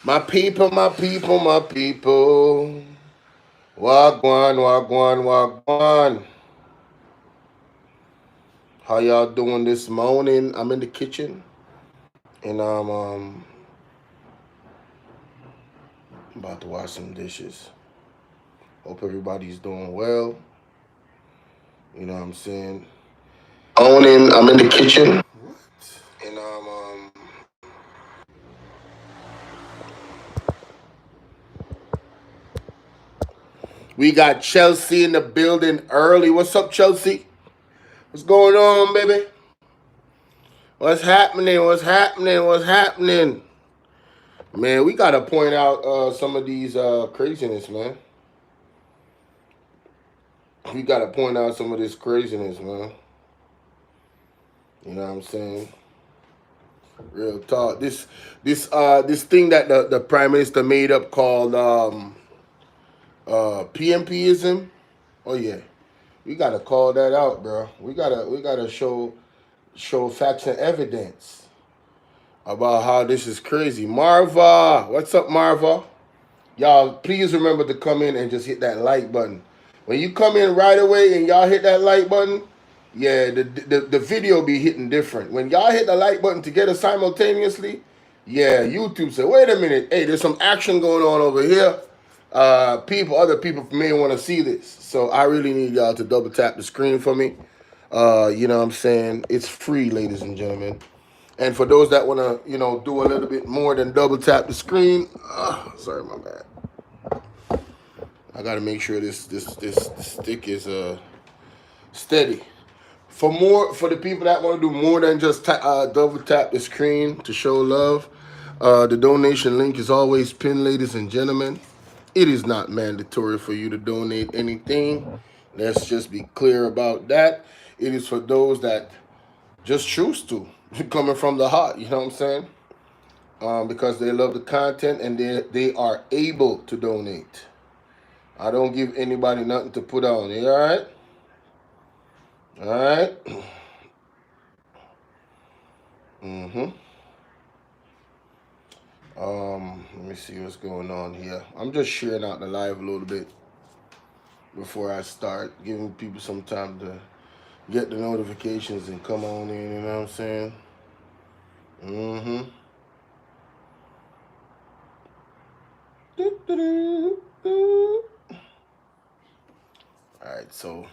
My people, my people, my people. Wagwan, wagwan, wagwan. How y'all doing this morning? I'm in the kitchen and I'm about to wash some dishes. Hope everybody's doing well. You know what I'm saying? Morning, I'm in the kitchen. What? And we got Chelsea in the building early. What's up, Chelsea? What's going on, baby? What's happening? What's happening? What's happening? Man, we gotta point out some of these craziness, man. We gotta point out some of this craziness, man. You know what I'm saying? Real talk. This thing that the prime minister made up called PMPism. Oh yeah, we gotta call that out, bro. We gotta show facts and evidence about how this is crazy. Marva, what's up, Marva? Y'all, please remember to come in and just hit that like button. When you come in right away and y'all hit that like button, yeah, the video be hitting different. When y'all hit the like button together simultaneously, yeah, YouTube said, wait a minute, hey, there's some action going on over here. Other people may want to see this. So I really need y'all to double tap the screen for me. You know what I'm saying? It's free, ladies and gentlemen. And for those that want to, do a little bit more than double tap the screen, sorry, my bad. I got to make sure this stick is steady. For the people that want to do more than just double tap the screen to show love, the donation link is always pinned, ladies and gentlemen. It is not mandatory for you to donate anything. Let's just be clear about that. It is for those that just choose to, coming from the heart. You know what I'm saying? Because they love the content and they are able to donate. I don't give anybody nothing to put on. You all right? All right. Mm-hmm. Let me see what's going on here. I'm just sharing out the live a little bit before I start, giving people some time to get the notifications and come on in. You know what I'm saying? Mm-hmm. All right, so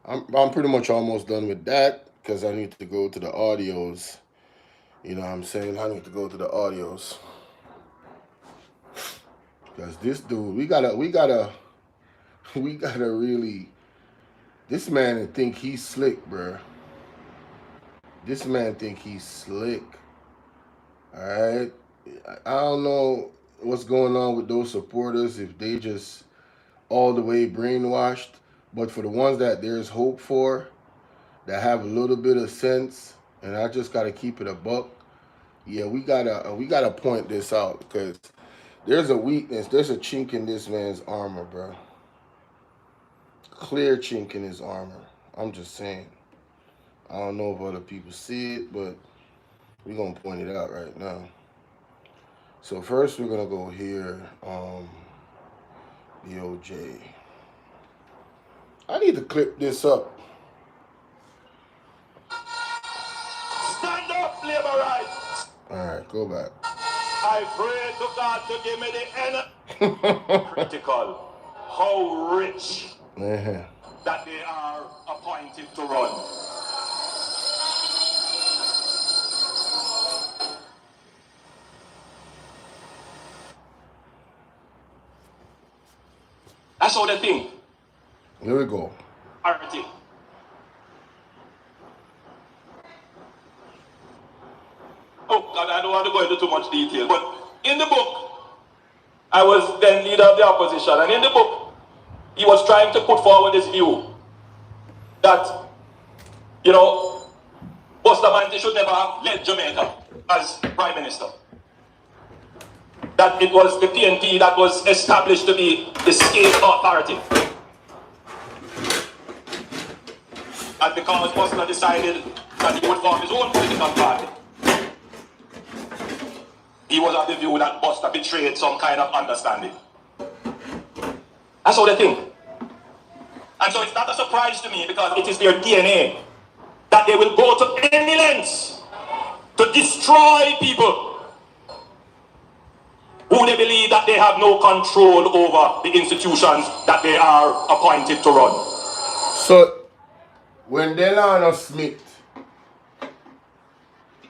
I'm pretty much almost done with that because I need to go to the audios. You know what I'm saying? I need to go to the audios because this dude, we gotta really. This man think he's slick, bruh. This man think he's slick. All right. I don't know what's going on with those supporters if they just all the way brainwashed. But for the ones that there's hope for, that have a little bit of sense, and I just gotta keep it a buck. Yeah, we gotta point this out because there's a weakness, there's a chink in this man's armor, bro. Clear chink in his armor. I'm just saying. I don't know if other people see it, but we're gonna point it out right now. So first we're gonna go here, DOJ. I need to clip this up. Stand up, labor rights. Alright, go back. I pray to God to give me the energy. Critical. How rich that they are appointed to run. That's all they think. Here we go. Arity. Oh, God, I don't want to go into too much detail, but in the book, I was then leader of the opposition, and in the book, he was trying to put forward this view that, Bustamante should never have led Jamaica as Prime Minister. That it was the PNP that was established to be the state authority. And because Buster decided that he would form his own political party, he was of the view that Buster betrayed some kind of understanding. That's how they think. And so it's not a surprise to me because it is their DNA that they will go to any lengths to destroy people who they believe that they have no control over the institutions that they are appointed to run. So, when Delano Smith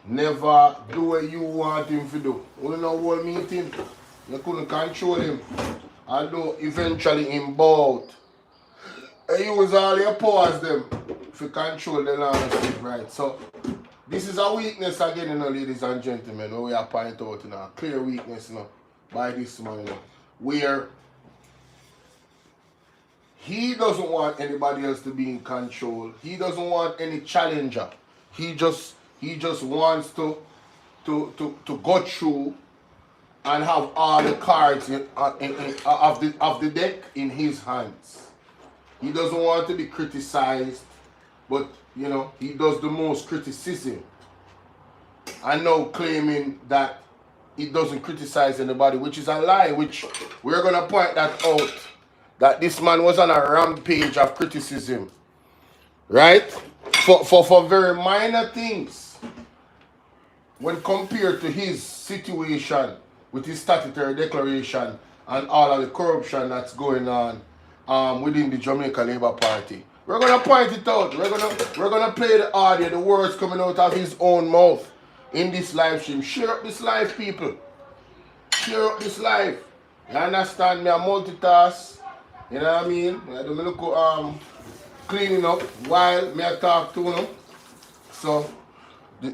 never do what you want him to do, you know what meeting, you couldn't control him, although eventually him bought. And you use all your powers them to control Delano Smith, right? So, this is a weakness again, you know, ladies and gentlemen, what we are pointing out, you know, a clear weakness, you know, by this man, you know, where he doesn't want anybody else to be in control. He doesn't want any challenger. He just wants to go through and have all the cards of the deck in his hands. He doesn't want to be criticized, but you know he does the most criticism. And now claiming that he doesn't criticize anybody, which is a lie. Which we're gonna point that out. That this man was on a rampage of criticism, right? For very minor things when compared to his situation with his statutory declaration and all of the corruption that's going on within the Jamaica Labour Party. We're gonna point it out. We're gonna play the audio, the words coming out of his own mouth in this live stream. Share up this live, people. Share up this live. You understand me? I multitask. You know what I mean? I do me look cleaning up while me I talk to them. So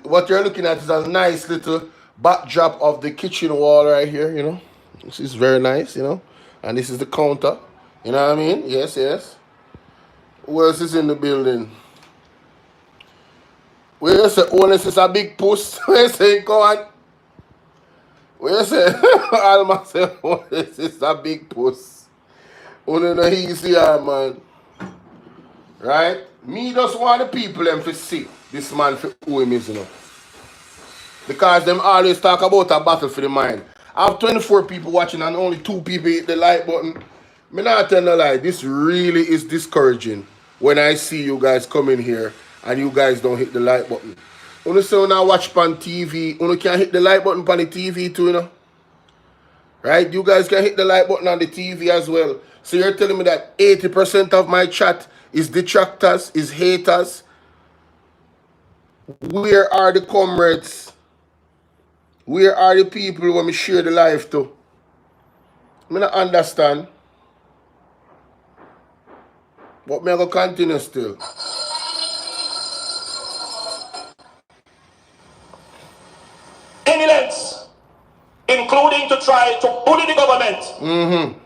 what you're looking at is a nice little backdrop of the kitchen wall right here, you know. This is very nice, you know. And this is the counter. You know what I mean? Yes, yes. Who else is in the building? Where you say Holness is a big puss? Where you say go on? Where you say Alma say Holness is a big puss? Only know easy, man. Right? Me just want the people them to see this man for who he is, you know. Because them always talk about a battle for the mind. I have 24 people watching and only 2 people hit the like button. Me not tell no lie. This really is discouraging when I see you guys come in here and you guys don't hit the like button. When you say when I watch on TV, you can hit the like button on the TV too, you know. Right? You guys can hit the like button on the TV as well. So you're telling me that 80% of my chat is detractors, is haters. Where are the comrades? Where are the people when we share the life to? I don't understand. But me go continue still. Any lengths, including to try to bully the government.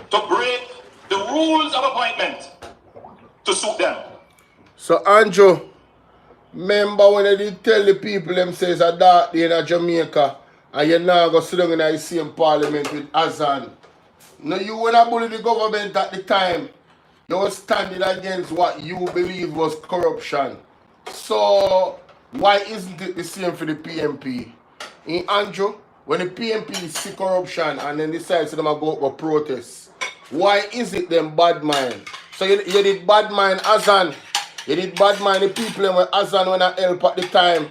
To break the rules of appointment to suit them. So Andrew, remember when they did tell the people them say it's a dark day in Jamaica and you now go sit down in the same parliament with Azan. Now you when I bully the government at the time, you were standing against what you believe was corruption. So why isn't it the same for the PMP? In Andrew, when the PMP see corruption and then decides to them go protest, why is it them bad mind? So you did bad mind Azan. You did bad mind the people and where Azan when I help at the time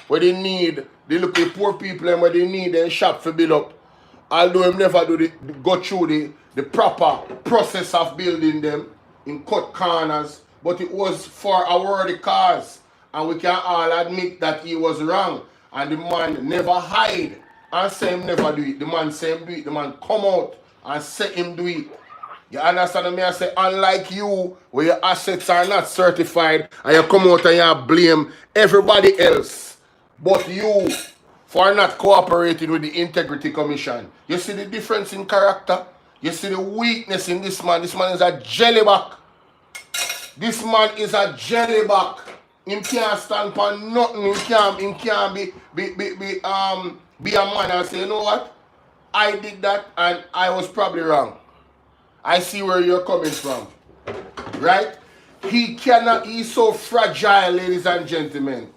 where they need, they look at poor people and where they need their shop for build up. Although him never go through the proper process of building them in cut corners, but it was for a worthy cause. And we can all admit that he was wrong. And the man never hide and say him never do it. The man say him do it. The man come out and say him do it. You understand me? I say, unlike you, where your assets are not certified, and you come out and you blame everybody else but you for not cooperating with the Integrity Commission. You see the difference in character? You see the weakness in this man? This man is a jellyback. This man is a jellyback. He can't stand for nothing. He can't be a man and say, you know what? I did that and I was probably wrong. I see where you're coming from. Right? He cannot, he's so fragile, ladies and gentlemen.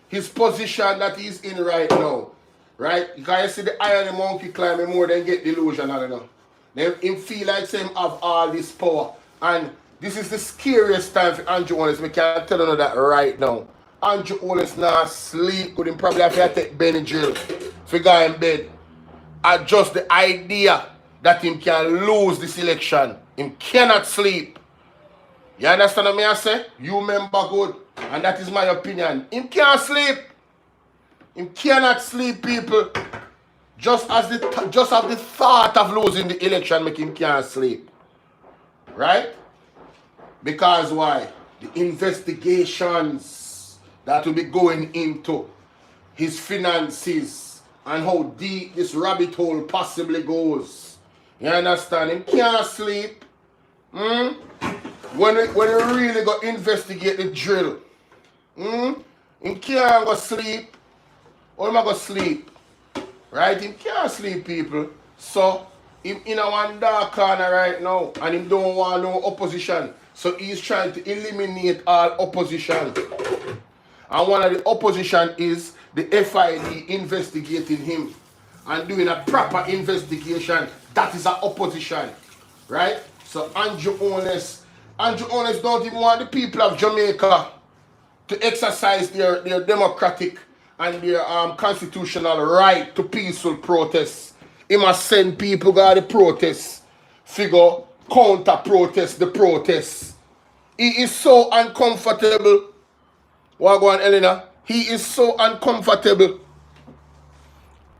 his position that he's in right now. Right? Because you see the eye of the monkey climbing more than get delusional, you know. Then him feel like him have all this power. And this is the scariest time for Andrew Holness. We can tell you that right now. Andrew Holness now sleep with him probably have to take Benadryl for guy in bed. And just the idea that him can lose this election. Him cannot sleep. You understand what I say? You remember good. And that is my opinion. Him can't sleep. Him cannot sleep, people. Just as the thought of losing the election make him can't sleep. Right? Because why? The investigations that will be going into his finances and how deep this rabbit hole possibly goes. You understand? Him can't sleep. When we really go investigate the drill. Him can't go sleep. How am I going to sleep? Right? Him can't sleep, people. So, him in a one dark corner right now. And him don't want no opposition. So, he's trying to eliminate all opposition. And one of the opposition is the FID investigating him. And doing a proper investigation. That is an opposition. Right? So, Andrew Holness don't even want the people of Jamaica to exercise their democratic and their constitutional right to peaceful protests. He must send people go to the protests, figure counter-protest the protests. He is so uncomfortable. What go on, Elena? He is so uncomfortable.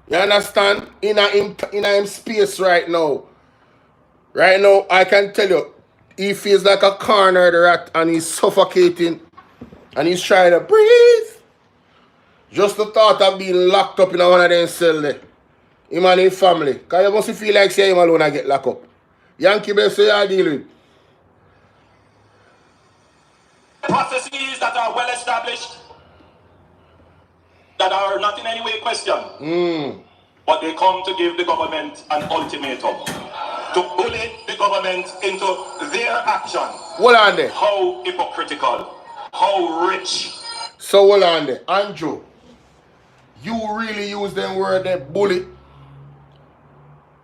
You understand? In a space right now. Right now, I can tell you, he feels like a cornered rat and he's suffocating. And he's trying to breathe. Just the thought of being locked up in one of them cells there. Him and his family. Because you must feel like say him alone and get locked up. Yankee best say I deal with. Processes that are well established, that are not in any way questioned. But they come to give the government an ultimatum. To bully the government into their action. Hold on there. How hypocritical. How rich. So hold on there. Andrew. You really use them word there, bully.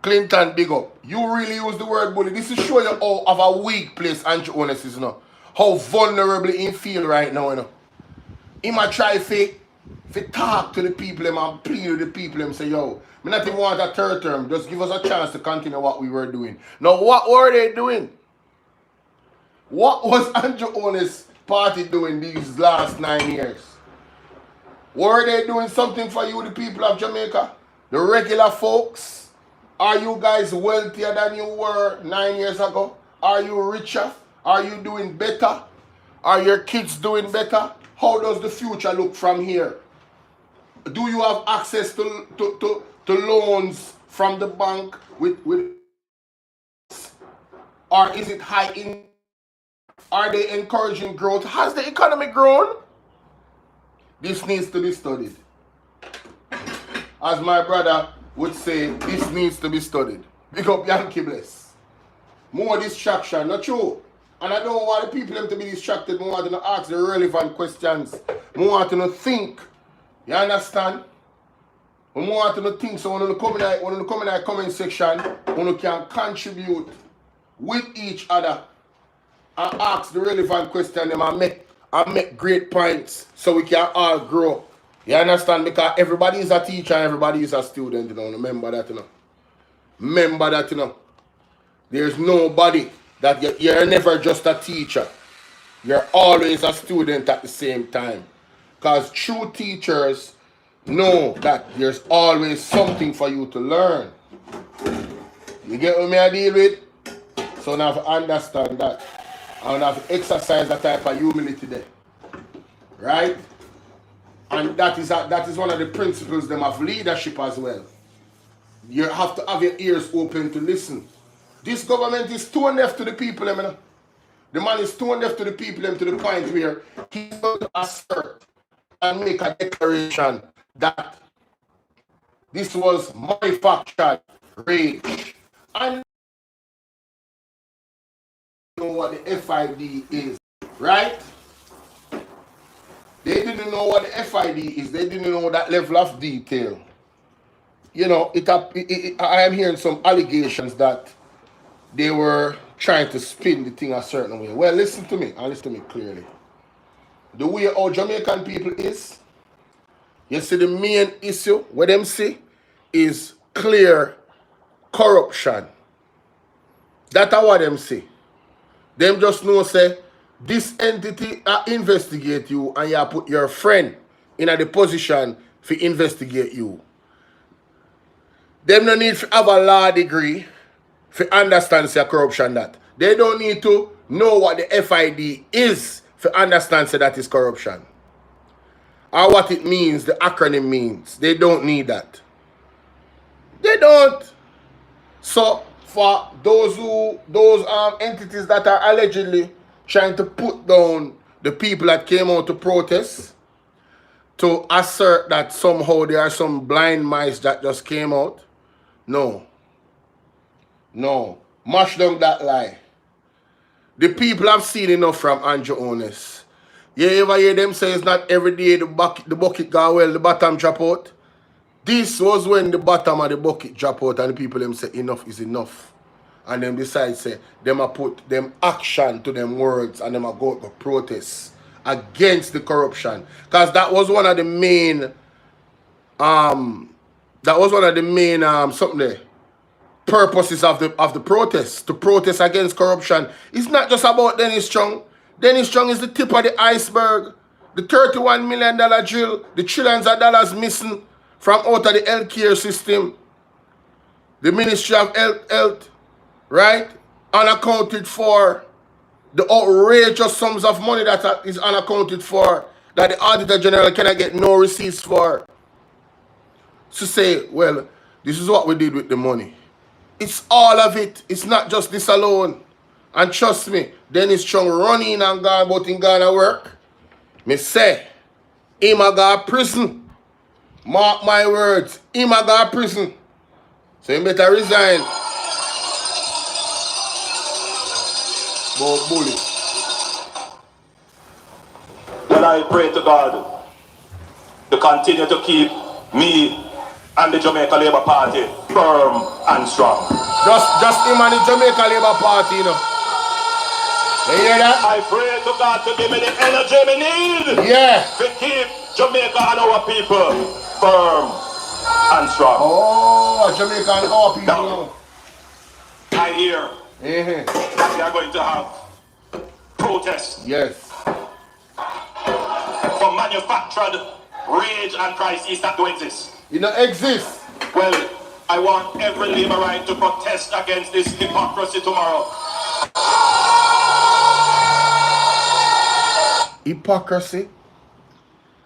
Clinton, big up. You really use the word bully. This is show you how of a weak place Andrew Holness is, you know. How vulnerable he feel right now, you know. He might try to talk to the people and plead with the people and say, yo, me not even want a third term. Just give us a chance to continue what we were doing. Now, what were they doing? What was Andrew Holness' party doing these last 9 years? Were they doing something for you, the people of Jamaica? The regular folks? Are you guys wealthier than you were 9 years ago? Are you richer? Are you doing better? Are your kids doing better? How does the future look from here? Do you have access to loans from the bank with or is it high in? Are they encouraging growth? Has the economy grown? This needs to be studied. As my brother would say, this needs to be studied. Big up Yankee Bless. More distraction, not true. And I don't want the people to be distracted. I want to ask the relevant questions. I want to think. You understand? I want to think. So when you come in the comment section, when you can contribute with each other and ask the relevant question and make great points so we can all grow. You understand? Because everybody is a teacher and everybody is a student, you know. Remember that, you know. Remember that, you know. There's nobody that you're never just a teacher. You're always a student at the same time. Because true teachers know that there's always something for you to learn. You get what I deal with? So now I understand that. I have to exercise that type of humility there. Right? And that is one of the principles them of leadership as well. You have to have your ears open to listen. This government is too deaf to the people, you know. The man is too deaf to the people to the point where he's going to assert and make a declaration that this was manufactured rage. And you know what the FID is, right? They didn't know what the FID is. They didn't know that level of detail. You know, I am hearing some allegations that they were trying to spin the thing a certain way. Well, listen to me, and listen to me clearly. The way our Jamaican people is, you see the main issue, what them see, is clear corruption. That's what them see. Them just know say, this entity investigate you and you put your friend in the position to investigate you. Them no need to have a law degree to understand say corruption that. They don't need to know what the FID is to understand say that is corruption. Or what it means, the acronym means. They don't need that. They don't. So for those entities that are allegedly trying to put down the people that came out to protest, to assert that somehow there are some blind mice that just came out, no. Mash down that lie. The people have seen enough from Andrew Holness. You ever hear them say it's not every day the bucket go well, the bottom drop out? This was when the bottom of the bucket drop out and the people them say enough is enough. And them decide say them a put them action to them words and them a go to protest against the corruption. Because that was one of the main something there, purposes of the protest, to protest against corruption. It's not just about Dennis Strong. Dennis Strong is the tip of the iceberg. The $31 million drill, the trillions of dollars missing from out of the healthcare system, the Ministry of Health, right? Unaccounted for, the outrageous sums of money that is unaccounted for, that the Auditor General cannot get no receipts for. To say, well, this is what we did with the money. It's all of it. It's not just this alone. And trust me, Dennis Strong running and gone but in Ghana work. Me say, him a go prison. Mark my words, him a go prison. So you better resign. But bully. Then I pray to God to continue to keep me and the Jamaica Labour Party firm and strong. Just him and the Jamaica Labour Party, you know. You hear that? I pray to God to give me the energy we need. Yeah. To keep Jamaica and our people firm and strong. Oh, Jamaica and our people. Now, I hear that we are going to have protests. Yes. For manufactured rage and crises that don't exist. It don't exist. Well, I want every Labourite to protest against this hypocrisy tomorrow. Hypocrisy?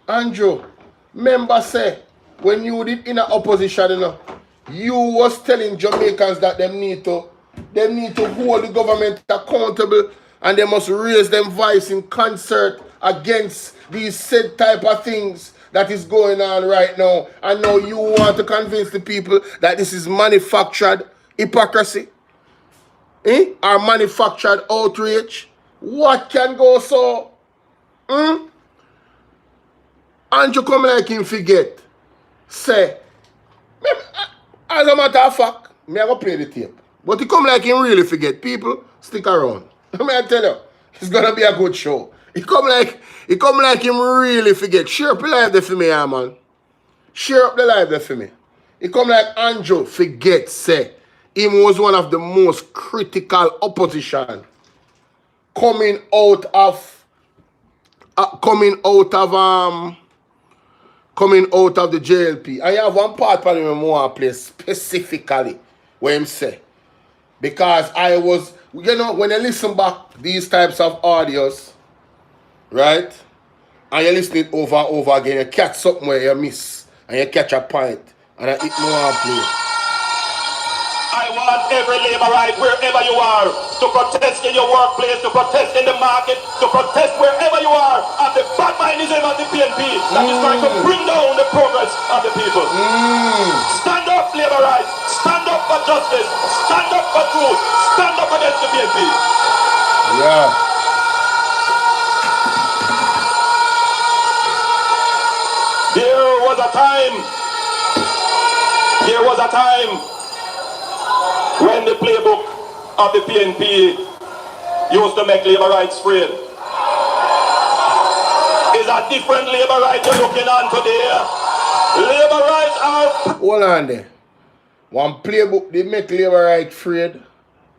Andrew, remember say, when you did in a opposition, you know, you was telling Jamaicans that them need to hold the government accountable and they must raise them voice in concert against these said type of things that is going on right now. And now you want to convince the people that this is manufactured hypocrisy? Or manufactured outrage? What can go so? Andrew come like him forget. Say, as a matter of fact, me I go play the tape. But he come like him really forget. People, stick around. May I tell you, it's gonna be a good show. He come like him really forget. Share up the live there for me, yeah, man. Share up the live there for me. He come like Andrew forget, say, him was one of the most critical opposition coming out of the JLP. I have one part for him I want to play specifically where him say. Because I was, you know, when you listen back these types of audios, right? And you listen it over and over again, you catch something where you miss. And you catch a point. And I hit more and play. I want every Labourite, wherever you are, to protest in your workplace, to protest in the market, to protest wherever you are, at the bad mindism of the PNP that is trying to bring down the progress of the people. Stand up, Labourites. Stand up for justice. Stand up for truth. Stand up against the PNP. Yeah. a time when the playbook of the PNP used to make labor rights free. It's a different labor right you're looking on today. Labor rights are... Hold on there. One playbook they make labor right free,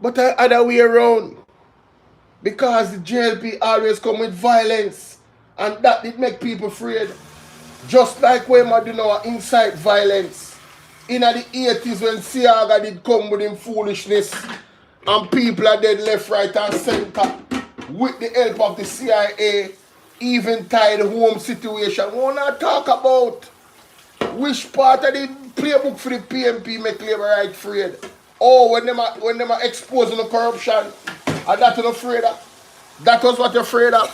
but the other way around. Because the JLP always come with violence, and that did make people afraid. Just like when I do now incite violence. In the 80s when Siaga did come with him foolishness, and people are dead left, right, and center, with the help of the CIA, even tie the home situation. We want to talk about which part of the playbook for the PNP make labor right afraid. Oh, when them are exposing the corruption, and that you're afraid of. That was what you're afraid of.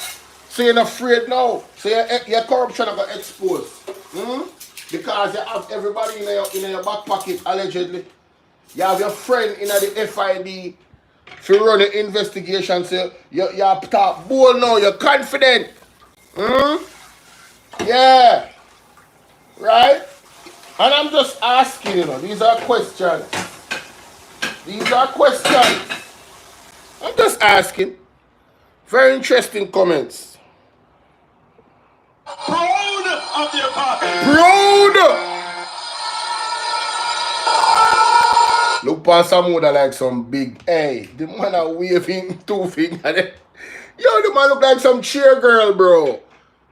So you're not afraid now. So your corruption are going to expose. Because you have everybody in your back pocket, allegedly. You have your friend in the FID to run the investigation. So you're top bold now. You're confident. Yeah. Right? And I'm just asking, these are questions. These are questions. I'm just asking. Very interesting comments. Proud of their party. Proud! Look past some mother like some big, hey, the man are waving two fingers. Yo, the man look like some cheer girl, bro.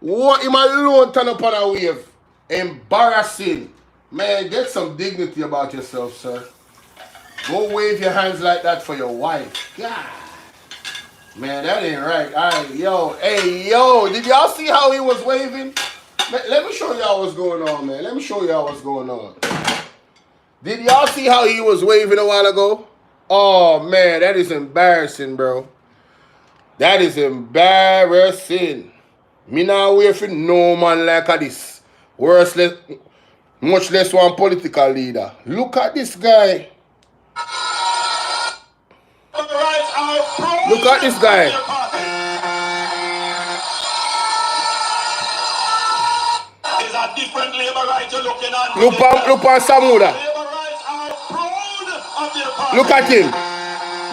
What him alone turn up on a wave? Embarrassing. Man, get some dignity about yourself, sir. Go wave your hands like that for your wife. God. Man, that ain't right. Alright, yo, hey, yo, did y'all see how he was waving? Let me show y'all what's going on, man. Let me show y'all what's going on. Did y'all see how he was waving a while ago? Oh, man, that is embarrassing, bro. That is embarrassing. Me not wait for no man like this. Much less one political leader. Look at this guy. Look at this guy. Is a different labor right you're looking on. Look at Samuda. Look at him.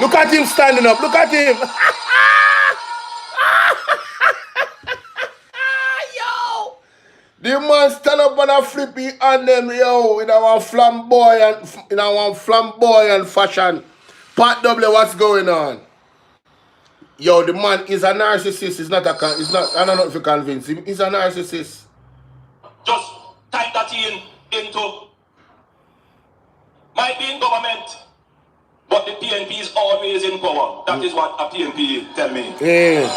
Look at him standing up. Look at him. Yo. The man stand up on a flippy and them, yo, in our flamboyant fashion. Pat W, what's going on? Yo, the man is a narcissist. I don't know if you convince him. He's a narcissist. Just type that into might be in government, but the PNP is always in power. That is what a PNP tell me. Yeah.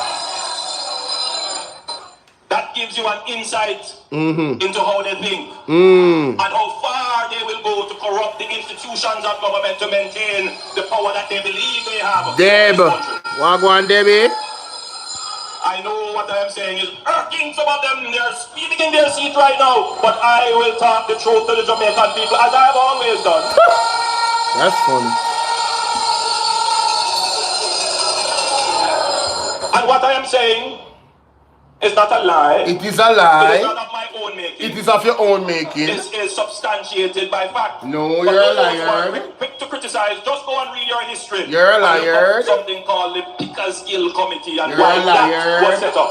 That gives you an insight into how they think and how far they will go to corrupt the institutions of government to maintain the power that they believe they have. Deb, Wagwan Debbie. I know what I am saying is irking some of them. They're speeding in their seat right now, but I will talk the truth to the Jamaican people as I have always done. That's funny. And what I am saying is not a lie. It is a lie. It is not of my own making. It is of your own making. This is substantiated by fact. No, you're a liar. Quick to criticize, just go and read your history. You're a liar. Something called the Pickersgill Committee and you're why a liar. that was set up.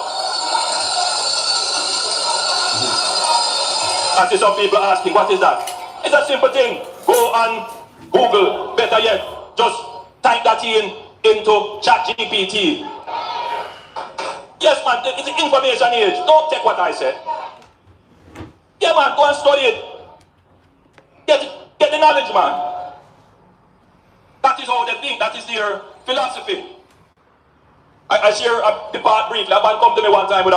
I see some people asking, what is that? It's a simple thing. Go on Google, better yet, just type that into ChatGPT. Yes, man, it's the information age. Don't take what I said. Yeah, man, go and study it. Get the knowledge, man. That is how they think. That is their philosophy. I share the part briefly. A man come to me one time with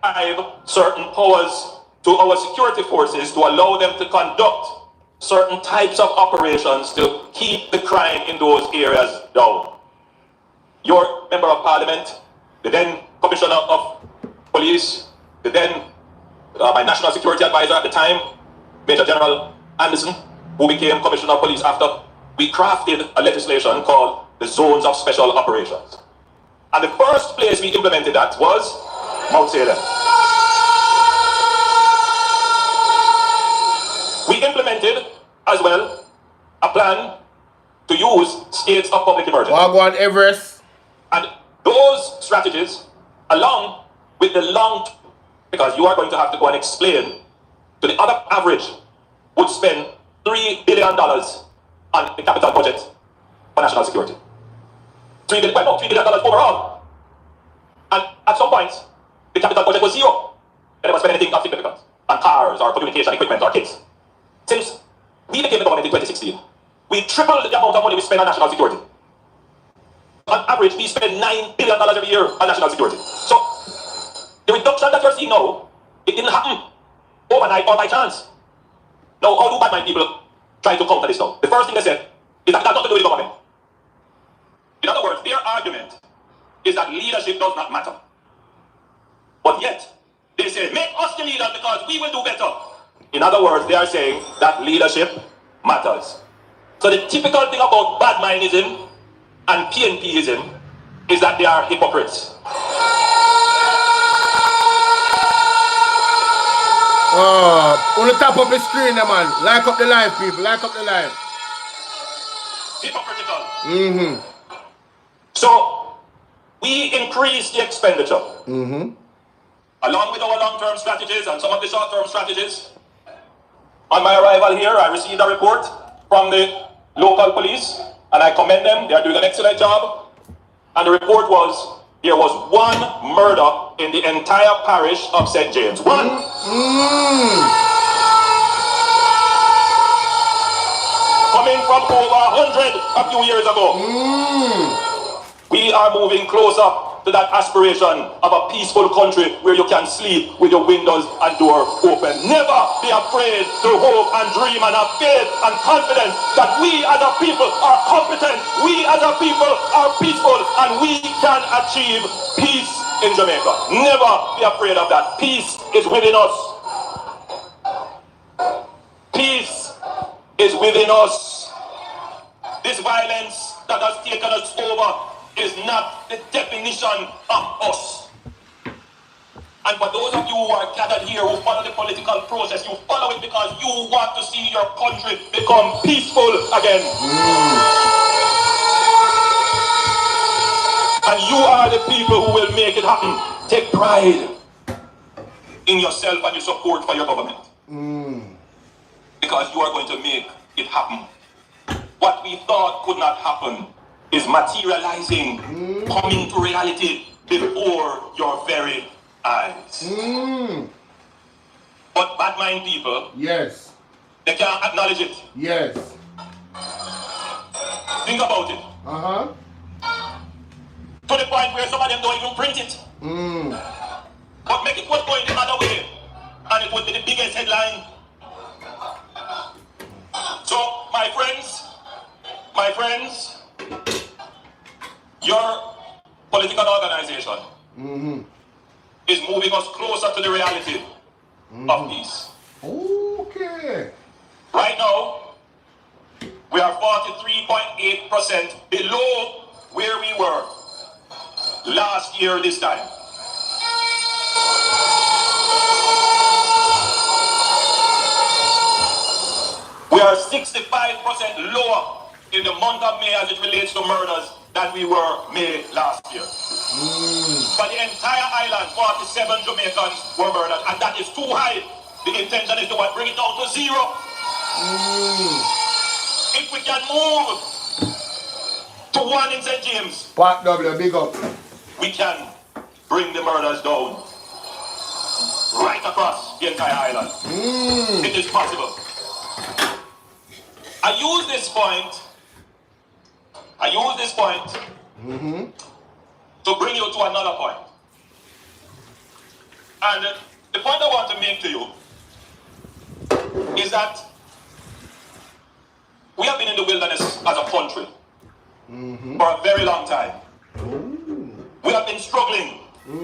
5 certain powers to our security forces to allow them to conduct certain types of operations to keep the crime in those areas down. Your member of parliament, the then commissioner of police, the then my national security advisor at the time, Major General Anderson, who became commissioner of police after, we crafted a legislation called the Zones of Special Operations. And the first place we implemented that was Mount Salem. as well a plan to use states of public emergency. Wagwan Everest. And those strategies, along with the because you are going to have to go and explain to the other average, would spend $3 billion on the capital budget for national security. $3 billion overall. And at some point, the capital budget was zero. They never spent anything of significance on cars or communication equipment or kids. Since we became the government in 2016, we tripled the amount of money we spend on national security. On average, we spend $9 billion every year on national security. So, the reduction that you're seeing now, it didn't happen overnight or by chance. Now, how do bad mind people try to counter this now? The first thing they said is that it has nothing to do with the government. In other words, their argument is that leadership does not matter. But yet, they say, make us the leaders because we will do better. In other words, they are saying that leadership matters. So the typical thing about bad mindism and PNPism is that they are hypocrites. On the top of the screen, man. Like up the live, people. Like up the live. Hypocritical. So, we increase the expenditure. Along with our long-term strategies and some of the short-term strategies. On my arrival here, I received a report from the local police, and I commend them. They are doing an excellent job. And the report was, there was one murder in the entire parish of St. James. One. Coming from over 100 a few years ago. We are moving closer to that aspiration of a peaceful country where you can sleep with your windows and door open. Never be afraid to hope and dream and have faith and confidence that we as a people are competent, we as a people are peaceful, and we can achieve peace in Jamaica. Never be afraid of that. Peace is within us. Peace is within us. This violence that has taken us over is not the definition of us. And for those of you who are gathered here who follow the political process, you follow it because you want to see your country become peaceful again. And you are the people who will make it happen. Take pride in yourself and your support for your government. Because you are going to make it happen. What we thought could not happen is materializing, coming to reality before your very eyes. But bad mind people, yes, they can't acknowledge it. Yes. Think about it. To the point where some of them don't even print it. But make it was going the other way, and it would be the biggest headline. So, my friends, your political organization is moving us closer to the reality of peace. Okay. Right now, we are 43.8% below where we were last year this time. We are 65% lower in the month of May as it relates to murders than we were May last year. For the entire island, 47 Jamaicans were murdered, and that is too high. The intention is to bring it down to 0. If we can move to 1 in St. James, Pat W, big up. we can bring the murders down right across the entire island. It is possible. I use this point to bring you to another point. And the point I want to make to you is that we have been in the wilderness as a country for a very long time. We have been struggling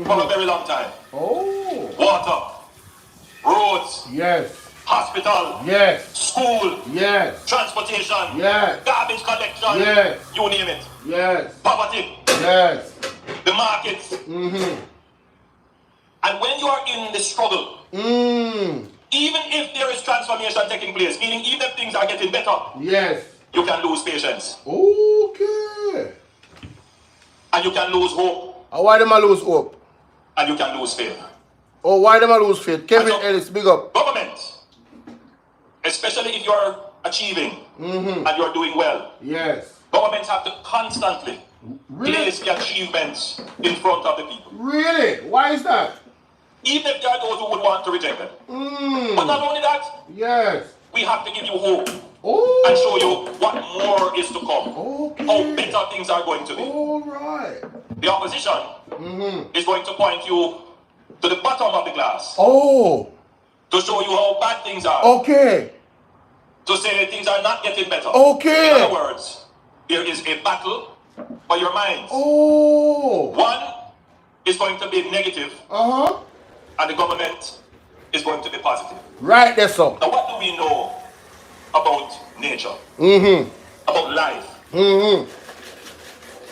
for a very long time. Water, roads, yes, hospital, yes, school, yes, transportation, yes, garbage collection, yes, you name it. yes, Poverty, yes, the markets. And when you are in the struggle, Even if there is transformation taking place, meaning even if things are getting better, Yes. you can lose patience. Okay. And you can lose hope. Why them I lose hope? And you can lose faith. Oh, why them I lose faith? Kevin so, Ellis, big up. Government, especially if you're achieving and you're doing well. Yes. Governments have to constantly place the achievements in front of the people. Really? Why is that? Even if there are those who would want to reject them. But not only that, yes, we have to give you hope and show you what more is to come. How better things are going to be. All right. The opposition is going to point you to the bottom of the glass. Oh. To show you how bad things are. Okay. To say that things are not getting better. Okay. In other words, there is a battle for your minds. Oh. One is going to be negative. And the government is going to be positive. Right there, so. Now, what do we know about nature? About life?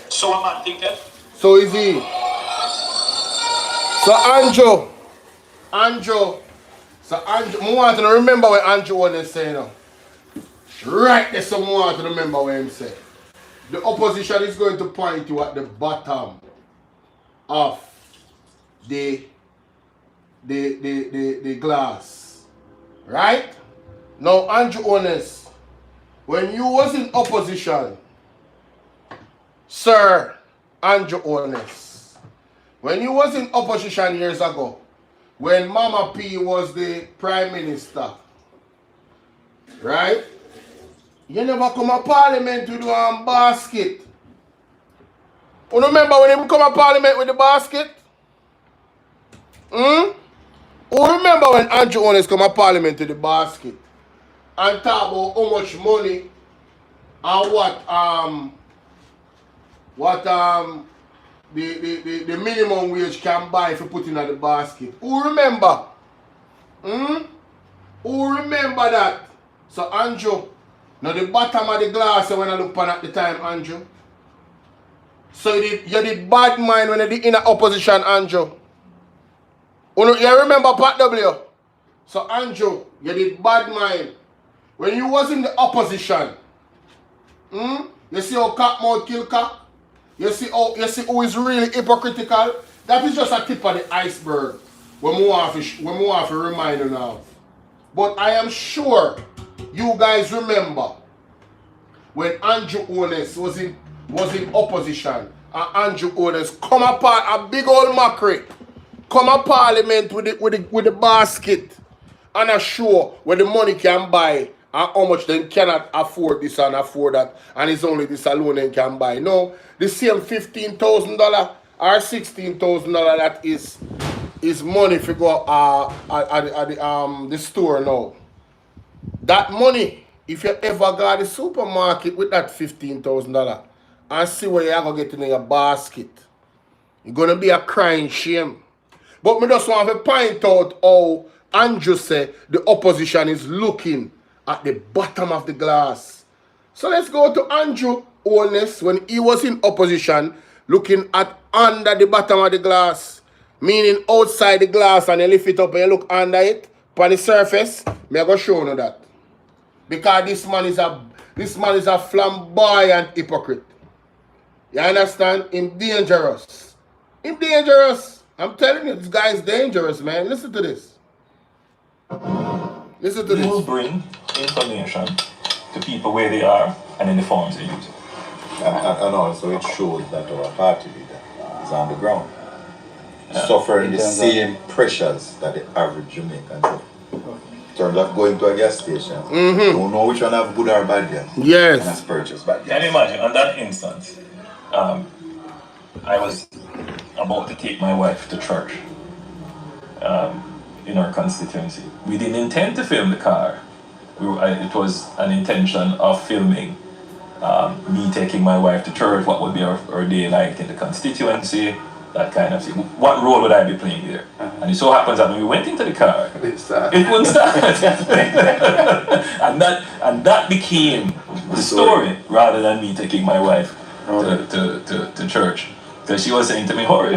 So a man thinketh. So is he. So Andrew. So Andrew, I want to remember what Andrew was saying now. Right there, so I want to remember what he said. The opposition is going to point you at the bottom of the glass. Right? Now, Andrew Holness, when you was in opposition, Sir Andrew Holness, when you was in opposition years ago, when Mama P was the Prime Minister, right? You never come to Parliament with the basket. You remember when him come to Parliament with the basket? You remember when Andrew Holness come to Parliament with the basket and talk about how much money and what the minimum wage can buy if you put in the basket? Who remember? Who remember that? So Andrew, now the bottom of the glass when I look upon at the time, Andrew. So you did bad mind when you did in opposition, Andrew. You remember Pat W? So Andrew, you did bad mind. When you was in the opposition, you see how cat mouth kill cat? You see who is really hypocritical? That is just a tip of the iceberg when we want to remind you now. But I am sure you guys remember when Andrew Holness was in opposition and Andrew Holness come apart a big old mockery, come a Parliament with the basket and a show where the money can buy and how much they cannot afford this and afford that, and it's only this alone they can buy. No, the same $15,000 or $16,000 that is money if you go at the store now. That money, if you ever go to the supermarket with that $15,000 and see where you're going to get in your basket, you're going to be a crying shame. But me just want to point out how Andrew said the opposition is looking at the bottom of the glass. So let's go to Andrew Holness when he was in opposition, looking at under the bottom of the glass, meaning outside the glass, and you lift it up and you look under it, on the surface. Me I go show you that. Because this man is a flamboyant hypocrite. You understand? Him dangerous. Him dangerous. I'm telling you, this guy is dangerous, man. Listen to this. Listen to this. You will bring information to people where they are and in the forms they use. And also it shows that our party leader is on the ground. Suffering the same pressures that the average Jamaican does. In terms of going to a gas station, don't know which one have good or bad gas. Yes. And has purchased bad gas. Can you imagine, on that instance, I was about to take my wife to church in our constituency. We didn't intend to film the car. It was an intention of filming me taking my wife to church, what would be our day like in the constituency, that kind of thing. What role would I be playing there? And it so happens that when we went into the car, it wouldn't start. and that became the story rather than me taking my wife to church. Because she was saying to me, hurry.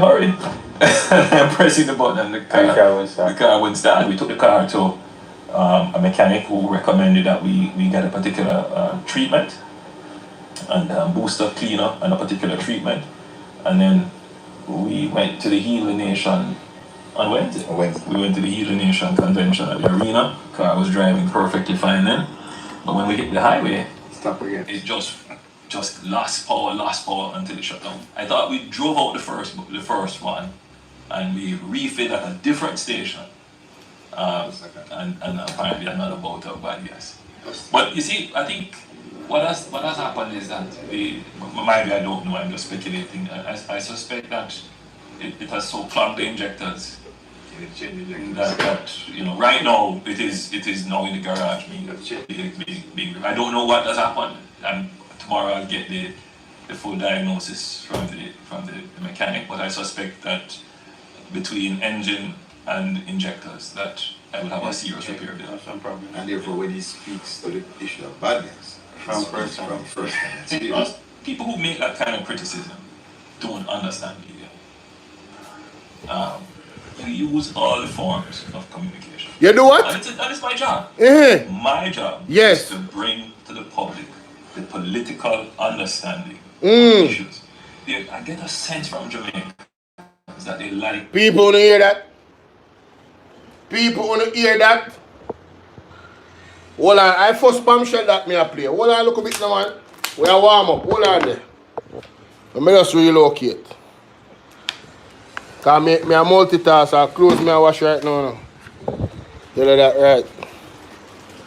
I'm pressing the button and the car wouldn't start. We took the car to a mechanic who recommended that we get a particular treatment and booster cleaner and a particular treatment. And then we went to the Healing Nation on Wednesday. We went to the Healing Nation convention at the arena. Car was driving perfectly fine then. But when we hit the highway, Stop again. it just lost power until it shut down. I thought we drove out the first one and we refilled at a different station. And apparently another bout of bad gas. But you see, I think what has happened is that maybe I don't know, I'm just speculating. I suspect that it has so clogged the injectors that right now it is now in the garage being I don't know what has happened, and tomorrow I'll get the full diagnosis from the mechanic, but I suspect that between engine and injectors that I will have a serious repair there. And therefore, when he speaks to the issue of badness, from first hand, people who make that kind of criticism don't understand media. You use all the forms of communication. You know what? And it's my job. My job Yes. is to bring to the public the political understanding of issues. I get a sense from Jamaica that they like. People want to hear that. People want to hear that. Hold on, I first bombshell that me a play. Hold on, look a bit now, man. We are warm up. Hold on there. Let me just relocate. Because me a multitask. I close me and wash right now. Tell you that right.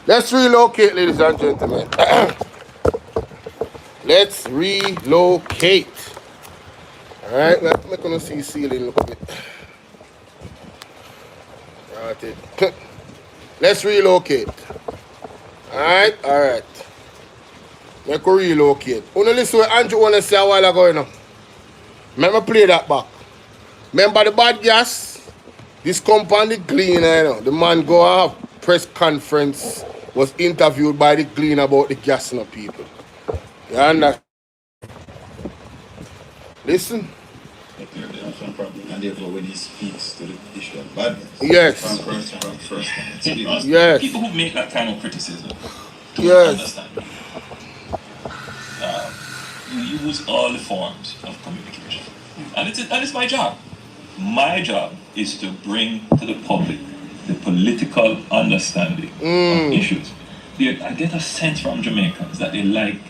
Let's relocate, ladies and gentlemen. Let's relocate. Alright, we're going to see ceiling look a bit. Right. Let's relocate. Alright. Let's relocate. Only listen what Andrew want to say a while ago, you know. Remember play that back. Remember the bad gas? This company cleaner, you know. The man go have press conference, was interviewed by the cleaner about the gas, you know, people. You understand? Listen. And therefore, when he speaks to the issue of badness, yes. From first hand, yes. People who make that kind of criticism don't understand. You use all the forms of communication, and it's my job. My job is to bring to the public the political understanding of issues. I get a sense from Jamaicans that they like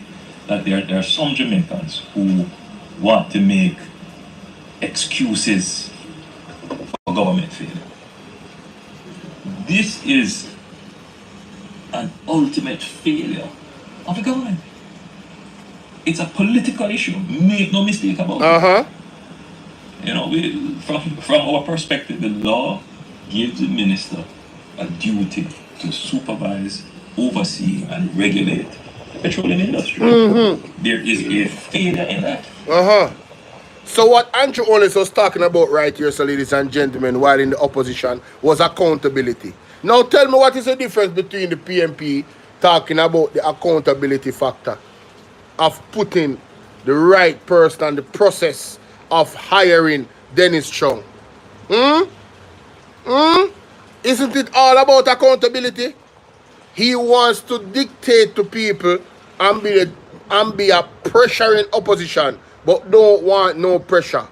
that there are some Jamaicans who want to make excuses for government failure. This is an ultimate failure of the government. It's a political issue. Make no mistake about it. From our perspective, the law gives the minister a duty to supervise, oversee, and regulate the petroleum industry. There is a failure in that. So what Andrew Holness was talking about right here, so ladies and gentlemen, while in the opposition, was accountability. Now tell me, what is the difference between the PMP talking about the accountability factor of putting the right person and the process of hiring Dennis Chung? Isn't it all about accountability? He wants to dictate to people and be a pressuring opposition, but don't want no pressure.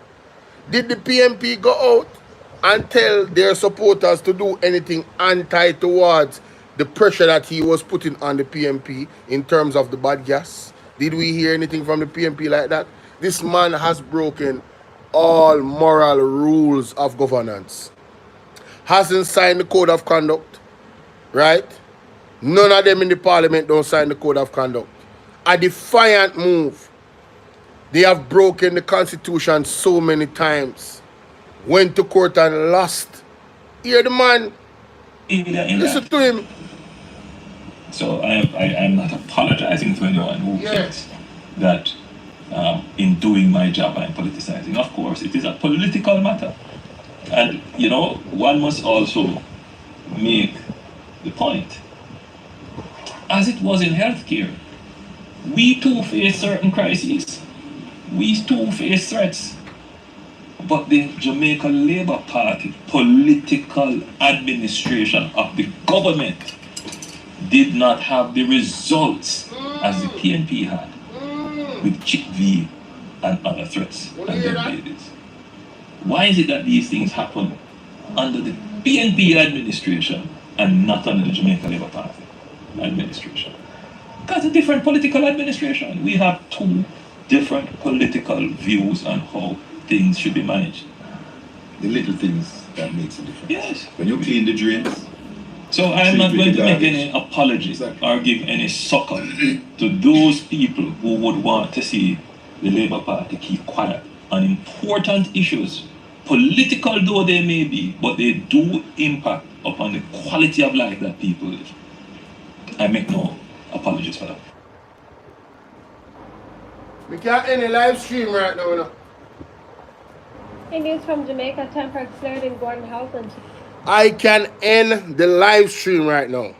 Did the PMP go out and tell their supporters to do anything anti towards the pressure that he was putting on the PMP in terms of the bad gas? Did we hear anything from the PMP like that? This man has broken all moral rules of governance. Hasn't signed the code of conduct, right? None of them in the parliament don't sign the code of conduct. A defiant move. They have broken the constitution so many times. Went to court and lost. Hear the man. Listen to him. So I'm not apologizing to anyone who thinks that in doing my job I'm politicizing. Of course, it is a political matter. And, one must also make the point. As it was in healthcare, we too face certain crises. We too face threats. But the Jamaica Labour Party political administration of the government did not have the results as the PNP had with Chick V and other threats and their babies. Why is it that these things happen under the PNP administration and not under the Jamaica Labour Party administration? Because a different political administration. We have two different political views on how things should be managed. The little things that makes a difference. Yes. When you clean the drains. So I'm not going to make any apology or give any succor to those people who would want to see the Labour Party keep quiet on important issues, political though they may be, but they do impact upon the quality of life that people live. I make no apologies for that. We can't end a live stream right now, you know. In news from Jamaica, temper flared in Gordon Houghton. I can end the live stream right now.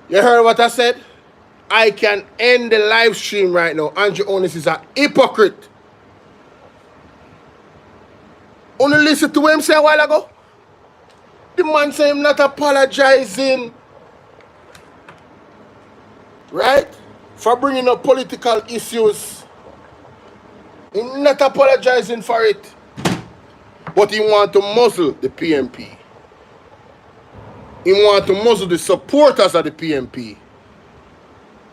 You heard what I said? I can end the live stream right now. Andrew Holness is a hypocrite. Only listen to him say a while ago. The man say him not apologizing. Right? For bringing up political issues. He not apologizing for it. But he want to muzzle the PNP. He want to muzzle the supporters of the PNP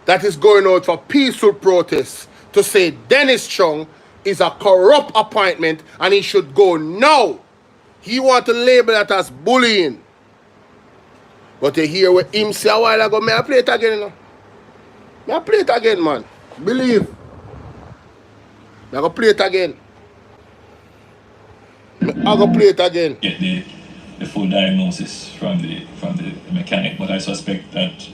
that is going out for peaceful protests to say Dennis Chung is a corrupt appointment and he should go now. He want to label that as bullying. But you hear what him say a while ago, may I play it again, you know? May I play it again, man. Believe. May I go play it again. I'll go play it again. Get the full diagnosis from the mechanic, but I suspect that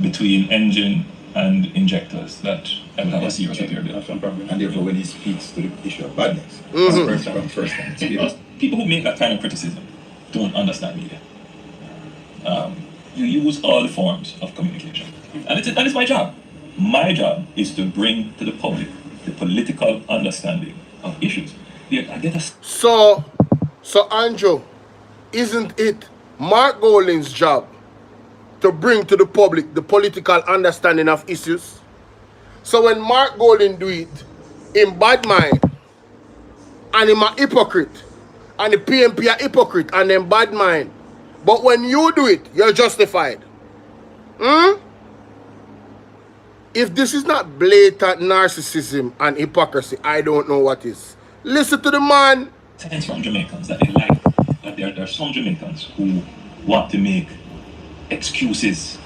between engine and injectors that I will have a serious repair bill. And therefore when he speaks to the issue of badness, first time. People who make that kind of criticism don't understand media. You use all the forms of communication. And that is my job. My job is to bring to the public the political understanding of issues. I get a... So Andrew, isn't it Mark Golding's job to bring to the public the political understanding of issues? So when Mark Golding do it in bad mind, and him a hypocrite, and the PNP a hypocrite, and then bad mind, but when you do it, you're justified. If this is not blatant narcissism and hypocrisy, I don't know what is. Listen to the man. Sense from Jamaicans that they like that there are some Jamaicans who want to make excuses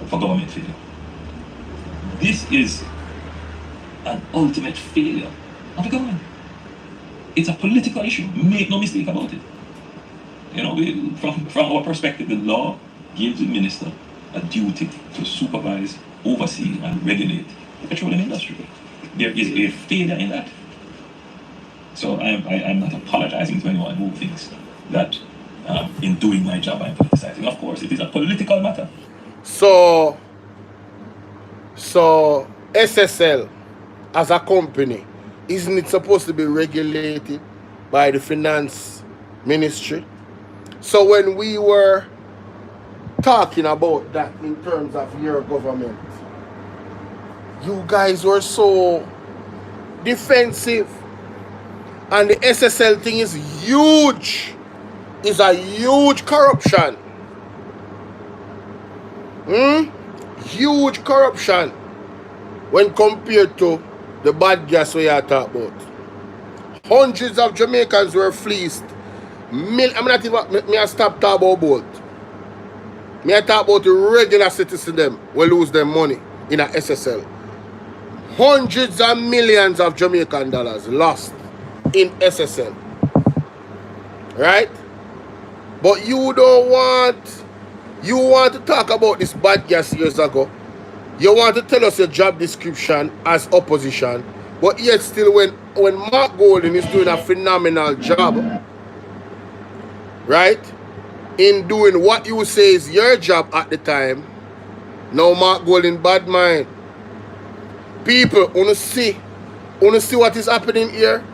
for government failure. This is an ultimate failure of the government. It's a political issue. Make no mistake about it. You know, from our perspective, the law gives the minister a duty to supervise, oversee, and regulate the petroleum industry. There is a failure in that. So I'm not apologizing to anyone who thinks that in doing my job I'm politicizing. Of course, it is a political matter. So SSL as a company, isn't it supposed to be regulated by the finance ministry? So when we were talking about that in terms of your government, you guys were so defensive. And the SSL thing is huge. It's a huge corruption. Huge corruption when compared to the bad gas we are talking about. Hundreds of Jamaicans were fleeced. I'm not even, me I stop talking about both. Me I talk about the regular citizen them will lose their money in a SSL. Hundreds of millions of Jamaican dollars lost in SSL. Right? But you want to talk about this bad gas years ago. You want to tell us your job description as opposition. But yet still when Mark Golding is doing a phenomenal job, right? In doing what you say is your job at the time, now Mark Golding bad mind. People wanna see what is happening here.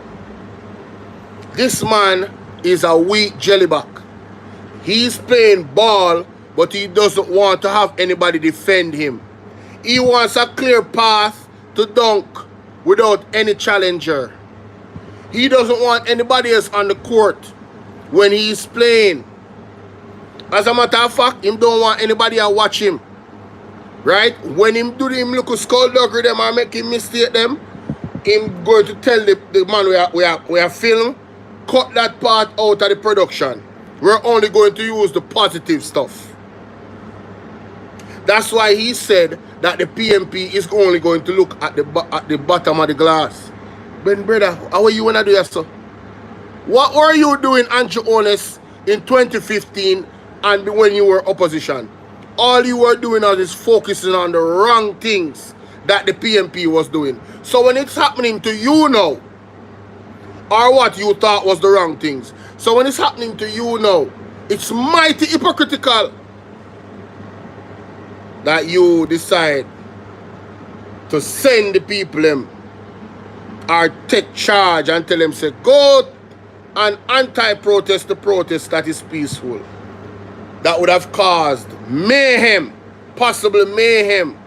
This man is a weak jellyback. He's playing ball, but he doesn't want to have anybody defend him. He wants a clear path to dunk without any challenger. He doesn't want anybody else on the court when he's playing. As a matter of fact, him don't want anybody to watch him. Right? When him do him look skullduggery them or make him mistake them, him going to tell the man we are film, cut that part out of the production. We're only going to use the positive stuff. That's why he said that the PMP is only going to look at the bottom of the glass. Ben, brother, how are you when I do that, sir? What were you doing, Andrew Holness, in 2015 and when you were opposition? All you were doing is focusing on the wrong things that the PMP was doing. So when it's happening to you now, or what you thought was the wrong things, so when it's happening to you now, it's mighty hypocritical that you decide to send the people them or take charge and tell them, say, go and anti-protest the protest that is peaceful. That would have caused mayhem, possible mayhem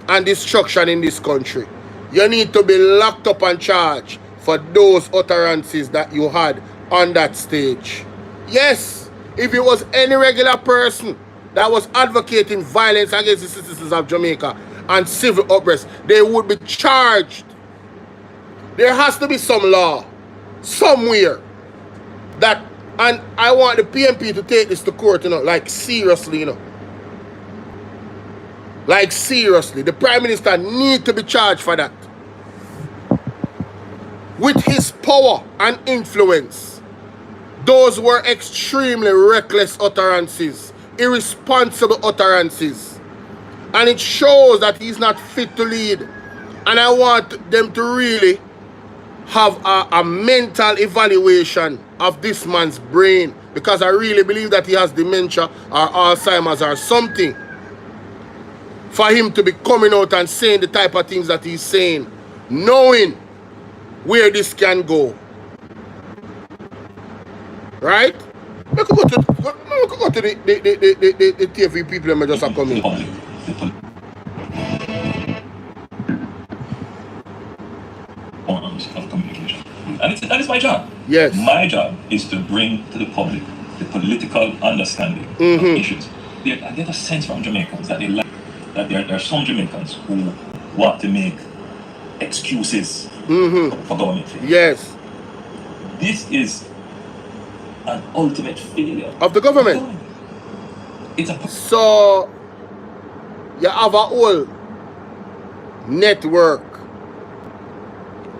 and destruction in this country. You need to be locked up and charged for those utterances that you had on that stage. Yes, if it was any regular person that was advocating violence against the citizens of Jamaica and civil unrest, they would be charged. There has to be some law somewhere that, and I want the PMP to take this to court, you know, like seriously, you know. Like seriously, the Prime Minister needs to be charged for that. With his power and influence, those were extremely reckless utterances, irresponsible utterances. And it shows that he's not fit to lead. And I want them to really have a mental evaluation of this man's brain, because I really believe that he has dementia or Alzheimer's or something, for him to be coming out and saying the type of things that he's saying, knowing where this can go. Right? We could go to the TV people that just are coming. Of communication. And that is my job. Yes. My job is to bring to the public the political understanding of issues. I get a sense from Jamaicans that that there are some Jamaicans who want to make excuses for government failure. Yes. This is an ultimate failure of the government. It's a so you have a whole network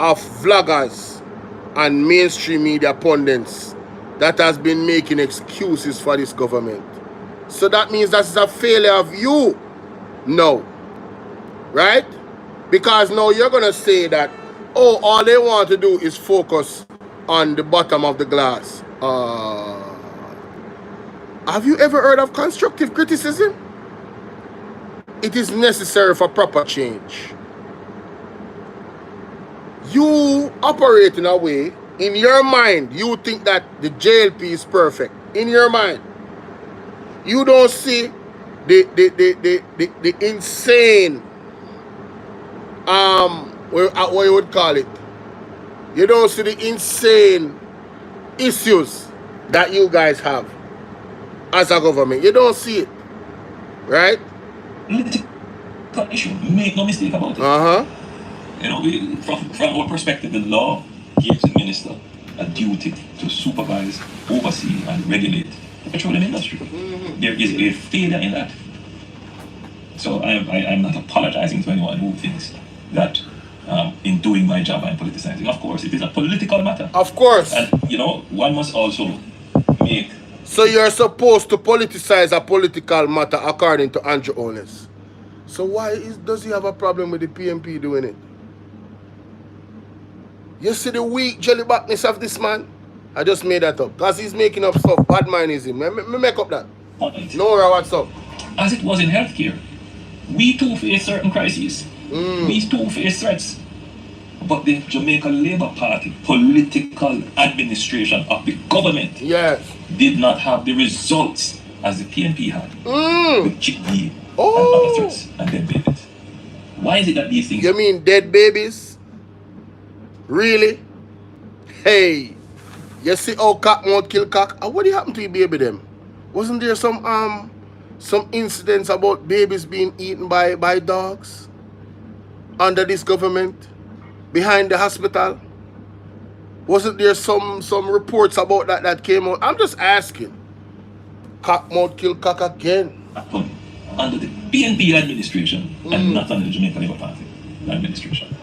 of vloggers and mainstream media pundits that has been making excuses for this government. So that means that's a failure of you. No. Right? Because now you're going to say that, oh, all they want to do is focus on the bottom of the glass. Have you ever heard of constructive criticism? It is necessary for proper change. You operate in a way, in your mind, you think that the JLP is perfect. In your mind. You don't see the insane, what you would call it. You don't see the insane issues that you guys have as a government. You don't see it. Right? Issue. Make no mistake about it. You know, from our perspective, the law gives the minister a duty to supervise, oversee, and regulate the petroleum industry. There is a failure in that. So I'm not apologizing to anyone who thinks that in doing my job I'm politicizing. Of course, it is a political matter. Of course. And, you know, one must also make... So you're supposed to politicize a political matter according to Andrew Holness. So why does he have a problem with the PMP doing it? You see the weak jellybackness of this man? I just made that up. Because he's making up stuff. Bad mind is him. Me make up that. No, what's up? As it was in healthcare, we too face certain crises. We too face threats. But the Jamaica Labour Party political administration of the government did not have the results as the PNP had with Chick D and other threats and dead babies. Why is it that these things... You mean dead babies? Really? Hey, you see how cock mouth kill cock? What happened to your baby them? Wasn't there some incidents about babies being eaten by dogs under this government behind the hospital? Wasn't there some reports about that came out? I'm just asking. Cock mouth kill cock again. Under the PNP administration and not under the Jamaica Labour Party administration.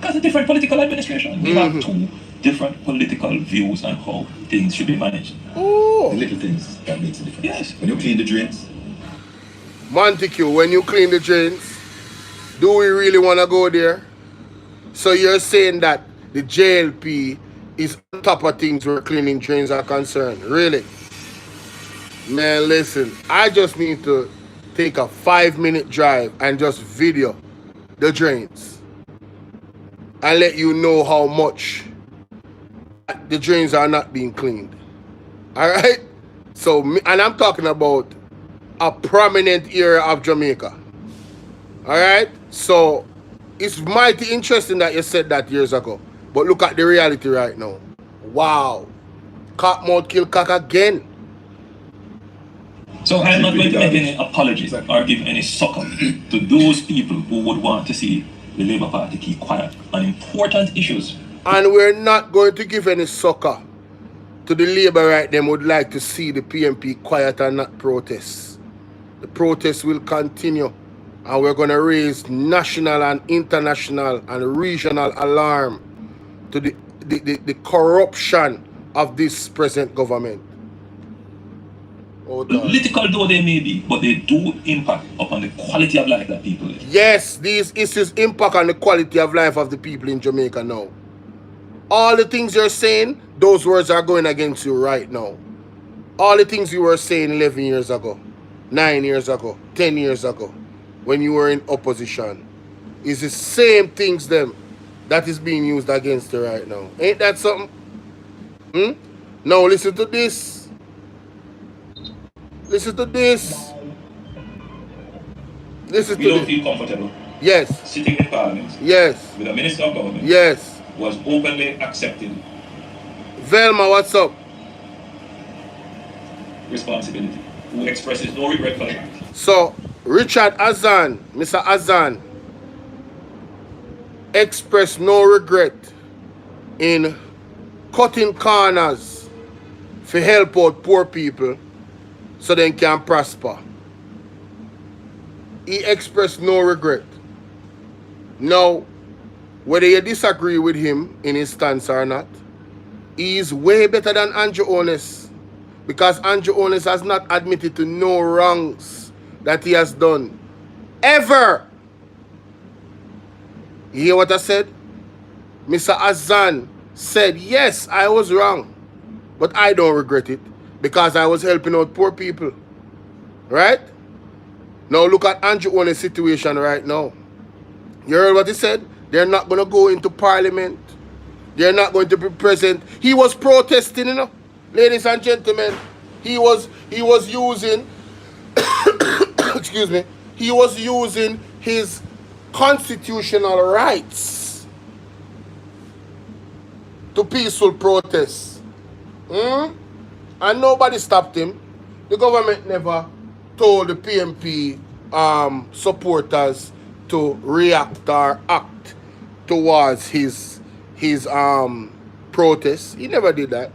Because a different political administration. We have two different political views on how things should be managed. The little things that makes a difference. Yes. When you clean the drains. Montague, when you clean the drains, do we really want to go there? So you're saying that the JLP is on top of things where cleaning drains are concerned? Really? Man, listen, I just need to take a 5-minute drive and just video the drains and let you know how much the drains are not being cleaned. All right? So, and I'm talking about a prominent area of Jamaica. All right? So, it's mighty interesting that you said that years ago. But look at the reality right now. Wow. Cock mouth kill cock again. So I'm not going to make any apologies or give any succor to those people who would want to see the Labour Party keep quiet on important issues. And we're not going to give any succor to the Labour right them would like to see the PNP quiet and not protest. The protests will continue. And we're going to raise national and international and regional alarm to the corruption of this present government. Political though they may be, but they do impact upon the quality of life that people live. Yes, these issues impact on the quality of life of the people in Jamaica now. All the things you're saying, those words are going against you right now. All the things you were saying 11 years ago, 9 years ago, 10 years ago, when you were in opposition, is the same things them that is being used against you right now. Ain't that something? Now listen to this. Listen to this. Listen to this. We don't feel comfortable. Yes. Sitting in Parliament. Yes. With a Minister of Government. Yes. Was openly accepted. Velma, what's up? Responsibility. Who expresses no regret for that. So, Richard Azan, Mr. Azan, expressed no regret in cutting corners for help out poor people so they can prosper. He expressed no regret. Now, whether you disagree with him in his stance or not, he is way better than Andrew Holness, because Andrew Holness has not admitted to no wrongs that he has done. Ever. You hear what I said? Mr. Azan said, yes, I was wrong, but I don't regret it because I was helping out poor people. Right? Now look at Andrew Holness' situation right now. You heard what he said? They're not going to go into Parliament. They're not going to be present. He was protesting, you know. Ladies and gentlemen, he was using excuse me, he was using his constitutional rights to peaceful protests. And nobody stopped him. The government never told the PNP supporters to react or act towards his protests. He never did that.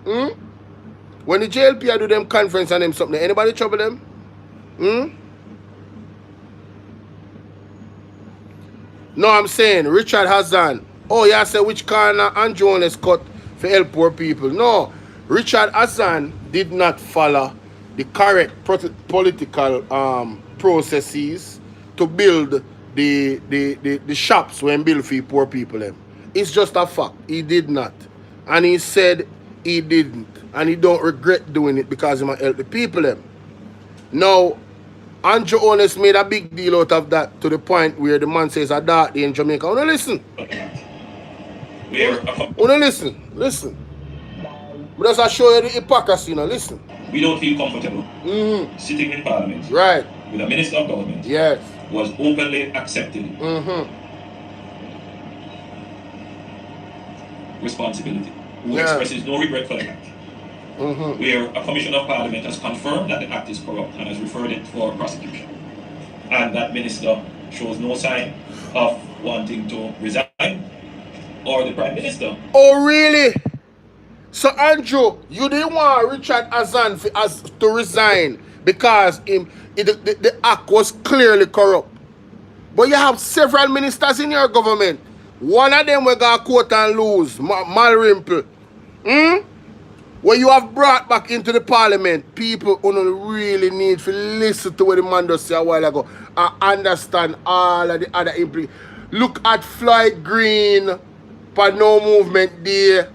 When the JLP do them conference and them something, anybody trouble them? No, I'm saying Richard Hazan. Oh, yeah, say which corner Andrew Holness cut for help poor people. No, Richard Hazan did not follow the correct political processes to build the shops when build for poor people. It's just a fact. He did not. And he said he didn't. And he don't regret doing it because he might help the people. Now, Andrew Holness made a big deal out of that to the point where the man says a dark day in Jamaica. Now listen. where Wanna listen? Listen. But as I show you the hypocrisy, now listen. we don't feel comfortable sitting in Parliament Right. with a Minister of Government Yes. was openly accepted responsibility, who expresses no regret for the act, where a Commission of Parliament has confirmed that the act is corrupt and has referred it for prosecution, and that Minister shows no sign of wanting to resign, or the Prime Minister. Oh, really? So, Andrew, you didn't want Richard Azan to resign because the act was clearly corrupt. But you have several ministers in your government. One of them we got quote and lose, Malrimple. When you have brought back into the Parliament people who really need to listen to what the man just said a while ago and understand all of the other implications. Look at Floyd Green for no movement there,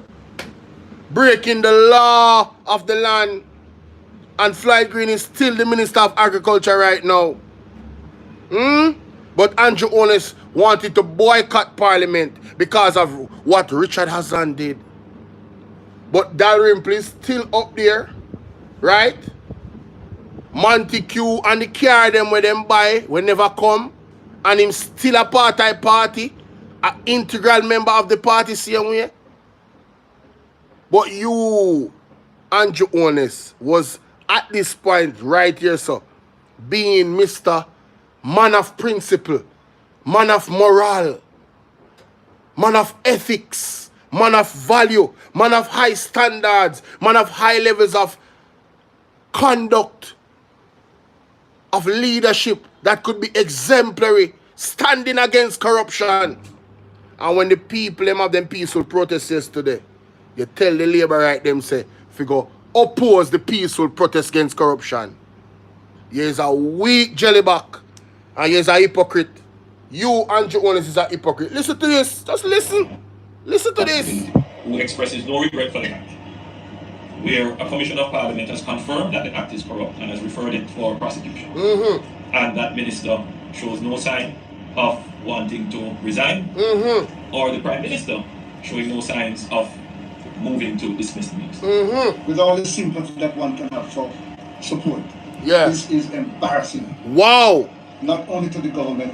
breaking the law of the land, and Floyd Green is still the Minister of Agriculture right now. But Andrew Holness wanted to boycott Parliament because of what Richard Hassan did. But Dalrymple is still up there, right? Montague and the car them where them buy will never come. And him still a party, an integral member of the party same way. But you, Andrew Holness, was at this point right here, so being Mr. Man of principle, man of moral, man of ethics, man of value, man of high standards, man of high levels of conduct, of leadership that could be exemplary, standing against corruption. And when the people them have them peaceful protests yesterday, you tell the labor right them say, if you go oppose the peaceful protest against corruption, here's a weak jellyback and here's a hypocrite. You, Andrew Holness, is a hypocrite. Listen to this. Just listen. Listen to this. Who expresses no regret for the act, where a Commission of Parliament has confirmed that the act is corrupt and has referred it for prosecution, and that Minister shows no sign of wanting to resign, or the Prime Minister showing no signs of moving to dismiss the minister. With all the sympathy that one can have for support, this is embarrassing. Wow. Not only to the government.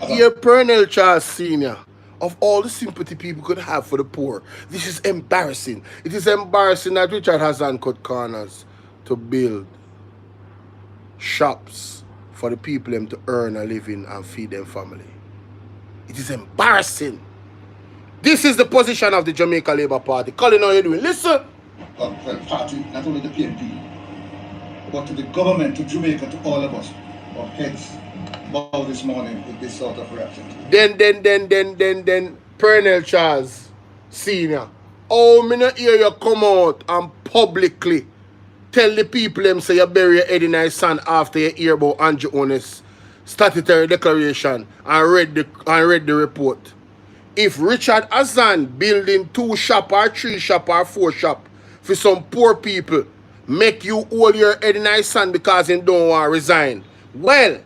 Dear Pernell Charles Sr., of all the sympathy people could have for the poor, this is embarrassing. It is embarrassing that Richard Hassan cut corners to build shops for the people them to earn a living and feed their family. It is embarrassing. This is the position of the Jamaica Labour Party. Colin, how you doing? Listen. Well, party, not only the PNP, but to the government, to Jamaica, to all of us. Our heads bow this morning with this sort of reaction. Then, Pernell Charles Sr., oh, me not hear you come out and publicly tell the people them say you bury your head in the sand after you hear about Andrew Holness statutory declaration and read the report. If Richard Hassan building 2 shop or 3 shop or 4 shop for some poor people make you hold your head in the sand because he don't want to resign, well,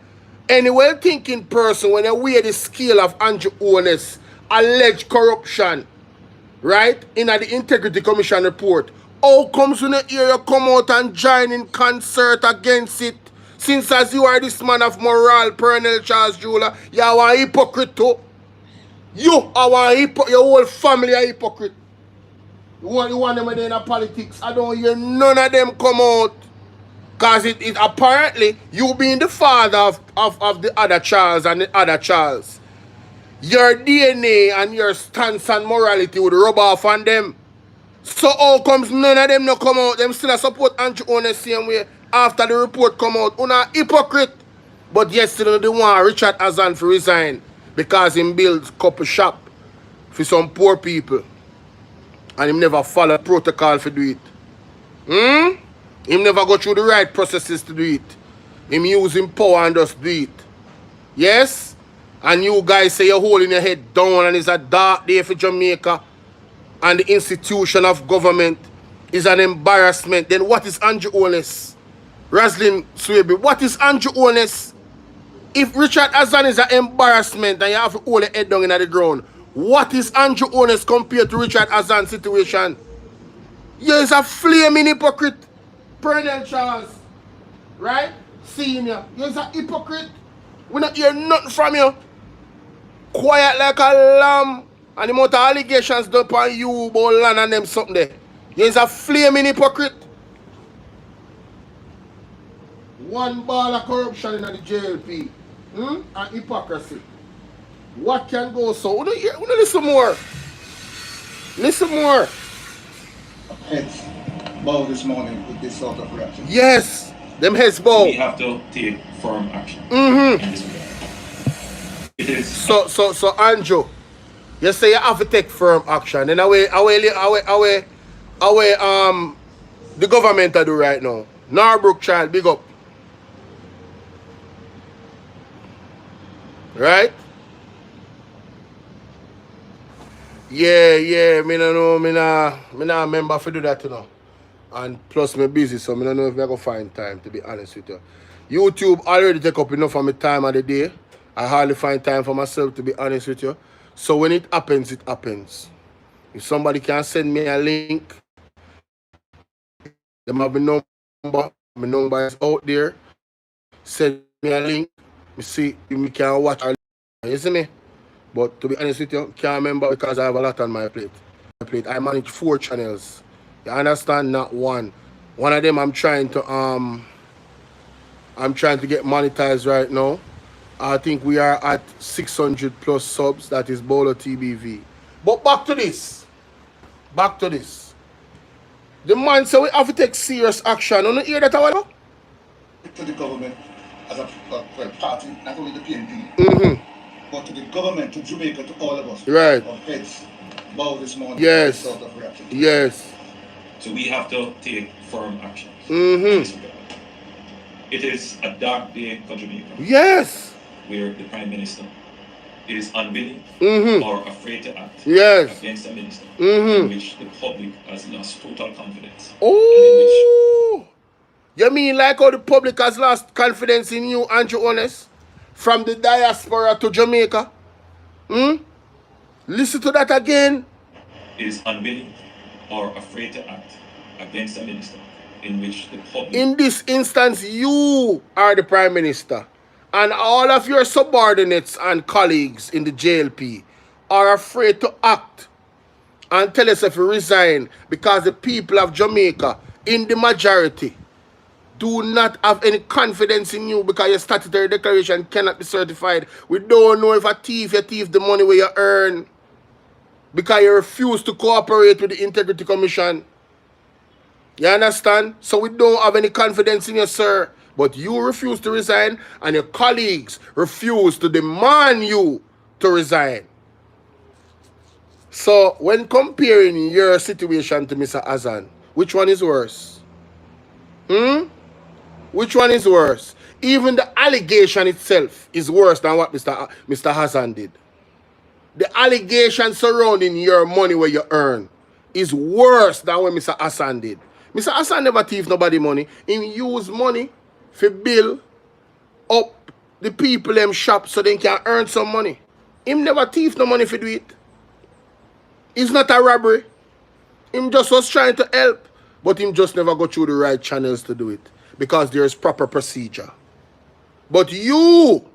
any well-thinking person, when you weigh the scale of Andrew Holness alleged corruption, right, in the Integrity Commission report, how comes when you hear you come out and join in concert against it? Since as you are this man of moral, Pernell Charles Jr., you are a hypocrite too. You are a hypocrite, your whole family are a hypocrite. You want them in politics. I don't hear none of them come out. Because it apparently, you being the father of the other Charles and the other Charles, your DNA and your stance and morality would rub off on them. So how comes none of them not come out? Them still support Andrew Holness same way after the report come out. Una hypocrite. But yesterday they want Richard Hassan to resign because he builds couple shop for some poor people. And he never follow protocol for do it. Him never go through the right processes to do it. Him using power and just do it. Yes? And you guys say you're holding your head down and it's a dark day for Jamaica and the institution of government is an embarrassment. Then what is Andrew Holness? Roslyn Swaby, what is Andrew Holness? If Richard Hassan is an embarrassment and you have to hold your head down in the ground, What is Andrew Holness compared to Richard Hassan's situation? You is a flaming hypocrite. Pernell Charles, right? Senior. You is a hypocrite. We not hear nothing from you. Quiet like a lamb. And the amount of allegations done upon you, Bolo and them something there. You is a flaming hypocrite. One ball of corruption in the JLP. And hypocrisy. What can go so? We don't listen more. Listen more. Heads bow this morning with this sort of reaction. Yes. Them heads bow. We have to take firm action. Mm-hmm. In this regard. It is So Andrew, you say you have to take firm action. Then away the government do right now. Norbrook child, big up. Right? Yeah, me no know, me nah remember if do that, you know. And plus me busy, so me don't know if I go find time, to be honest with you. YouTube already take up enough of my time of the day. I hardly find time for myself, to be honest with you. So when it happens, it happens. If somebody can send me a link, them have my number is out there. Send me a link, me see if me can watch our, you see me? But to be honest with you, can't remember because I have a lot on my plate. I manage 4 channels. You understand? Not one. One of them I'm trying to get monetized right now. I think we are at 600 plus subs. That is Bolo TBV. But back to this. The man said we have to take serious action. You hear that? To the government as a party, not only the PNP, but to the government, to Jamaica, to all of us. Right. Our heads bow this morning. Yes. With this sort of reaction. Yes. so we have to take firm action. In this regard. It is a dark day for Jamaica. Yes. Where the Prime Minister is unwilling or afraid to act against a minister in which the public has lost total confidence. Oh, you mean like how the public has lost confidence in you, Andrew Holness, from the diaspora to Jamaica? Listen to that again. Is unwilling or afraid to act against a minister in which the public... In this instance, you are the Prime Minister. And all of your subordinates and colleagues in the JLP are afraid to act and tell us if you resign because the people of Jamaica, in the majority, do not have any confidence in you because your statutory declaration cannot be certified. We don't know if you thief the money where you earn because you refuse to cooperate with the Integrity Commission. You understand? So we don't have any confidence in you, sir. But you refuse to resign and your colleagues refuse to demand you to resign. So when comparing your situation to Mr. Hassan, which one is worse? Which one is worse? Even the allegation itself is worse than what Mr. Hassan did. The allegation surrounding your money where you earn is worse than what Mr. Hassan did. Mr. Hassan never thief nobody money. He use money for bill up the people them shop so they can earn some money. Him never thief no money for do it. It's not a robbery. Him just was trying to help. But him just never go through the right channels to do it. Because there is proper procedure. But you,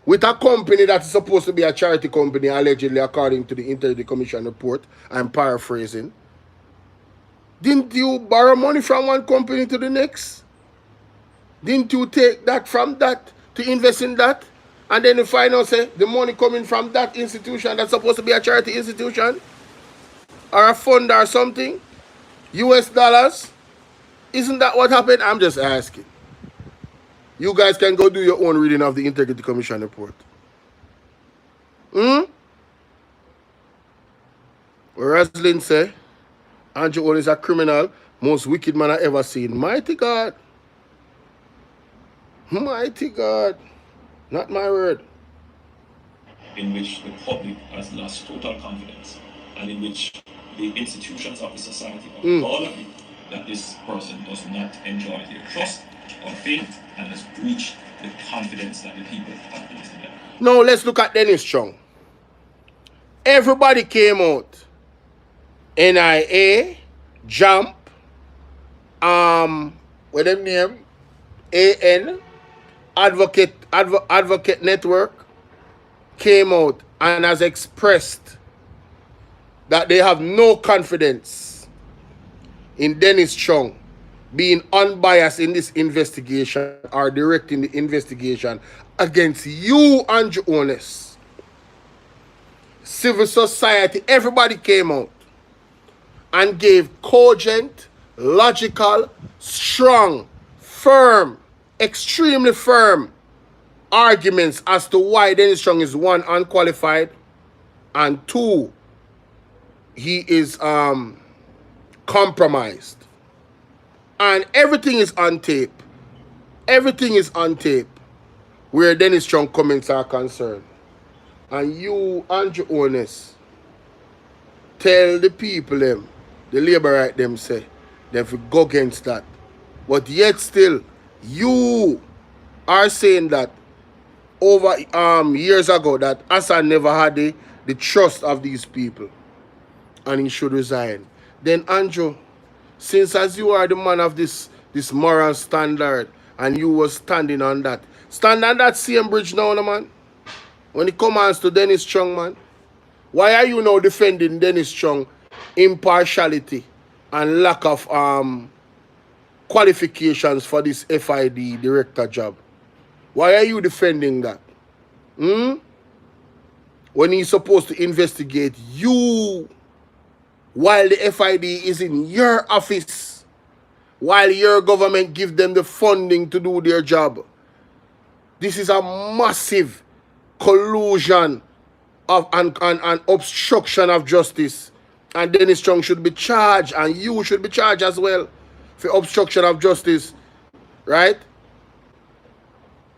with a company that is supposed to be a charity company, allegedly according to the Integrity Commission report, I'm paraphrasing, didn't you borrow money from one company to the next? Didn't you take that from that to invest in that? And then you find out, say, the money coming from that institution that's supposed to be a charity institution or a fund or something, US dollars. Isn't that what happened? I'm just asking. You guys can go do your own reading of the Integrity Commission report. Whereas Lynn say, Andrew Holness is a criminal, most wicked man I ever seen. Mighty God. Mighty God. Not my word. In which the public has lost total confidence and in which the institutions of the society all agree that this person does not enjoy their trust or faith and has breached the confidence that the people have placed in them. Now let's look at Dennis Chung. Everybody came out. NIA, Jump, what them name? AN, Advocate Network came out and has expressed that they have no confidence in Dennis Chung being unbiased in this investigation or directing the investigation against you, Andrew Holness. Civil society, everybody came out and gave cogent, logical, strong, firm, extremely firm arguments as to why Dennis Chung is one, unqualified, and two, he is compromised. And everything is on tape. Everything is on tape where Dennis Chung comments are concerned. And you, Andrew Holness, tell the people them, the labor right them say, they have to go against that. But yet still, you are saying that over years ago that Hassan never had the trust of these people and he should resign. Then Andrew, since as you are the man of this moral standard and you were standing on that, stand on that same bridge now, man. When it comes to Dennis Chung, man, why are you now defending Dennis Chung impartiality and lack of qualifications for this FID director job? Why are you defending that? When he's supposed to investigate you while the FID is in your office, while your government give them the funding to do their job. This is a massive collusion of and obstruction of justice. And Dennis Chung should be charged, and you should be charged as well for obstruction of justice, right?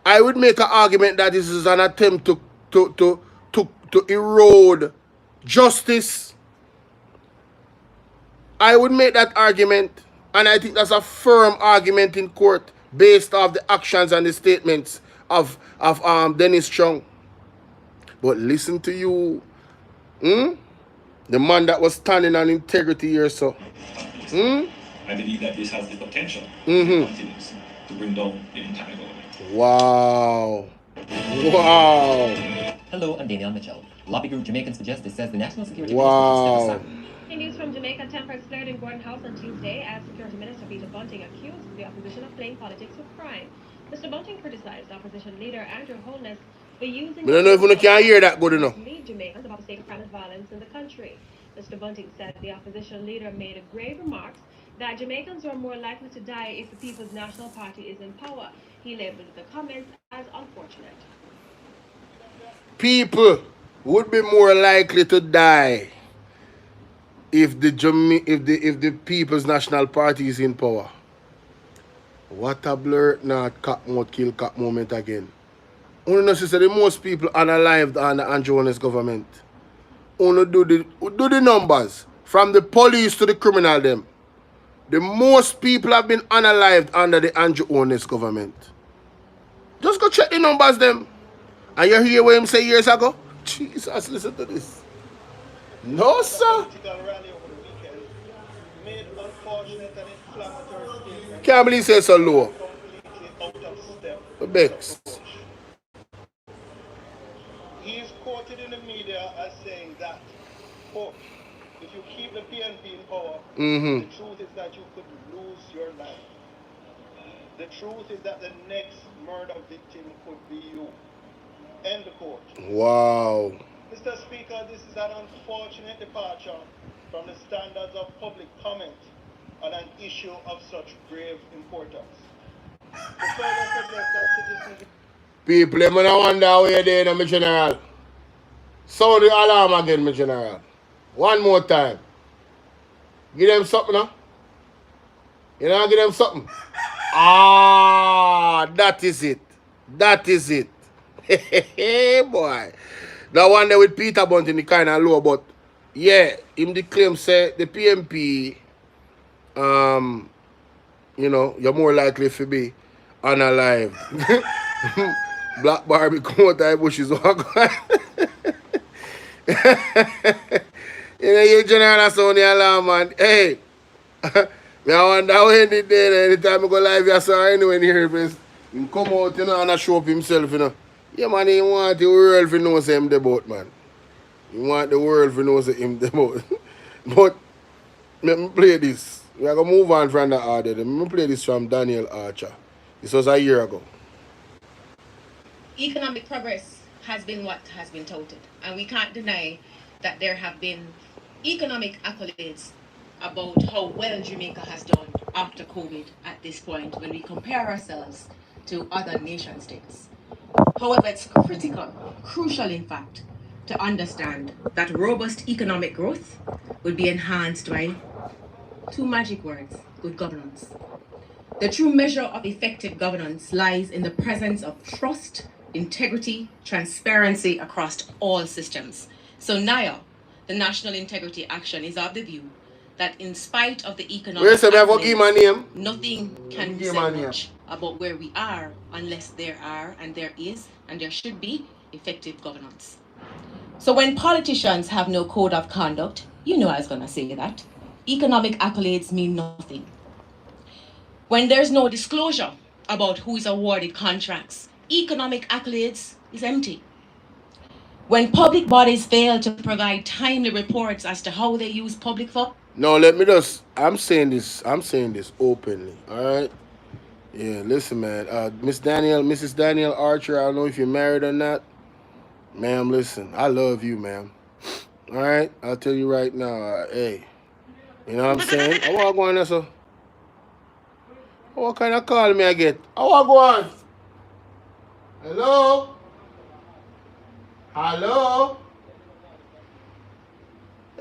I would make an argument that this is an attempt to erode justice. I would make that argument, and I think that's a firm argument in court based off the actions and the statements of Dennis Chung. But listen to you, the man that was standing on integrity here, so. I believe that this has the potential to bring down the entire government. Wow. Wow. Hello, I'm Danielle Mitchell. Lobby group Jamaicans for Justice says the National Security Wow. Minister should step aside. In news from Jamaica, tempers flared in Gordon House on Tuesday as Security Minister Peter Bunting accused the opposition of playing politics with crime. Mr. Bunting criticized opposition leader Andrew Holness for using... I don't know if you can hear that good enough. ...lead Jamaicans about the state of crime and violence in the country. Mr. Bunting said the opposition leader made grave remarks that Jamaicans are more likely to die if the People's National Party is in power. He labeled the comments as unfortunate. People would be more likely to die if the People's National Party is in power. What a blur, not cat mouth kill cat moment again. Only know sister, the most people unalived under Andrew Holness government. Only do the numbers from the police to the criminal them. The most people have been unalived under the Andrew Holness government. Just go check the numbers them. And you hear what him say years ago? Jesus, listen to this. No, sir. Can't believe it's so low. The Bex. He is quoted in the media as saying that, quote, if you keep the PNP in power, the truth is that you could lose your life. The truth is that the next murder victim could be you. End the quote. Wow. Mr. Speaker, this is an unfortunate departure from the standards of public comment on an issue of such grave importance. The further suggests that citizens... People, I'm gonna wonder how you're doing, my general. Sound the alarm again, my general. One more time. Give them something, huh? You know, give them something. Ah, that is it. That is it. Hey, boy. That one there with Peter Bunting, the kind of low, but yeah, him the claim say the PMP, you know, you're more likely to be unalive. Black Barbie come out of the bushes. You know, you general sound the alarm, man. Hey, me I wonder when the day, anytime I go live, you saw anywhere near him, him come out, you know, and show up himself, you know. Yeah, man, he want the world to know say him the boat, man. He want the world to know say him the boat. But, let me play this. We are going to move on from the order. Let me play this from Daniel Archer. This was a year ago. Economic progress has been what has been touted, and we can't deny that there have been economic accolades about how well Jamaica has done after COVID at this point when we compare ourselves to other nation states. However, it's crucial in fact, to understand that robust economic growth will be enhanced by two magic words: good governance. The true measure of effective governance lies in the presence of trust, integrity, transparency across all systems. So NIA, the National Integrity Action, is of the view that in spite of the economic accolades, nothing can be said much about where we are unless there are, and there is, and there should be effective governance. So when politicians have no code of conduct, you know I was going to say that, economic accolades mean nothing. When there's no disclosure about who is awarded contracts, economic accolades is empty. When public bodies fail to provide timely reports as to how they use public funds. No, let me just, I'm saying this openly, all right? Yeah, listen, man. Mrs. Daniel Archer, I don't know if you're married or not. Ma'am, listen, I love you, ma'am. All right? I'll tell you right now, hey, you know what I'm saying? I want to go on there, so. What kind of call me I get? I want to go on. Hello? Hello?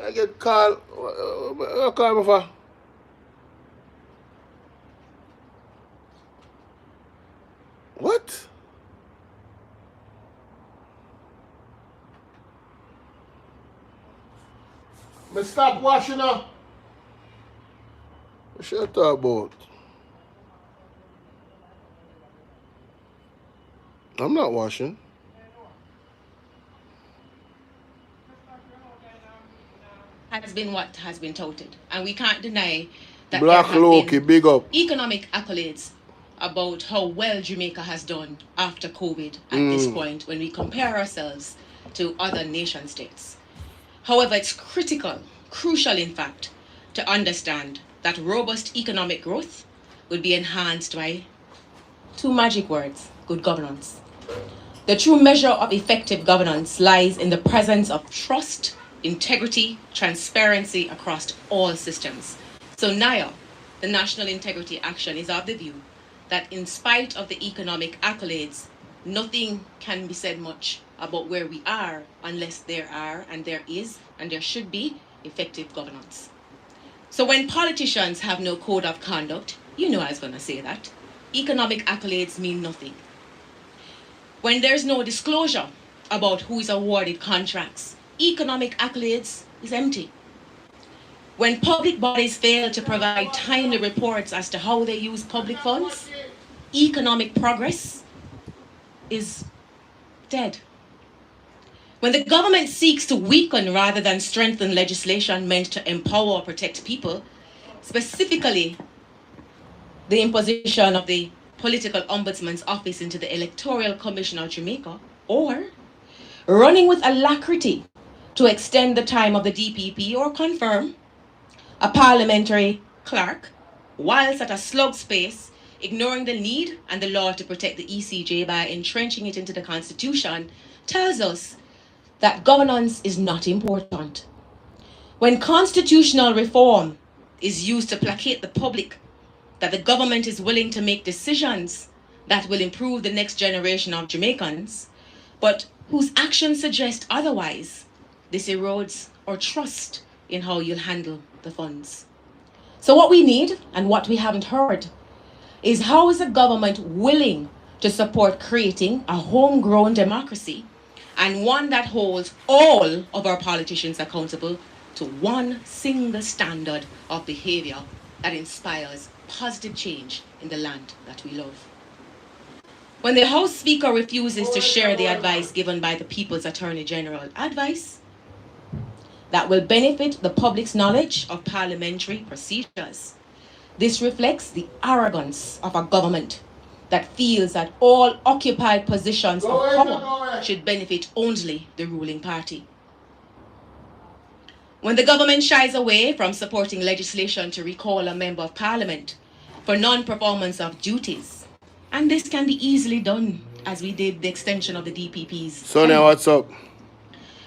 I get call. What call me for? What? Me stop washing up. What should I talk about? I'm not washing. Has been what has been touted, and we can't deny that Black there have Loki, been big up. economic accolades about how well Jamaica has done after COVID at this point when we compare ourselves to other nation states. However, it's crucial in fact, to understand that robust economic growth will be enhanced by two magic words: good governance. The true measure of effective governance lies in the presence of trust, integrity, transparency across all systems. So NIA, the National Integrity Action, is of the view that in spite of the economic accolades, nothing can be said much about where we are unless there are, and there is, and there should be effective governance. So when politicians have no code of conduct, you know I was going to say that, economic accolades mean nothing. When there's no disclosure about who is awarded contracts, economic accolades is empty. When public bodies fail to provide timely reports as to how they use public funds, economic progress is dead. When the government seeks to weaken rather than strengthen legislation meant to empower or protect people, specifically the imposition of the Political Ombudsman's Office into the Electoral Commission of Jamaica, or running with alacrity to extend the time of the DPP or confirm a parliamentary clerk whilst at a slug space, ignoring the need and the law to protect the ECJ by entrenching it into the Constitution, tells us that governance is not important. When constitutional reform is used to placate the public that the government is willing to make decisions that will improve the next generation of Jamaicans, but whose actions suggest otherwise, this erodes our trust in how you'll handle the funds. So what we need, and what we haven't heard, is how is the government willing to support creating a homegrown democracy, and one that holds all of our politicians accountable to one single standard of behavior that inspires positive change in the land that we love. When the House Speaker refuses to share the advice given by the People's Attorney General, advice that will benefit the public's knowledge of parliamentary procedures. This reflects the arrogance of a government that feels that all occupied positions of power should benefit only the ruling party. When the government shies away from supporting legislation to recall a member of parliament for non-performance of duties, and this can be easily done, as we did the extension of the DPP's. Sonia, what's up?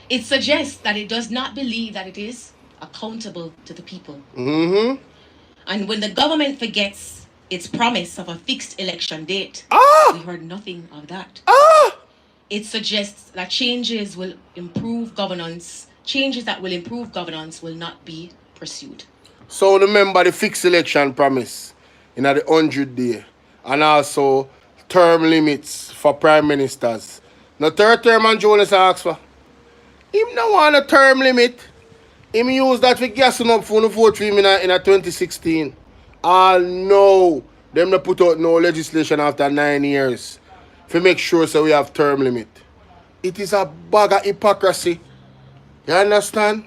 It suggests that it does not believe that it is accountable to the people. Mm-hmm. And when the government forgets its promise of a fixed election date, we heard nothing of that. It suggests that changes that will improve governance will not be pursued. So remember the fixed election promise in the 100 day, and also term limits for prime ministers. Now third term and Jonas asked for. Him no want a term limit. Him use that for gassing up for the vote for him in a 2016. No, them no put out no legislation after 9 years to make sure so we have term limit. It is a bag of hypocrisy. You understand?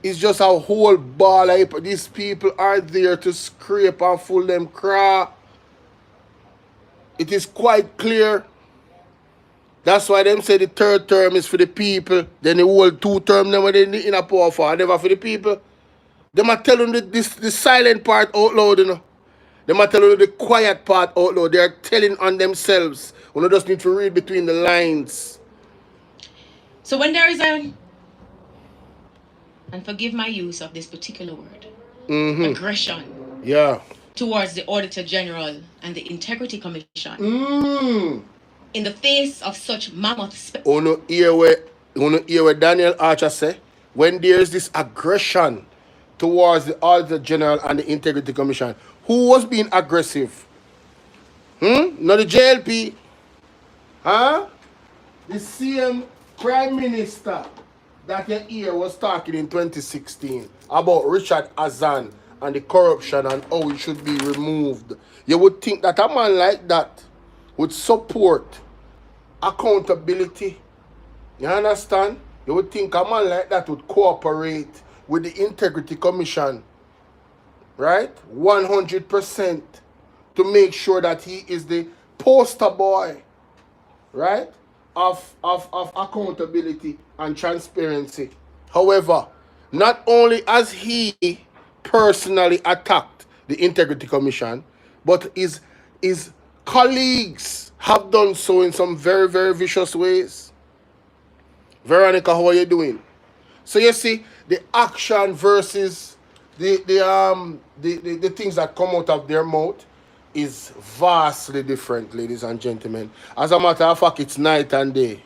It's just a whole ball of hypocrisy. These people are there to scrape and fool them craw. It is quite clear. That's why them say the third term is for the people. Then the whole 2 term them when they in a power for, never for the people. Them are telling the silent part out loud, you know. Them are telling the quiet part out loud. They are telling on themselves. We just need to read between the lines. So when there is and forgive my use of this particular word, aggression towards the Auditor General and the Integrity Commission, in the face of such mammoth... You hear what Daniel Archer say? When there is this aggression towards the Auditor General and the Integrity Commission, who was being aggressive? Not the JLP. Huh? The same Prime Minister that your ear was talking in 2016 about Richard Azan and the corruption and how it should be removed. You would think that a man like that would support accountability. You understand? You would think a man like that would cooperate with the Integrity Commission, right? 100% to make sure that he is the poster boy, right? Of accountability and transparency. However, not only has he personally attacked the Integrity Commission, but his colleagues have done so in some very, very vicious ways. Veronica, how are you doing? So you see, the action versus the things that come out of their mouth is vastly different, ladies and gentlemen. As a matter of fact, it's night and day.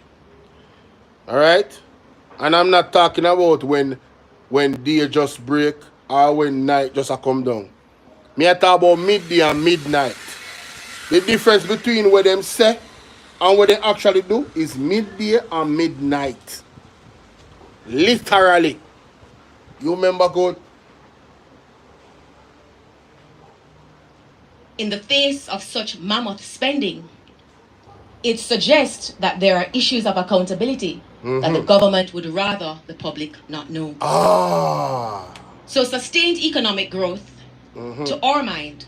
Alright? And I'm not talking about when day just break or when night just a come down. Me I talk about midday and midnight. The difference between what them say and what they actually do is midday and midnight. Literally. You remember good? In the face of such mammoth spending, it suggests that there are issues of accountability that the government would rather the public not know. So sustained economic growth, to our mind,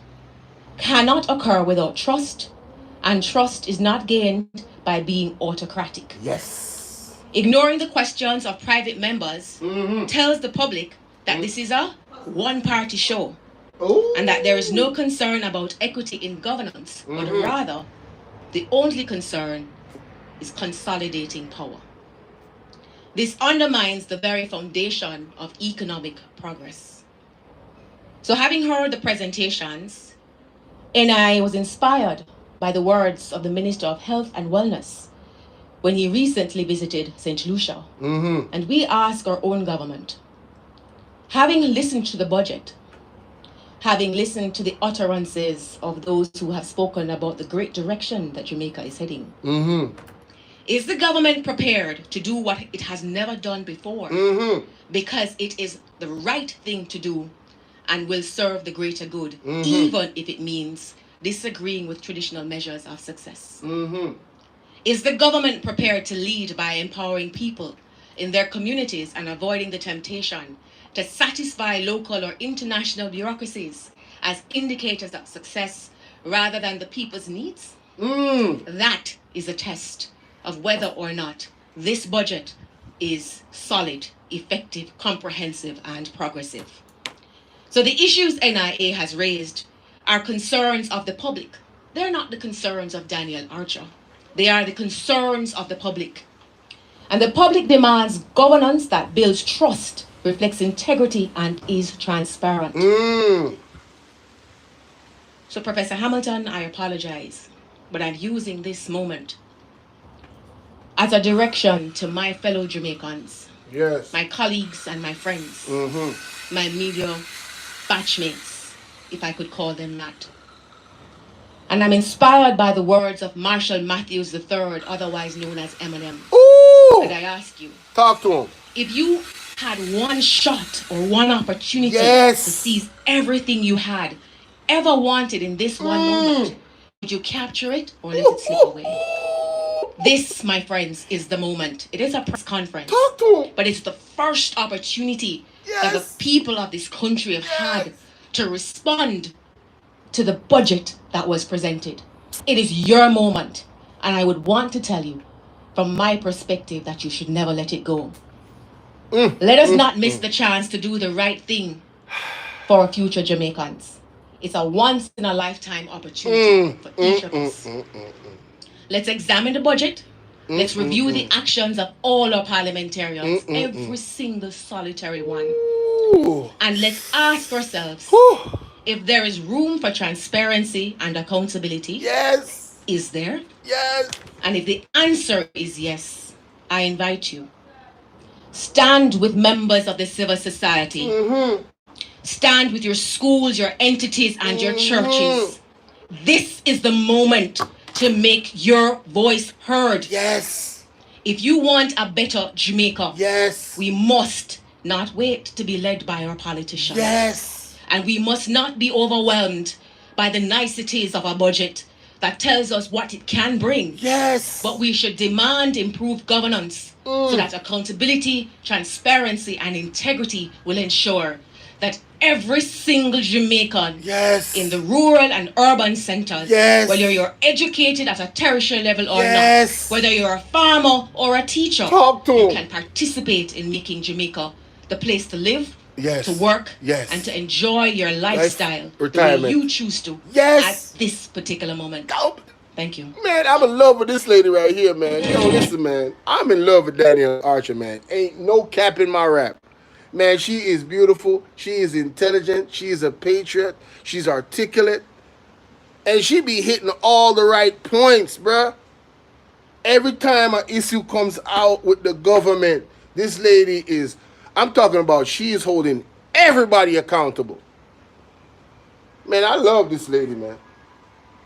cannot occur without trust, and trust is not gained by being autocratic. Yes. Ignoring the questions of private members tells the public that this is a one-party show. And that there is no concern about equity in governance, but rather the only concern is consolidating power. This undermines the very foundation of economic progress. So having heard the presentations, I was inspired by the words of the Minister of Health and Wellness when he recently visited St. Lucia. And we ask our own government, having listened to the budget, having listened to the utterances of those who have spoken about the great direction that Jamaica is heading, is the government prepared to do what it has never done before because it is the right thing to do and will serve the greater good, even if it means disagreeing with traditional measures of success? Is the government prepared to lead by empowering people, in their communities and avoiding the temptation to satisfy local or international bureaucracies as indicators of success rather than the people's needs, that is a test of whether or not this budget is solid, effective, comprehensive, and progressive. So the issues NIA has raised are concerns of the public. They're not the concerns of Daniel Archer. They are the concerns of the public. And the public demands governance that builds trust, reflects integrity, and is transparent. So, Professor Hamilton, I apologize, but I'm using this moment as a direction to my fellow Jamaicans, my colleagues and my friends, my media batchmates, if I could call them that. And I'm inspired by the words of Marshall Matthews III, otherwise known as Eminem. And I ask you, talk to him. If you had one shot or one opportunity to seize everything you had ever wanted in this one moment, would you capture it or let it slip away? This, my friends, is the moment. It is a press conference, but it's the first opportunity that the people of this country have had to respond to the budget that was presented. It is your moment, and I would want to tell you, from my perspective, that you should never let it go. Let us not miss the chance to do the right thing for future Jamaicans. It's a once-in-a-lifetime opportunity for each of us. Let's examine the budget. Let's review the actions of all our parliamentarians, every single solitary one. And let's ask ourselves if there is room for transparency and accountability. Yes. Is there? Yes. And if the answer is yes, I invite you. Stand with members of the civil society. Stand with your schools, your entities, and your churches. This is the moment to make your voice heard. Yes. If you want a better Jamaica, we must not wait to be led by our politicians. Yes. And we must not be overwhelmed by the niceties of a budget that tells us what it can bring. Yes. But we should demand improved governance so that accountability, transparency, and integrity will ensure that every single Jamaican in the rural and urban centers, whether you're educated at a tertiary level or not, whether you're a farmer or a teacher, you can participate in making Jamaica the place to live, to work, and to enjoy your lifestyle the way you choose to at this particular moment. Thank you. Man, I'm in love with this lady right here, man. Yo, listen, man. I'm in love with Daniel Archer, man. Ain't no cap in my rap. Man, she is beautiful. She is intelligent. She is a patriot. She's articulate. And she be hitting all the right points, bruh. Every time an issue comes out with the government, this lady is, I'm talking about, she is holding everybody accountable. Man, I love this lady, man.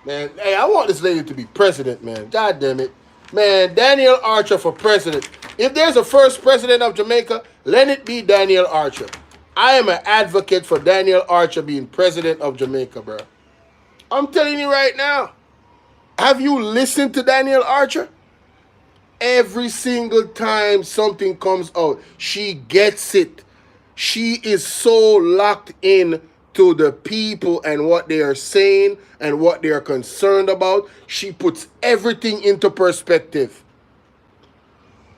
Man, hey, I want this lady to be president, man. God damn it. Man, Daniel Archer for president. If there's a first president of Jamaica, let it be Daniel Archer. I am an advocate for Daniel Archer being president of Jamaica, bro. I'm telling you right now. Have you listened to Daniel Archer? Every single time something comes out, she gets it. She is so locked in to the people and what they are saying and what they are concerned about. She puts everything into perspective.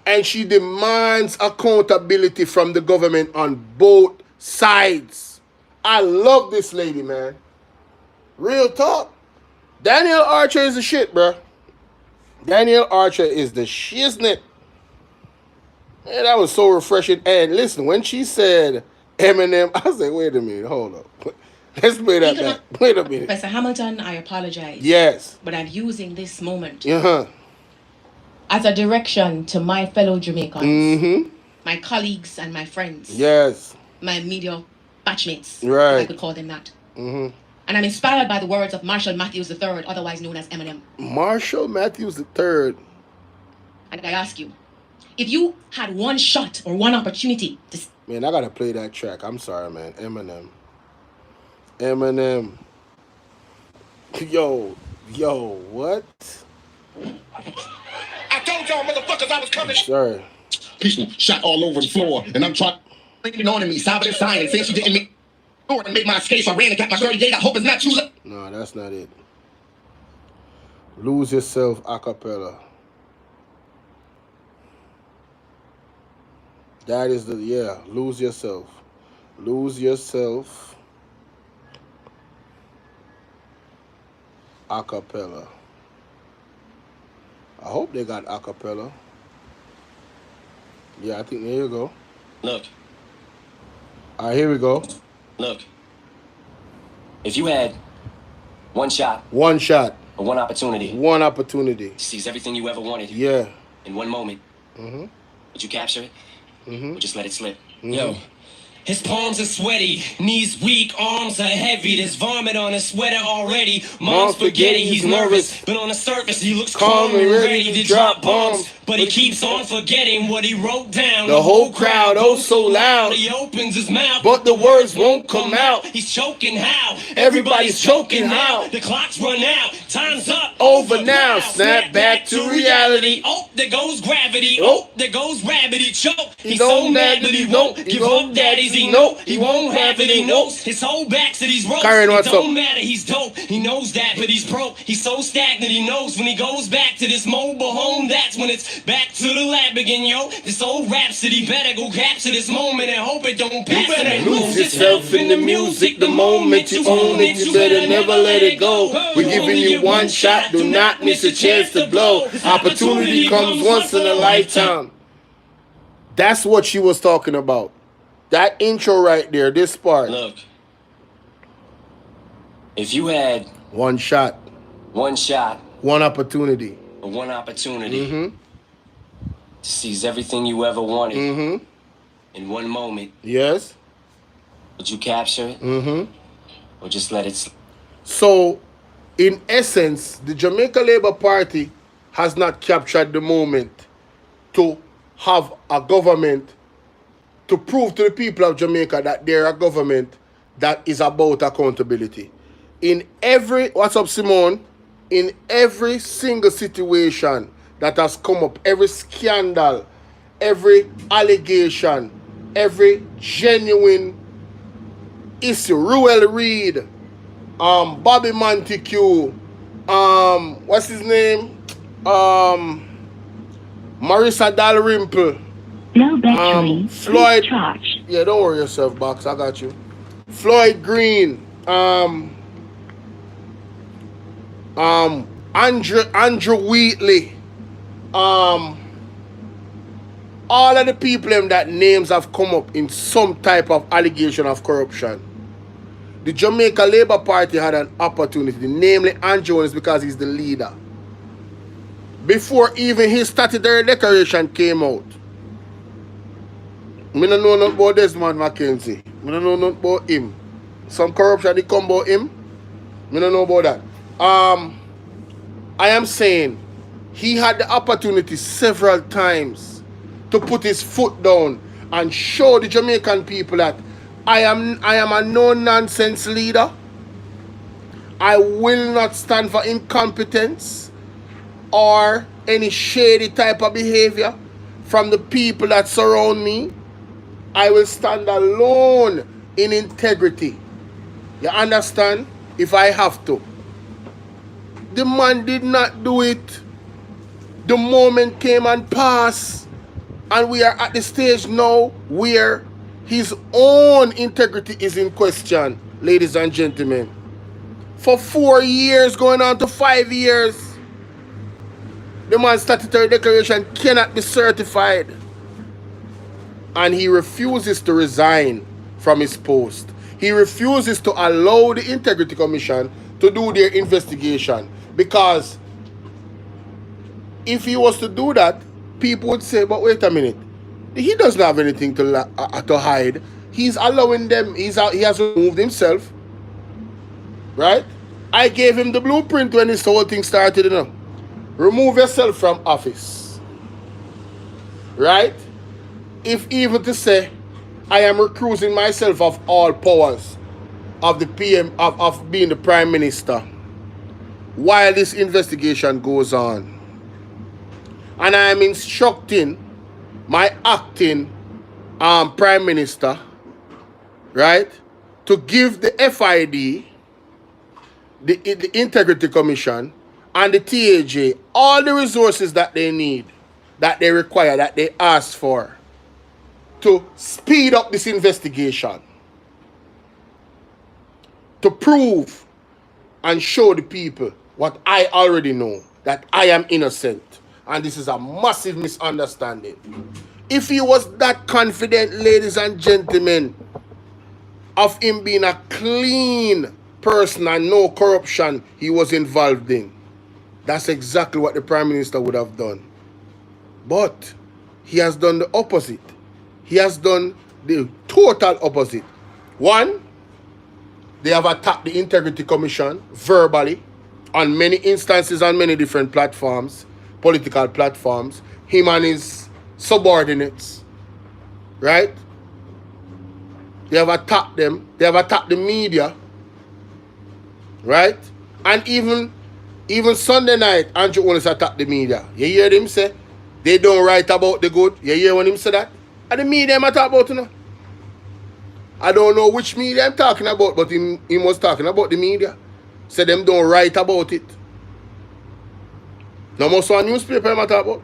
And she demands accountability from the government on both sides. I love this lady, man. Real talk. Daniel Archer is the shit, bro. Daniel Archer is the shiznit. Man, that was so refreshing. And listen, when she said Eminem, I was like, wait a minute, hold up. Let's play that back. Wait a minute. Professor Hamilton, I apologize. Yes. But I'm using this moment as a direction to my fellow Jamaicans, my colleagues and my friends, my media batchmates, if I could call them that. And I'm inspired by the words of Marshall Matthews III, otherwise known as Eminem. Marshall Matthews III. And I ask you, if you had one shot or one opportunity to... Man, I gotta play that track. I'm sorry, man. Eminem. Yo, what? I told y'all motherfuckers I was coming. Sorry. people shot all over the floor, and I'm trying to on me, sobbing and sighing, saying she didn't make to make my escape. I ran and got my 38. I hope it's not too late. No, that's not it. Lose Yourself a cappella. That is the, yeah, Lose Yourself. Lose Yourself a cappella. I hope they got a cappella. Yeah, I think there you go. Look. All right, here we go. Look. If you had one shot. One shot. Or one opportunity. One opportunity. To seize everything you ever wanted. Yeah. In one moment. Mm-hmm. Would you capture it? Mm-hmm. Or just let it slip? Mm-hmm. Yo. His palms are sweaty, knees weak, arms are heavy. There's vomit on his sweater already. Mom's forgetting he's nervous, but on the surface he looks calm and ready to drop bombs. But he keeps on forgetting what he wrote down. The whole crowd, oh so loud. He opens his mouth, but the words won't come out. He's choking how? Everybody's choking how? The clock's run out, time's up. Over now, snap back to reality. Oh, there goes gravity. Oh, there goes rabbit. He choke. He's so mad that he won't give up. Daddies, he know he won't have it. He knows his whole back to these ropes. Karen, what's it don't up? matter. He's dope. He knows that, but he's broke. He's so stagnant. He knows when he goes back to this mobile home, that's when it's back to the lab again, yo. This old rhapsody better go capture this moment and hope it don't pass. You better lose yourself in the music. The moment you own it, you better never let it go. We're giving you one shot. Do not miss a chance to blow. Opportunity comes once in a lifetime. That's what she was talking about. That intro right there, this part. Look, if you had one shot, one opportunity, to seize everything you ever wanted in one moment, yes, would you capture it or just let it slip? So, in essence, the Jamaica Labour Party has not captured the moment to have a government to prove to the people of Jamaica that they're a government that is about accountability. In every, what's up, Simone? In every single situation that has come up, every scandal, every allegation, every genuine issue, Ruel Reid, Bobby Montague, what's his name? Marissa Dalrymple. No battery. Floyd. Charge. Yeah, don't worry yourself, Box. I got you. Floyd Green. Andrew Wheatley. All of the people that names have come up in some type of allegation of corruption. The Jamaica Labour Party had an opportunity, namely Andrew is because he's the leader. Before even his statutory declaration came out. I don't know nothing about Desmond Mackenzie. I don't know nothing about him. Some corruption did come about him. I don't know about that. I am saying he had the opportunity several times to put his foot down and show the Jamaican people that I am a no-nonsense leader. I will not stand for incompetence or any shady type of behavior from the people that surround me. I will stand alone in integrity. You understand? If I have to. The man did not do it. The moment came and passed. And we are at the stage now where his own integrity is in question, ladies and gentlemen. For 4 years, going on to 5 years, the man's statutory declaration cannot be certified. And he refuses to resign from his post. He refuses to allow the Integrity Commission to do their investigation. Because if he was to do that, people would say, but wait a minute. He doesn't have anything to hide. He's allowing them. He has removed himself. Right? I gave him the blueprint when this whole thing started. You know? Remove yourself from office. Right? If even to say, I am recusing myself of all powers of the PM, of being the Prime Minister while this investigation goes on. And I am instructing my acting Prime Minister, right, to give the FID, the Integrity Commission, and the TAJ all the resources that they need, that they require, that they ask for to speed up this investigation, to prove and show the people what I already know, that I am innocent. And this is a massive misunderstanding. If he was that confident, ladies and gentlemen, of him being a clean person and no corruption he was involved in, that's exactly what the Prime Minister would have done. But he has done the opposite. He has done the total opposite. One, they have attacked the Integrity Commission verbally on many instances, on many different platforms, political platforms, him and his subordinates, right? They have attacked them. They have attacked the media, right? And even Sunday night, Andrew Holness attacked the media. You hear him say, they don't write about the good. You hear when him say that? And the media I'm talking about, you know? I don't know which media I'm talking about, but he was talking about the media. Say them don't write about it. No more so a newspaper I'm talking about.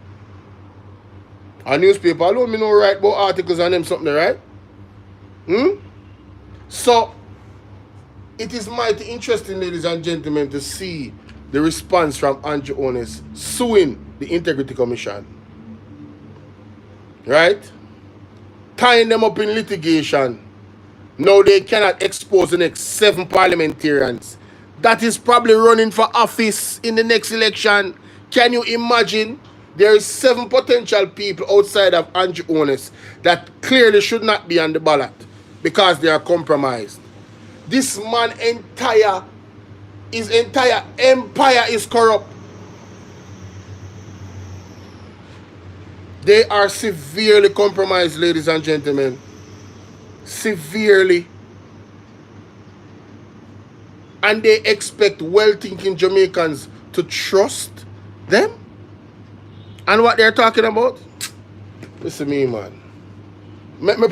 A newspaper alone, me no write about articles on them something, right? So, it is mighty interesting, ladies and gentlemen, to see the response from Andrew Holness suing the Integrity Commission. Right? Tying them up in litigation. Now they cannot expose the next 7 parliamentarians that is probably running for office in the next election. Can you imagine? There is 7 potential people outside of Andrew Holness that clearly should not be on the ballot because they are compromised. This man's entire empire is corrupt. They are severely compromised, ladies and gentlemen. Severely. And they expect well-thinking Jamaicans to trust them? And what they're talking about? Listen to me, man. Let me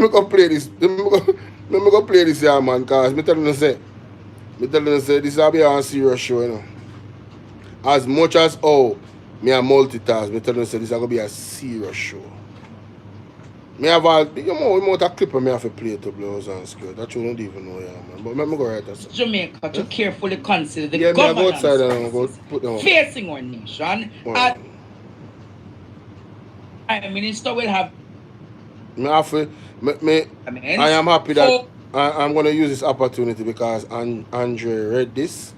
go play this. Let me go play this here, man, because I tell you say this will be a serious show, you know. As much as me a multitask, I tell you say this is going to be a serious show. Me have a, you know a clip of me have to play to blows and skirt. That you don't even know, yeah, man. But let me go right there. Jamaica to carefully consider the governance go outside and go put them facing our nation. Prime Minister will have. I am happy that I'm going to use this opportunity because Andre read this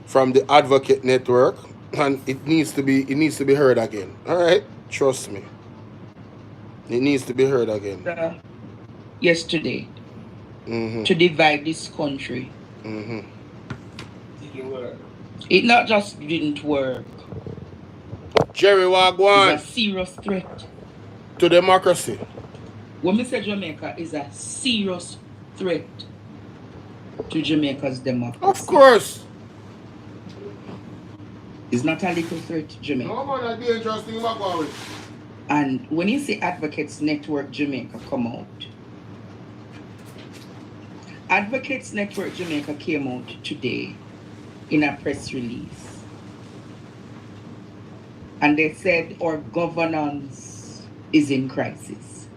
from the Advocate Network and it needs to be heard again. All right, trust me. It needs to be heard again. Yesterday, to divide this country. It not just didn't work. Jerry Wagwan. It's a serious threat to democracy. When we say Jamaica is a serious threat to Jamaica's democracy. Of course. It's not a little threat to Jamaica. No, man, that's dangerous thing about going. And when you see Advocates Network Jamaica come out, Advocates Network Jamaica came out today in a press release. And they said our governance is in crisis.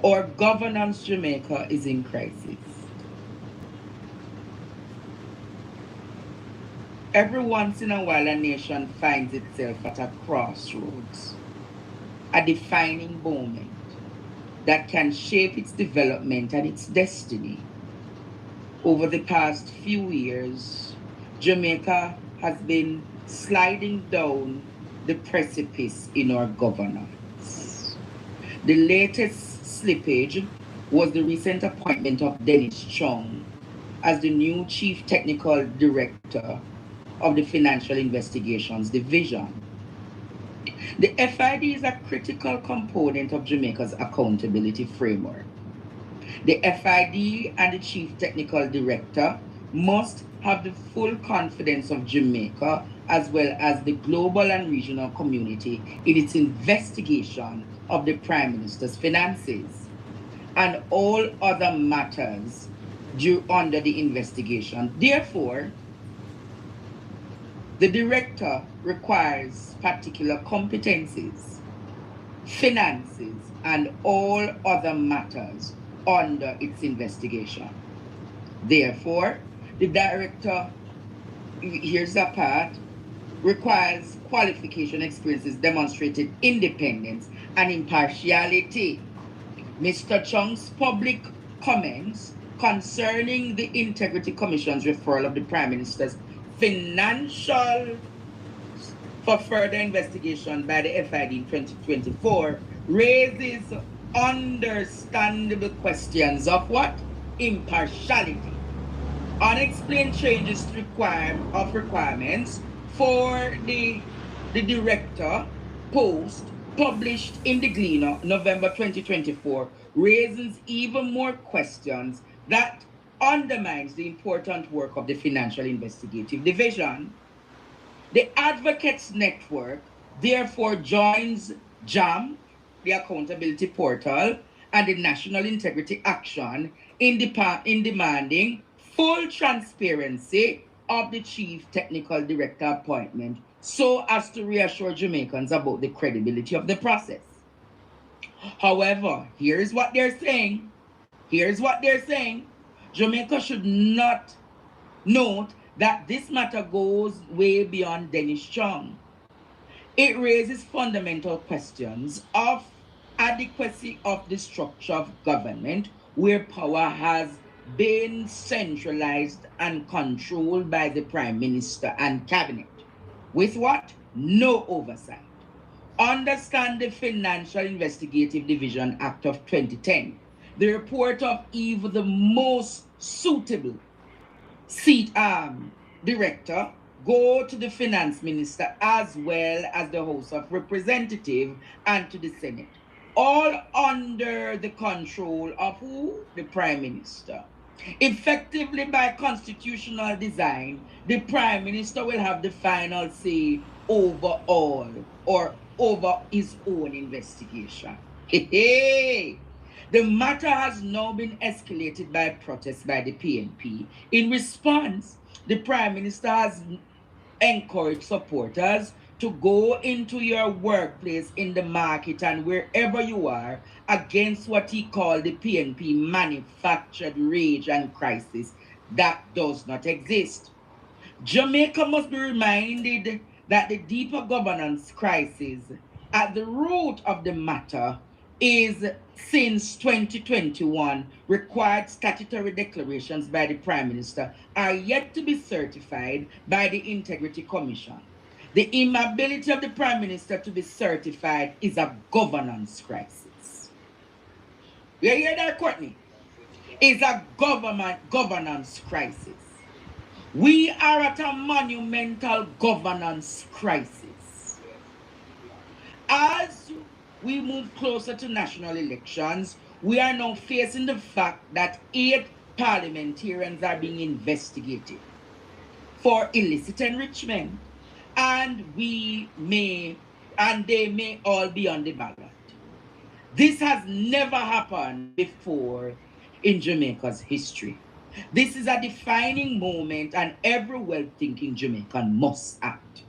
Our governance Jamaica is in crisis. Every once in a while, a nation finds itself at a crossroads, a defining moment that can shape its development and its destiny. Over the past few years, Jamaica has been sliding down the precipice in our governance. The latest slippage was the recent appointment of Dennis Chung as the new Chief Technical Director of the Financial Investigations Division. The FID is a critical component of Jamaica's accountability framework. The FID and the Chief Technical Director must have the full confidence of Jamaica as well as the global and regional community in its investigation of the Prime Minister's finances and all other matters due under the investigation. Therefore, the director requires particular competencies, finances, and all other matters under its investigation. Therefore, the director, here's the part, requires qualification, experiences, demonstrated independence and impartiality. Mr. Chung's public comments concerning the Integrity Commission's referral of the Prime Minister's financial for further investigation by the FID in 2024 raises understandable questions of what? Impartiality. Unexplained changes to requirements for the director post published in the Gleaner, November 2024, raises even more questions that undermines the important work of the Financial Investigative Division. The Advocates Network therefore joins JAM, the Accountability Portal, and the National Integrity Action in demanding full transparency of the Chief Technical Director appointment so as to reassure Jamaicans about the credibility of the process. However, here's what they're saying. Jamaica should not note that this matter goes way beyond Dennis Chung. It raises fundamental questions of adequacy of the structure of government where power has been centralized and controlled by the Prime Minister and Cabinet. With what? No oversight. Understand the Financial Investigative Division Act of 2010. The report of even the most suitable director go to the Finance Minister as well as the House of Representatives and to the Senate, all under the control of who? The Prime Minister. Effectively, by constitutional design, the Prime Minister will have the final say over all or over his own investigation. The matter has now been escalated by protests by the PNP. In response, the Prime Minister has encouraged supporters to go into your workplace, in the market, and wherever you are against what he called the PNP manufactured rage and crisis that does not exist. Jamaica must be reminded that the deeper governance crisis at the root of the matter is, since 2021, required statutory declarations by the Prime Minister are yet to be certified by the Integrity Commission. The inability of the Prime Minister to be certified is a governance crisis. You hear that, Courtney? It's a governance crisis. We are at a monumental governance crisis. As we move closer to national elections, we are now facing the fact that 8 parliamentarians are being investigated for illicit enrichment, and they may all be on the ballot. This has never happened before in Jamaica's history. This is a defining moment, and every well-thinking Jamaican must act.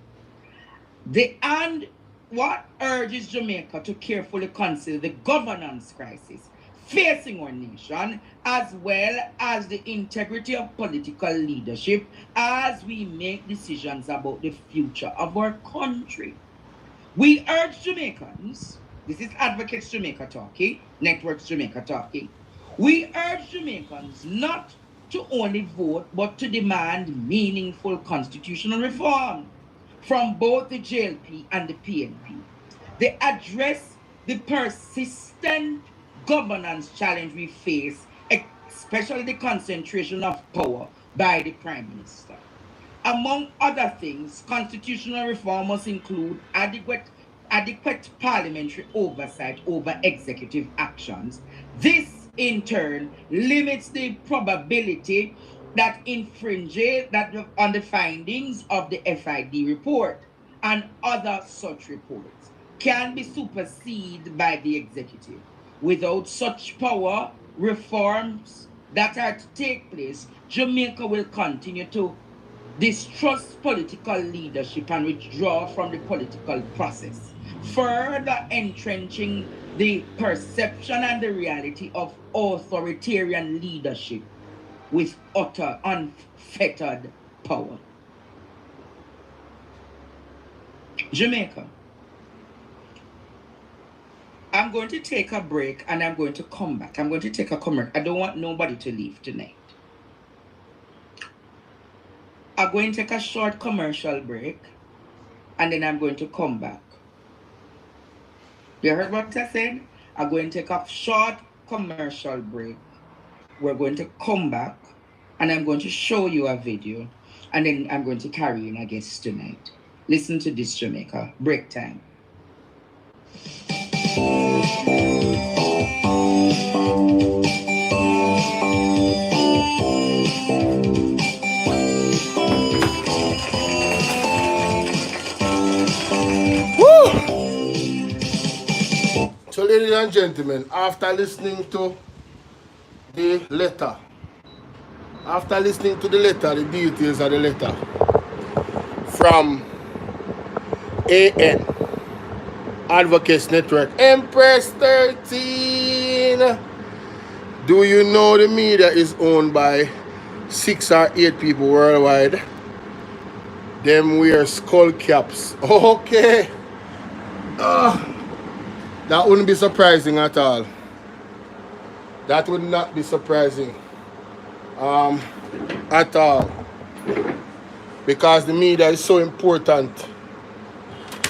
What urges Jamaica to carefully consider the governance crisis facing our nation, as well as the integrity of political leadership as we make decisions about the future of our country. We urge Jamaicans, this is Advocates Jamaica talking, Networks Jamaica talking, we urge Jamaicans not to only vote, but to demand meaningful constitutional reform from both the JLP and the PNP. They address the persistent governance challenge we face, especially the concentration of power by the Prime Minister. Among other things, constitutional reform must include adequate parliamentary oversight over executive actions. This, in turn, limits the probability that infringes on the findings of the FID report and other such reports can be superseded by the executive. Without such power, reforms that are to take place, Jamaica will continue to distrust political leadership and withdraw from the political process, further entrenching the perception and the reality of authoritarian leadership with utter unfettered power. Jamaica. I'm going to take a break and I'm going to come back. I'm going to take a commercial. I don't want nobody to leave tonight. I'm going to take a short commercial break and then I'm going to come back. You heard what I said? I'm going to take a short commercial break. We're going to come back and I'm going to show you a video and then I'm going to carry in a guest tonight. Listen to this, Jamaica. Break time. So, ladies and gentlemen, after listening to the letter, the details of the letter from AN Advocates Network, Empress 13. Do you know the media is owned by 6 or 8 people worldwide? Them wear skull caps. Okay. That wouldn't be surprising at all. That would not be surprising at all. Because the media is so important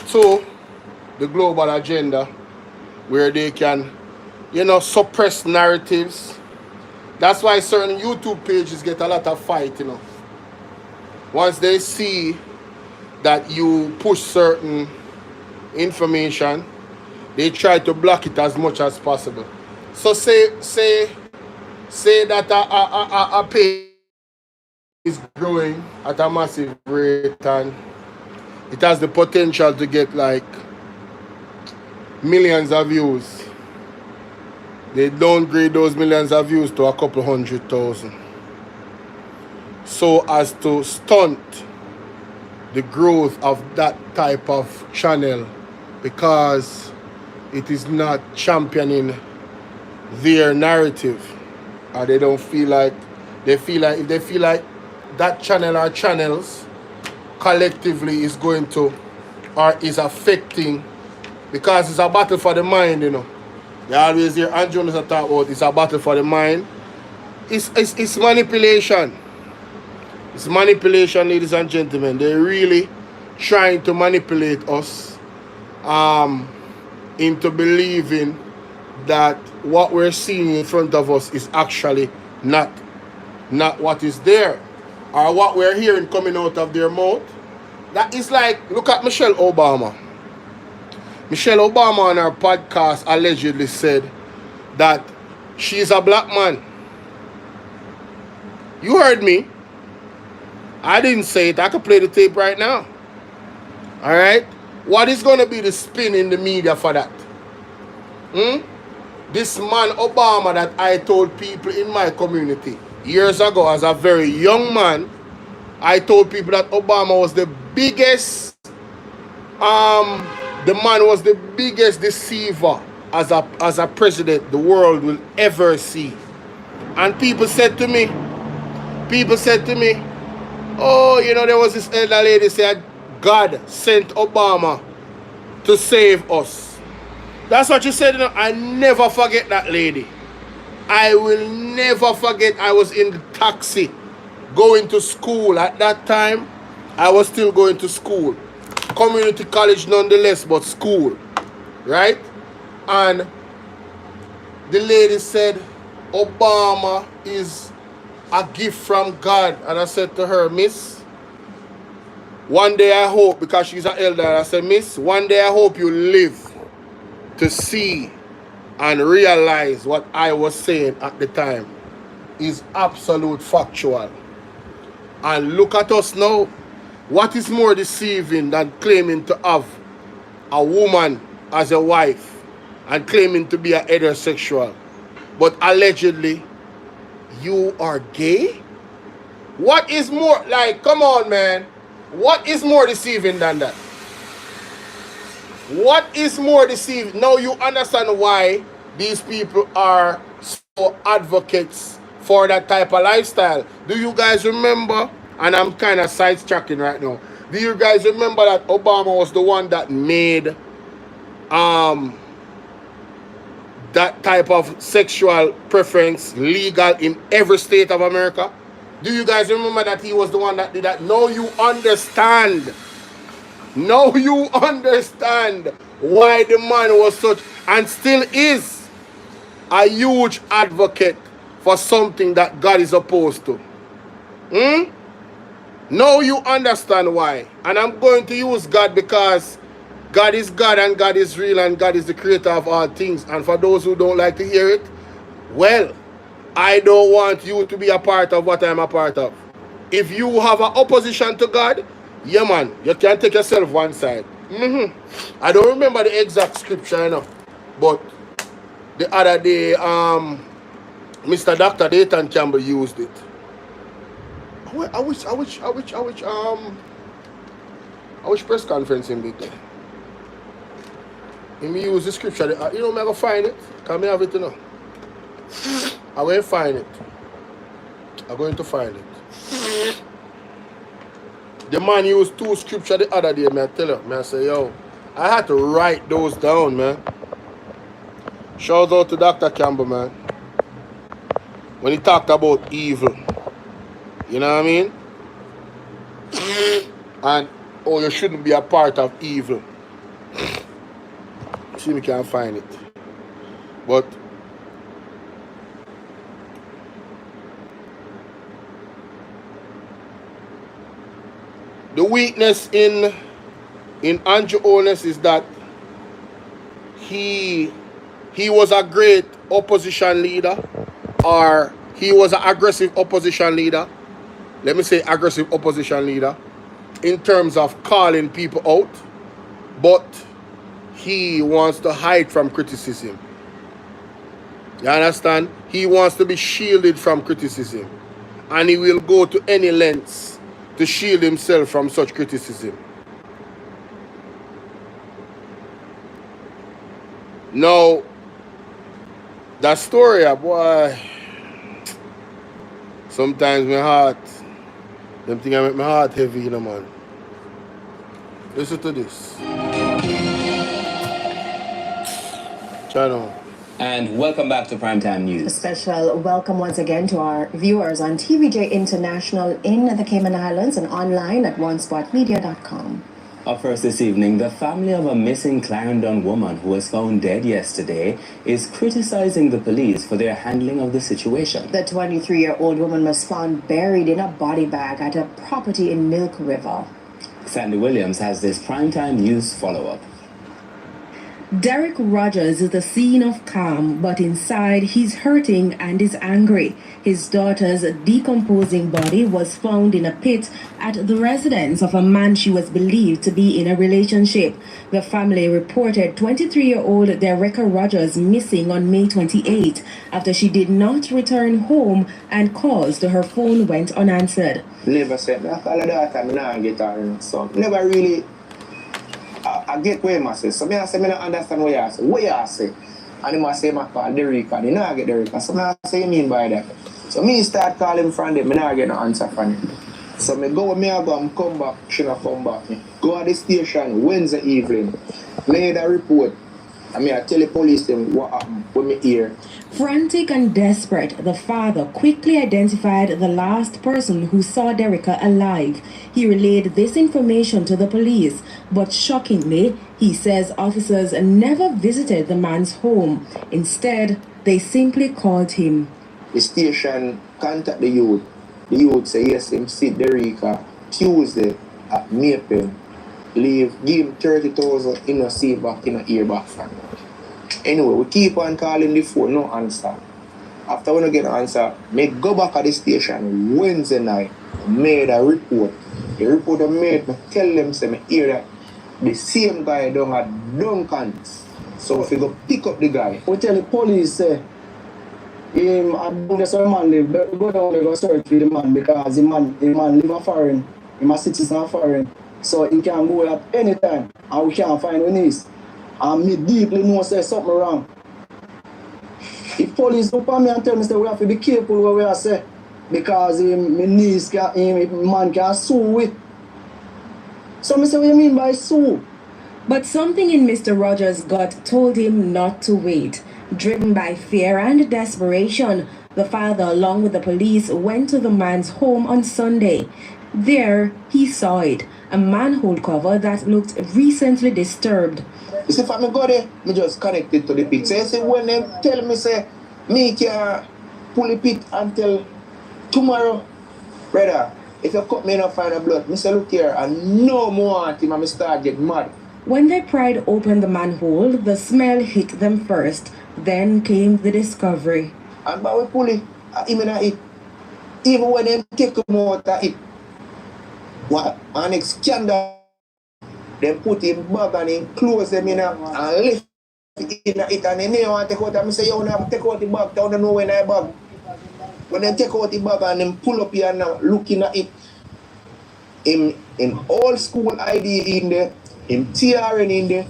to the global agenda where they can, suppress narratives. That's why certain YouTube pages get a lot of fight, Once they see that you push certain information, they try to block it as much as possible. So say that a page is growing at a massive rate and it has the potential to get like millions of views. They downgrade those millions of views to a couple 100,000. So as to stunt the growth of that type of channel because it is not championing their narrative, or they feel like that channel or channels collectively is going to or is affecting, because it's a battle for the mind, You always hear Andrew Jones talk about it's a battle for the mind. It's manipulation. It's manipulation, ladies and gentlemen. They're really trying to manipulate us into believing that what we're seeing in front of us is actually not what is there, or what we're hearing coming out of their mouth. That is like, look at Michelle Obama. Michelle Obama on her podcast allegedly said that she's a black man. You heard me. I didn't say it. I could play the tape right now. All right? What is going to be the spin in the media for that? This man Obama that I told people in my community years ago as a very young man, I told people that Obama was the biggest, the man was the biggest deceiver as a president the world will ever see. And people said to me, oh, there was this elder lady said God sent Obama to save us. That's what you said. I never forget that lady. I will never forget. I was in the taxi going to school. At that time, I was still going to school. Community college nonetheless, but school. Right? And the lady said, Obama is a gift from God. And I said to her, Miss, one day I hope, because she's an elder, I said, Miss, one day I hope you live to see and realize what I was saying at the time is absolute factual. And look at us now. What is more deceiving than claiming to have a woman as a wife and claiming to be a heterosexual, but allegedly you are gay? What is more, like, come on, man. What is more deceiving than that? What is more deceiving? Now you understand why these people are so advocates for that type of lifestyle. Do you guys remember? And I'm kind of sidetracking right now. Do you guys remember that Obama was the one that made that type of sexual preference legal in every state of America? Do you guys remember that he was the one that did that? Now you understand. Now you understand why the man was such, and still is, a huge advocate for something that God is opposed to. Now you understand why. And I'm going to use God because God is God and God is real and God is the creator of all things. And for those who don't like to hear it, well, I don't want you to be a part of what I'm a part of. If you have an opposition to God, yeah, man, you can take yourself one side. I don't remember the exact scripture, you know, but the other day, Mr. Dr. Dayton Campbell used it. I wish press conference him did that. He may use the scripture. You know, I'm going to find it. Can I have it, you know? I'm going to find it. I'm going to find it. The man used two scripture the other day, man. I tell you, man, I say, yo, I had to write those down, man. Shout out to Dr. Campbell, man. When he talked about evil. You know what I mean? And, oh, you shouldn't be a part of evil. See, we can't find it. But the weakness in Andrew Holness is that he was a great opposition leader, or he was an aggressive opposition leader. Let me say aggressive opposition leader in terms of calling people out, but he wants to hide from criticism. You understand? He wants to be shielded from criticism, and he will go to any lengths to shield himself from such criticism. Now, that story, boy, sometimes my heart, them things make my heart heavy, you know, man. Listen to this. Channel. And welcome back to Primetime News. A special welcome once again to our viewers on TVJ International in the Cayman Islands and online at onespotmedia.com. Up first this evening, the family of a missing Clarendon woman who was found dead yesterday is criticizing the police for their handling of the situation. The 23-year-old woman was found buried in a body bag at a property in Milk River. Sandy Williams has this Primetime News follow-up. Derek Rogers is the scene of calm, but inside he's hurting and is angry. His daughter's decomposing body was found in a pit at the residence of a man she was believed to be in a relationship. The family reported 23-year-old Dereka Rogers missing on May 28 after she did not return home and calls to her phone went unanswered. Never said, I call her daughter, I not get her son. Never really I get what you say. So I say, I don't understand what you say. What you say? And he must say, I call Dereka. They not get Dereka. So I say, you mean by that? So me start calling from them, I not get no answer from him. So I go with me, I go and come back, she not come back. Go at the station Wednesday evening, lay the report. I tell the police them what happened when me hear. Frantic and desperate, the father quickly identified the last person who saw Dereka alive. He relayed this information to the police, but shockingly, he says officers never visited the man's home. Instead, they simply called him. The station contact the youth. The youth say yes, him see Dereka Tuesday at Maple. Leave, give him 30,000, he no see back, he no hear back from him. Anyway, we keep on calling the phone, no answer. After when I get an answer, me go back at the station Wednesday night, made a report. The report I made, me tell them, say me hear that the same guy down at Duncan's. So if you go pick up the guy. We tell the police, say, him, I don't know some man live, go down there go search for the man because the man live a foreign, him a citizen of foreign. So he can go at any time and we can't find his niece. And me deeply know say something wrong. If police look at me and tell me say we have to be careful what we are say because my niece man can sue with. So me say what you mean by sue? But something in Mr. Rogers' gut told him not to wait. Driven by fear and desperation, the father, along with the police, went to the man's home on Sunday. There, he saw it, a manhole cover that looked recently disturbed. You see, if I go there, I just connected to the pit. So you see, when they tell me, say, me can pull the pit until tomorrow, brother, if you cut me and find a blood, I say, look here, and no more him, and I start getting mad. When they pried open the manhole, the smell hit them first. Then came the discovery. And by we pull it, him in it. Even when they take him out of it, what an next scandal, they put him bag and him close them in and lift in it and they never want to take out and I say, you have to take out the bag, they don't know when I bag. When they take out the bag and them pull up here now, looking at it, in old school ID in there, in TRN in there,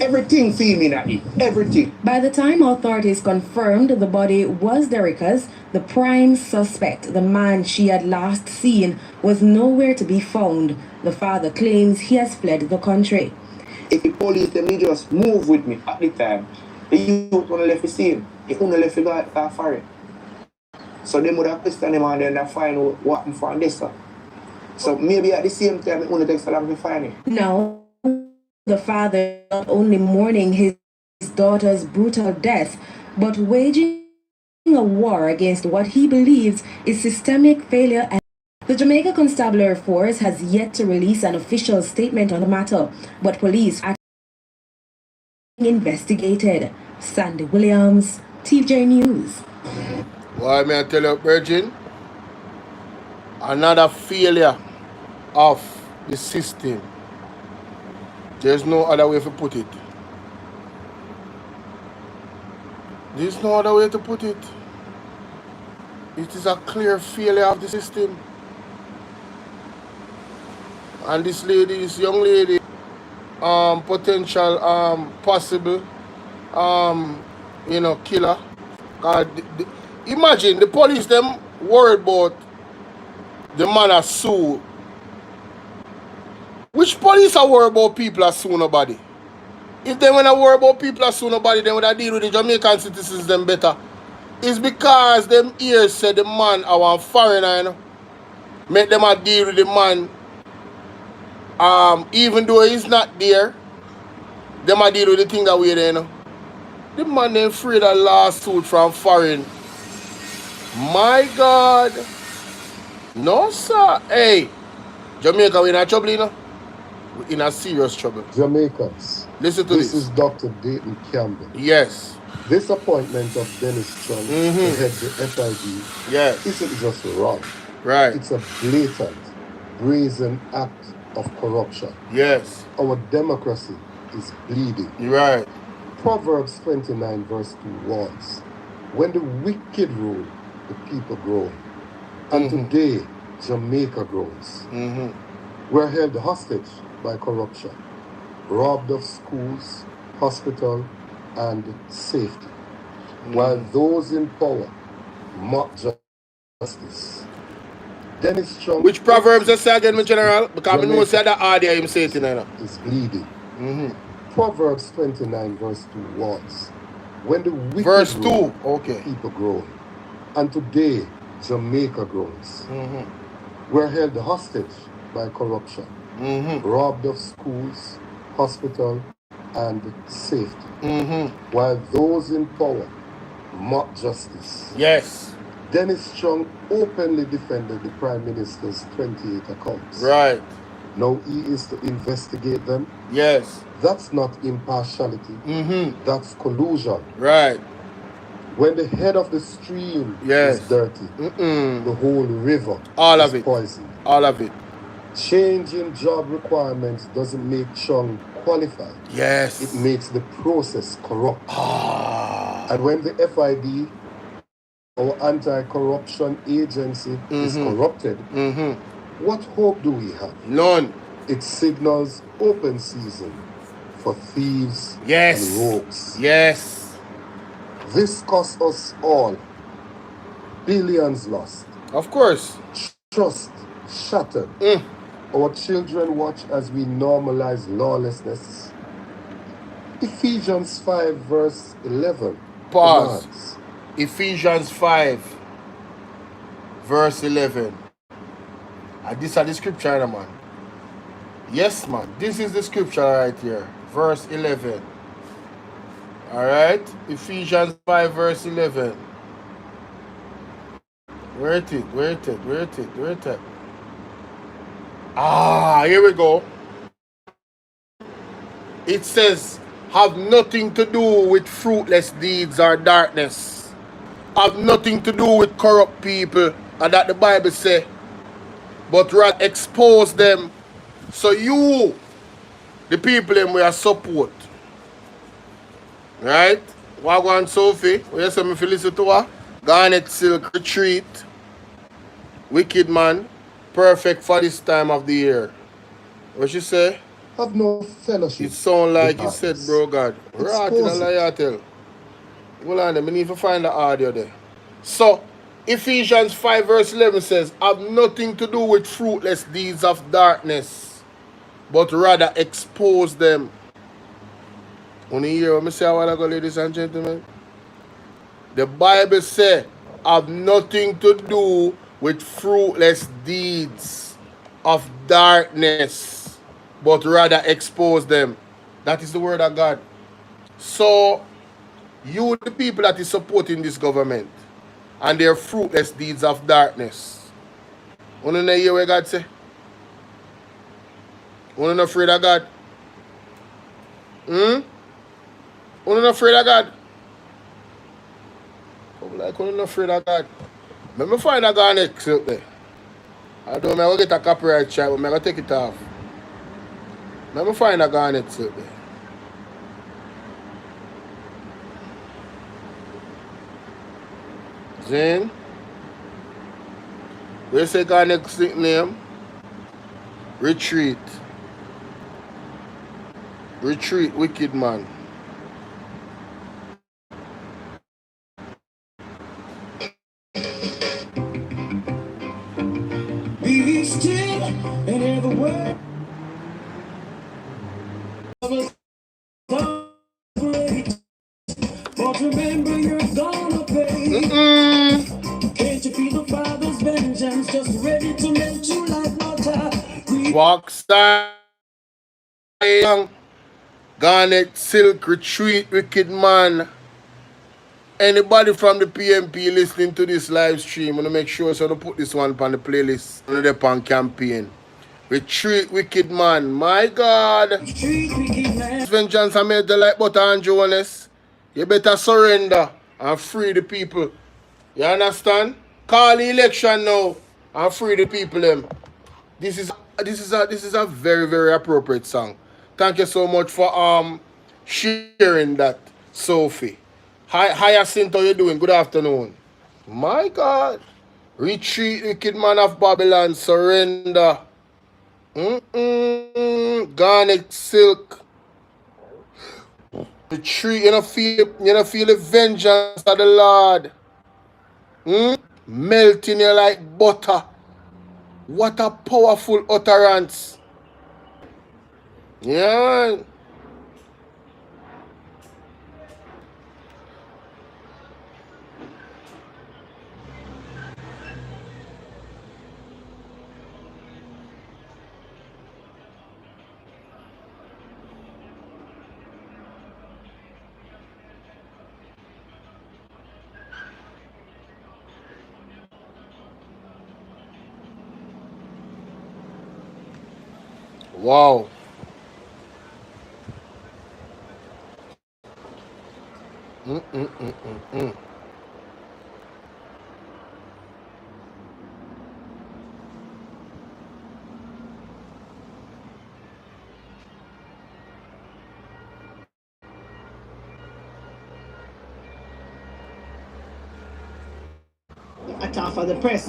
everything filming at it, everything. By the time authorities confirmed the body was Derica's, the prime suspect, the man she had last seen, was nowhere to be found. The father claims he has fled the country. If the police them they just move with me at the time, the youth wanna left the scene, they wanna left the guy at foreign. So they would have questioned him and then they find out what happened for this. So maybe at the same time, it only takes a long to find him. Now, the father not only mourning his daughter's brutal death, but waging a war against what he believes is systemic failure. And the Jamaica Constabulary Force has yet to release an official statement on the matter, but police are investigated. Sandy Williams, TJ News. Why may I tell you, Virgin? Another failure of the system. There's no other way to put it. There's no other way to put it. It is a clear failure of the system. And this lady, this young lady, potential, possible, killer. Imagine the police them worried about the man a sue. Which police are worried about people as sue nobody? If they wanna worry about people as sue nobody, then would I deal with the Jamaican citizens them better? It's because them ears said the man are one foreigner, you know. Make them a deal with the man. Even though he's not there, them a deal with the thing that we there, you know. The man they afraid of lawsuit from foreign. My God. No, sir. Hey, Jamaica, we in a trouble, you know? We're in a serious trouble. Jamaicans. Listen to this. This is Dr. Dayton Campbell. Yes. This appointment of Dennis Chung to head the FIB isn't just wrong. Right. It's a blatant, brazen act of corruption. Yes. Our democracy is bleeding. Right. Proverbs 29 verse 2 warns, when the wicked rule, the people grow. And today, Jamaica grows. We're held hostage by corruption, robbed of schools, hospital, and safety, while those in power mock justice. Dennis Chung. Which Proverbs I say again, my general? Because I know that audio him say it, you know. Is bleeding. Proverbs 29 verse 2 warns, when the wicked verse 2, rule, people grow. And today, Jamaica grows. We're held hostage by corruption, robbed of schools, hospital, and safety, while those in power mock justice. Yes. Dennis Chung openly defended the Prime Minister's 28 accounts. Right. Now he is to investigate them. Yes. That's not impartiality. That's collusion. Right. When the head of the stream Yes. is dirty, the whole river All is of it. poisoned. All of it. Changing job requirements doesn't make Chung qualified. Yes. It makes the process corrupt. And when the FID, our anti-corruption agency, is corrupted, what hope do we have? None. It signals open season for thieves Yes. and rogues. Yes. This costs us all billions lost. Of course. Trust shattered. Our children watch as we normalize lawlessness. Ephesians 5 verse 11. Pause. Commands. Ephesians 5 verse 11. And this is the scripture, man. Yes, man. This is the scripture right here. Verse 11. Alright? Ephesians 5 verse 11. Where it? Here we go. It says, have nothing to do with fruitless deeds or darkness. Have nothing to do with corrupt people. And that the Bible say. But rather expose them. So you, the people them we are support. Right? Wagwan Sophie, where you say me listen to her? Garnet Silk Retreat. Wicked Man. Perfect for this time of the year. What she say? Have no fellowship. It sound like you said, bro God. Right in a lie tell. Hold on, I need to find the audio there. So, Ephesians 5 verse 11 says, have nothing to do with fruitless deeds of darkness, but rather expose them. Want to hear what I say a while ago, ladies and gentlemen? The Bible says, have nothing to do with fruitless deeds of darkness, but rather expose them. That is the word of God. So, you, the people that is supporting this government, and their fruitless deeds of darkness. Want to know hear what God say? Want to know afraid of God? Want to know afraid of God? Come like want to know afraid of God? Let me find a God next out there. I don't know, I'm going to get a copyright strike, but I'm going to take it off. Let me find a God next out there. Zane? Where's the guy next name? Retreat. Retreat, Wicked Man. Be still and hear the word of a great. But remember you're gonna pay. Can't you feel the Father's vengeance just ready to melt you like water? Walk style. Garnet Silk Retreat, Wicked Man. Anybody from the PMP listening to this live stream, I'm going to make sure so to put this one on the playlist on the pan campaign. Retreat, Wicked Man. My God. Retreat, wicked man. Vengeance I made the like butter and Holness. You better surrender and free the people. You understand? Call the election now and free the people them. This is a very, very appropriate song. Thank you so much for sharing that, Sophie. Hi, Hyacinth, how you doing? Good afternoon. My God. Retreat, Wicked Man of Babylon, surrender. Garnet Silk. Retreat, you don't feel the vengeance of the Lord. Melting you like butter. What a powerful utterance. Yeah. Wow. attack for the press.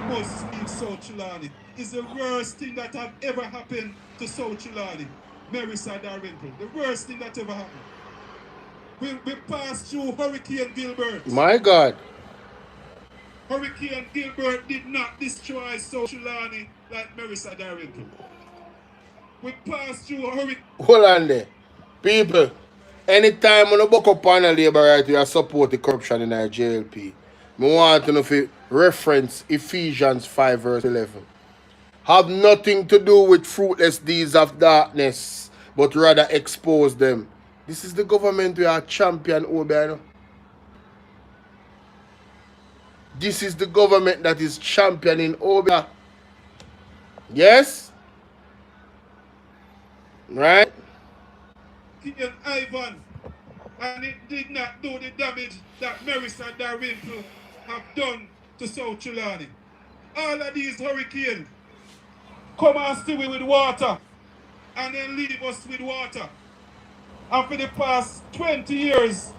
Must leave South Chilani. It's the worst thing that have ever happened to South Chilani. Marisa Dalrymple. The worst thing that ever happened. We passed through Hurricane Gilbert. My God. Hurricane Gilbert did not destroy South Chilani like Marisa Dalrymple. We passed through Hurricane. Hold on there. People, anytime when you book up on a labor right, you support the corruption in our JLP. I want to know if you reference Ephesians 5 verse 11. Have nothing to do with fruitless deeds of darkness, but rather expose them. This is the government we are champion over. This is the government that is championing over. Yes? Right? King Ivan, and it did not do the damage that Marisa Dalrymple have done to South Chilani. All of these hurricanes come and steal with water and then leave us with water. And for the past 20 years,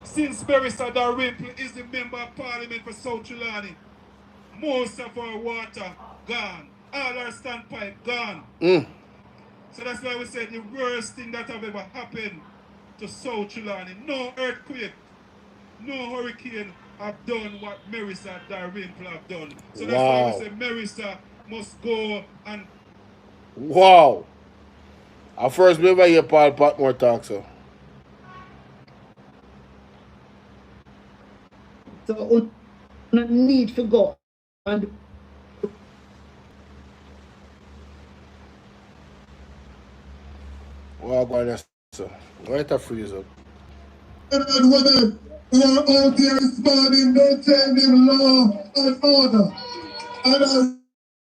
since Marisa Dalrymple is the member of parliament for South Chilani, most of our water gone. All our standpipe gone. So that's why we said the worst thing that have ever happened to South Chilani. No earthquake, no hurricane have done what Marisa Dalrymple have done. So that's why we say Marisa must go and... Wow. I first never hear Paul Patmore talk so. So we need to go and Well, go on, sir. Right to freeze up. And women who are out there responding, maintaining law and order. And I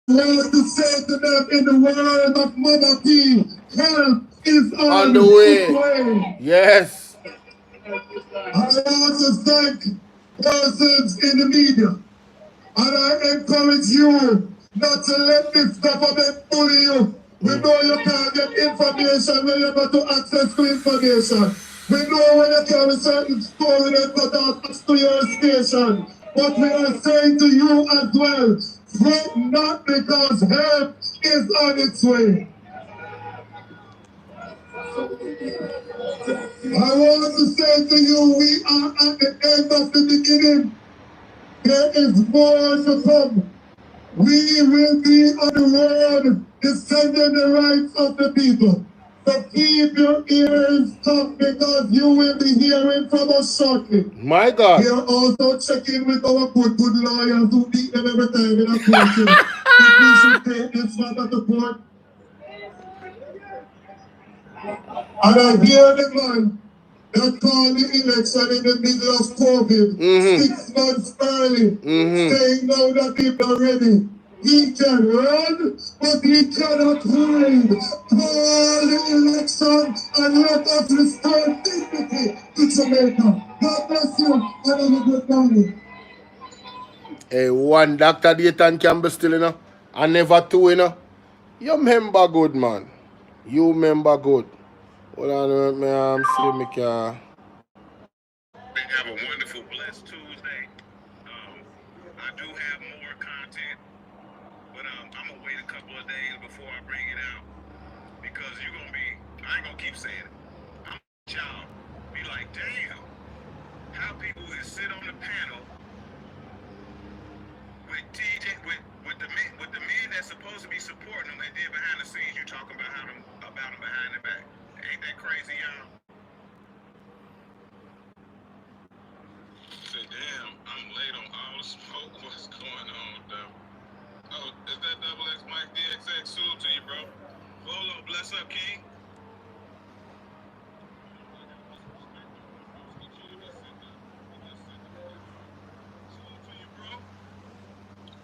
want to say to them in the word of Mama P, help is on the its way. way. Yes. I want to thank persons in the media. And I encourage you not to let this government bully you. We know you can't get information when you're able to access to information. We know when you carry certain story that got access to your station. But we are saying to you as well, fret not because help is on its way. I want to say to you, we are at the end of the beginning. There is more to come. We will be on the road defending the rights of the people. So keep your ears up because you will be hearing from us shortly. My God. We are also checking with our good lawyers who beat them every time in a court case. If we should take this matter to court. And I hear the man that called the election in the middle of COVID, 6 months early, saying now that people are ready. He can run, but he cannot hide. Call the election and let us restore dignity to Jamaica. God bless you and have a good morning. Hey, one Dr. Dayton Campbell still, you know. I never two, you know. You remember good, man. You remember good. Hold on, man. See me can. Have a wonderful, blessed Tuesday. I do have more content, but I'm gonna wait a couple of days before I bring it out because you're gonna be. I ain't gonna keep saying it. I'm y'all be like, damn, how people just sit on the panel with TJ with the men that's supposed to be supporting them, and then behind the scenes you talking about them behind their back. Ain't that crazy, y'all? Say, damn, I'm late on all the smoke. What's going on, though? Oh, is that Double X Mike DXX? Salute to you, bro. Bolo, bless up, King.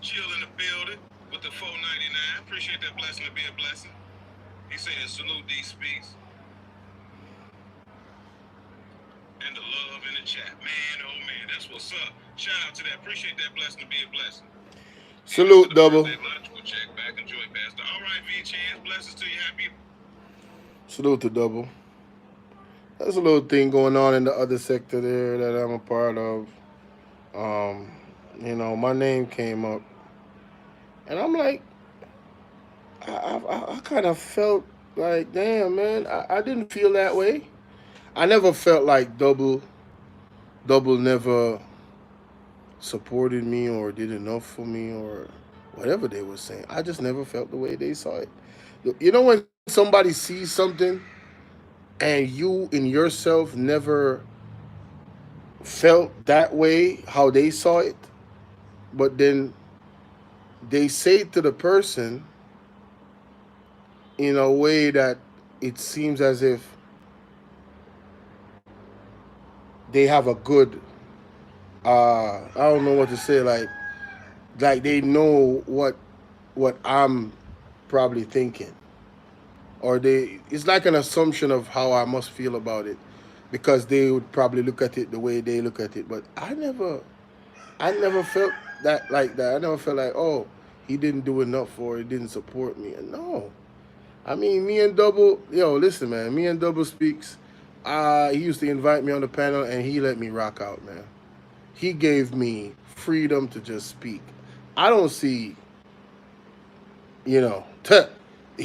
Chill in the building with the 499. Appreciate that blessing to be a blessing. He said, salute these speaks. And the love in the chat. Man, oh man, that's what's up. Shout out to that. Appreciate that blessing to be a blessing. Salute, Double. Lunch, we'll check back. Enjoy, Pastor. All right, V Chance. Blessings to you. Happy. Salute to Double. There's a little thing going on in the other sector there that I'm a part of. Um, my name came up, and I'm like, I kind of felt like, damn, man, I didn't feel that way. I never felt like double never supported me or did enough for me or whatever they were saying. I just never felt the way they saw it. When somebody sees something and you in yourself never felt that way, how they saw it, but then they say it to the person in a way that it seems as if they have a good I don't know what to say, like they know what I'm probably thinking, or they it's like an assumption of how I must feel about it because they would probably look at it the way they look at it. But I never felt that like that. I never felt like, oh, he didn't do enough or he didn't support me. No, I mean, me and Double, listen, man, me and Double speaks. He used to invite me on the panel and he let me rock out, man. He gave me freedom to just speak. I don't see, you know, what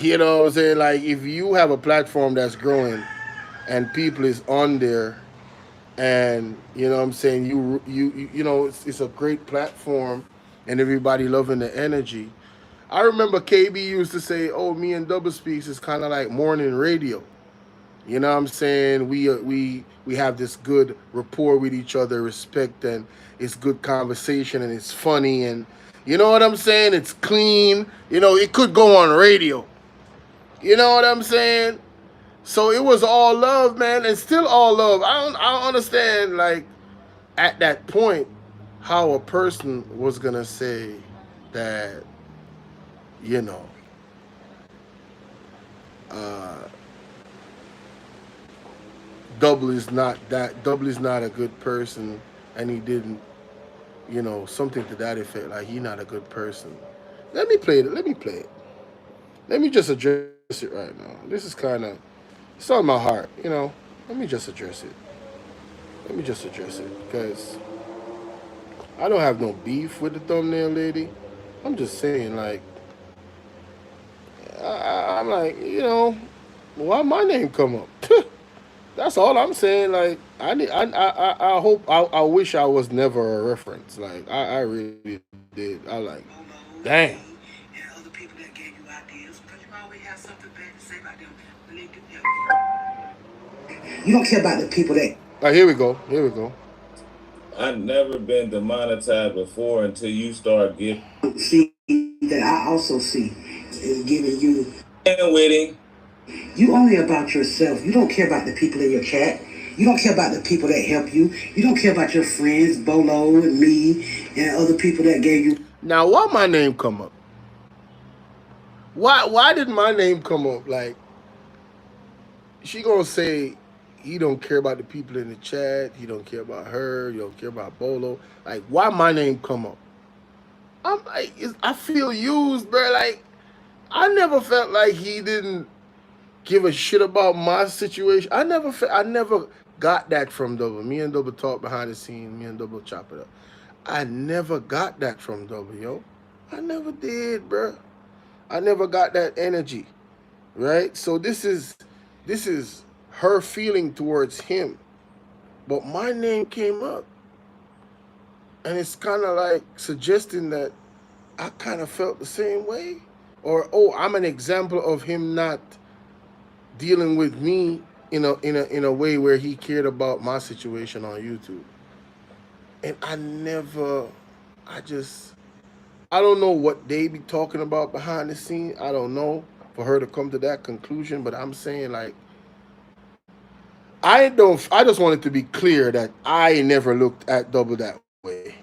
I'm saying? Like, if you have a platform that's growing and people is on there and, what I'm saying, it's a great platform and everybody loving the energy. I remember KB used to say, oh, me and Double Speaks is kind of like morning radio. You know what I'm saying? We have this good rapport with each other, respect, and it's good conversation and it's funny and you know what I'm saying? It's clean. It could go on radio. You know what I'm saying? So it was all love, man, and still all love. I don't understand like at that point how a person was gonna say that, you know, uh, Double is not a good person and he didn't, something to that effect, like he not a good person. Let me play it. Let me just address it right now. This is kind of, it's on my heart. Let me just address it. Because I don't have no beef with the thumbnail lady. I'm just saying, like, I'm like, why my name come up? That's all I'm saying. Like, I hope, I wish I was never a reference. Like, I really did. I like, dang. You don't care about the people that. All right, here we go. Here we go. I've never been demonetized before until you start giving. See that I also see is giving you. And witty. You only about yourself. You don't care about the people in your chat. You don't care about the people that help you. You don't care about your friends, Bolo and me, and other people that gave you. Now, why my name come up? Why did my name come up? Like, she gonna say he don't care about the people in the chat. He don't care about her. He don't care about Bolo. Like, why my name come up? I'm like, I feel used, bro. Like, I never felt like he didn't give a shit about my situation. I never got that from Double. Me and Double talk behind the scene. Me and Double chop it up. I never got that from Double, yo. I never did, bro. I never got that energy, right? So this is her feeling towards him, but my name came up, and it's kind of like suggesting that I kind of felt the same way, or oh, I'm an example of him not dealing with me in a way where he cared about my situation on YouTube. And I don't know what they be talking about behind the scene. I don't know for her to come to that conclusion, but I'm saying like I just want it to be clear that I never looked at Double that way.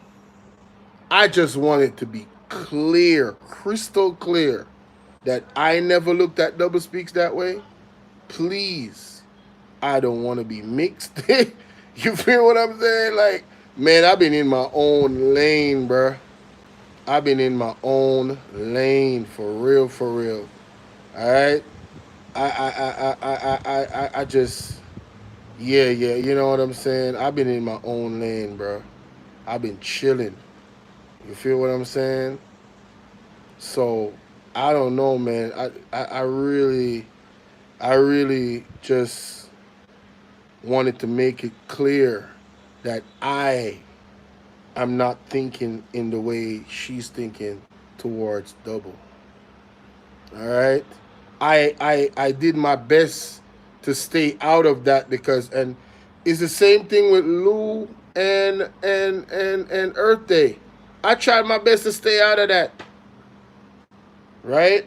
I just want it to be clear, crystal clear, that I never looked at Double Speaks that way. Please, I don't want to be mixed. You feel what I'm saying? Like, man, I've been in my own lane, bruh. I've been in my own lane for real, for real. All right. I just Yeah, yeah, you know what I'm saying? I've been in my own lane, bro. I've been chilling. You feel what I'm saying? So I don't know, man. I really just wanted to make it clear that I am not thinking in the way she's thinking towards double. All right. I did my best to stay out of that because and it's the same thing with Lou and Earth Day. I tried my best to stay out of that, right?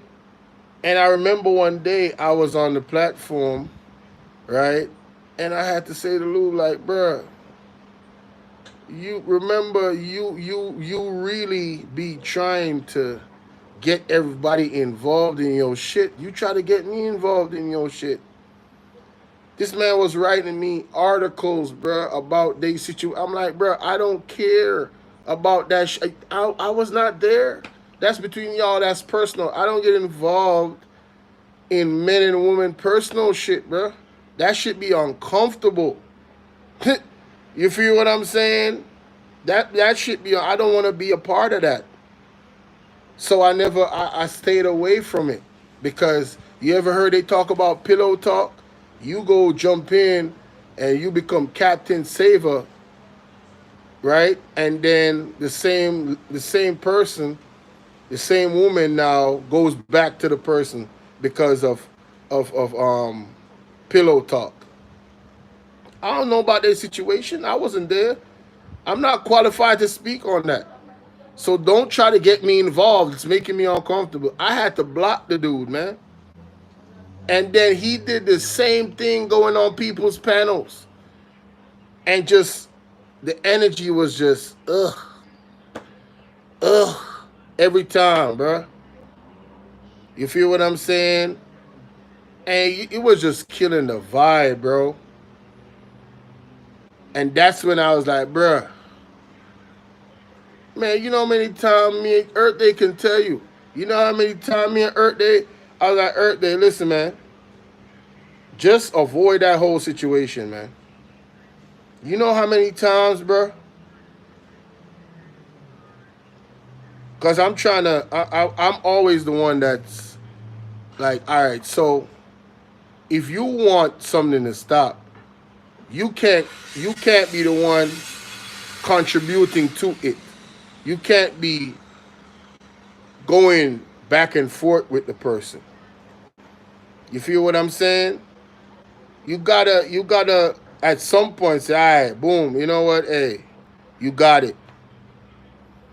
And I remember one day I was on the platform, right? And I had to say to Lou, like, bruh, you remember you really be trying to get everybody involved in your shit. You try to get me involved in your shit. This man was writing me articles, bro, about they situation. I'm like, bro, I don't care about that. I was not there. That's between y'all. That's personal. I don't get involved in men and women personal shit, bro. That should be uncomfortable. You feel what I'm saying? That should be. I don't want to be a part of that. So I stayed away from it because you ever heard they talk about pillow talk? You go jump in and you become Captain Saver, right? And then the same person, the same woman now goes back to the person because of pillow talk. I don't know about their situation. I wasn't there. I'm not qualified to speak on that. So don't try to get me involved. It's making me uncomfortable. I had to block the dude, man. And then he did the same thing going on people's panels. And just the energy was just ugh every time, bro. You feel what I'm saying? And it was just killing the vibe, bro. And that's when I was like, bruh, man, you know how many times me and Earth Day can tell you. You know how many times me and Earth Day, I was like, Earth Day, listen, man, just avoid that whole situation, man. You know how many times, bro? Because I'm trying to, I'm always the one that's like, all right, so if you want something to stop, you can't, you can't be the one contributing to it. You can't be going back and forth with the person. You feel what I'm saying? You gotta at some point say, all right, boom, you know what? Hey, you got it.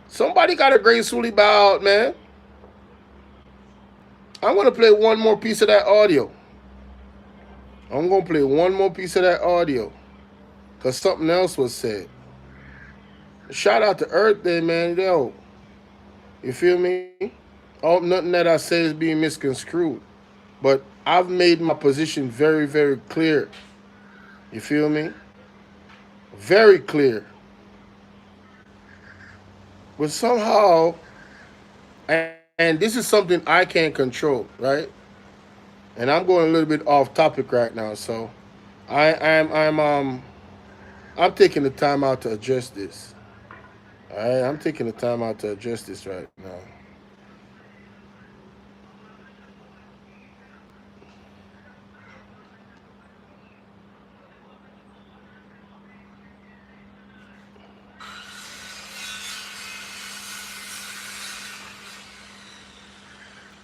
Somebody gotta gracefully bow out, man. I'm gonna play one more piece of that audio. I'm gonna play one more piece of that audio. Cause something else was said. Shout out to Earth Day, man. Yo, you feel me? Oh, nothing that I say is being misconstrued. But I've made my position very, very clear. You feel me? Very clear. But somehow, and this is something I can't control, right? And I'm going a little bit off topic right now, so I'm taking the time out to address this. All right, I'm taking the time out to address this right now.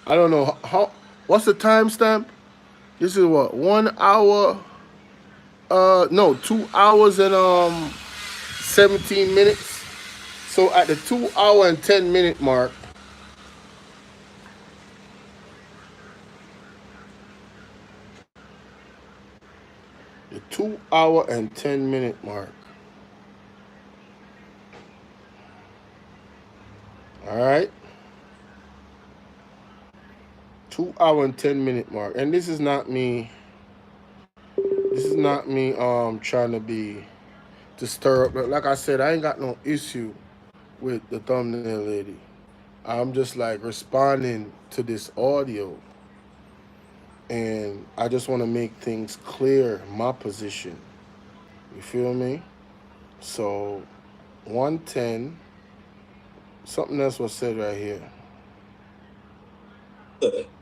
I don't know how. What's the timestamp? This is what 1 hour. No, 2 hours and 17 minutes. So at the 2 hour and 10 minute mark, the 2 hour and 10 minute mark. All right, 2 hour and 10 minute mark, and this is not me. This is not me. Trying to be to stir up. But like I said, I ain't got no issue with the thumbnail lady. I'm just like responding to this audio, and I just want to make things clear. My position. You feel me? So 110. Something else was said right here.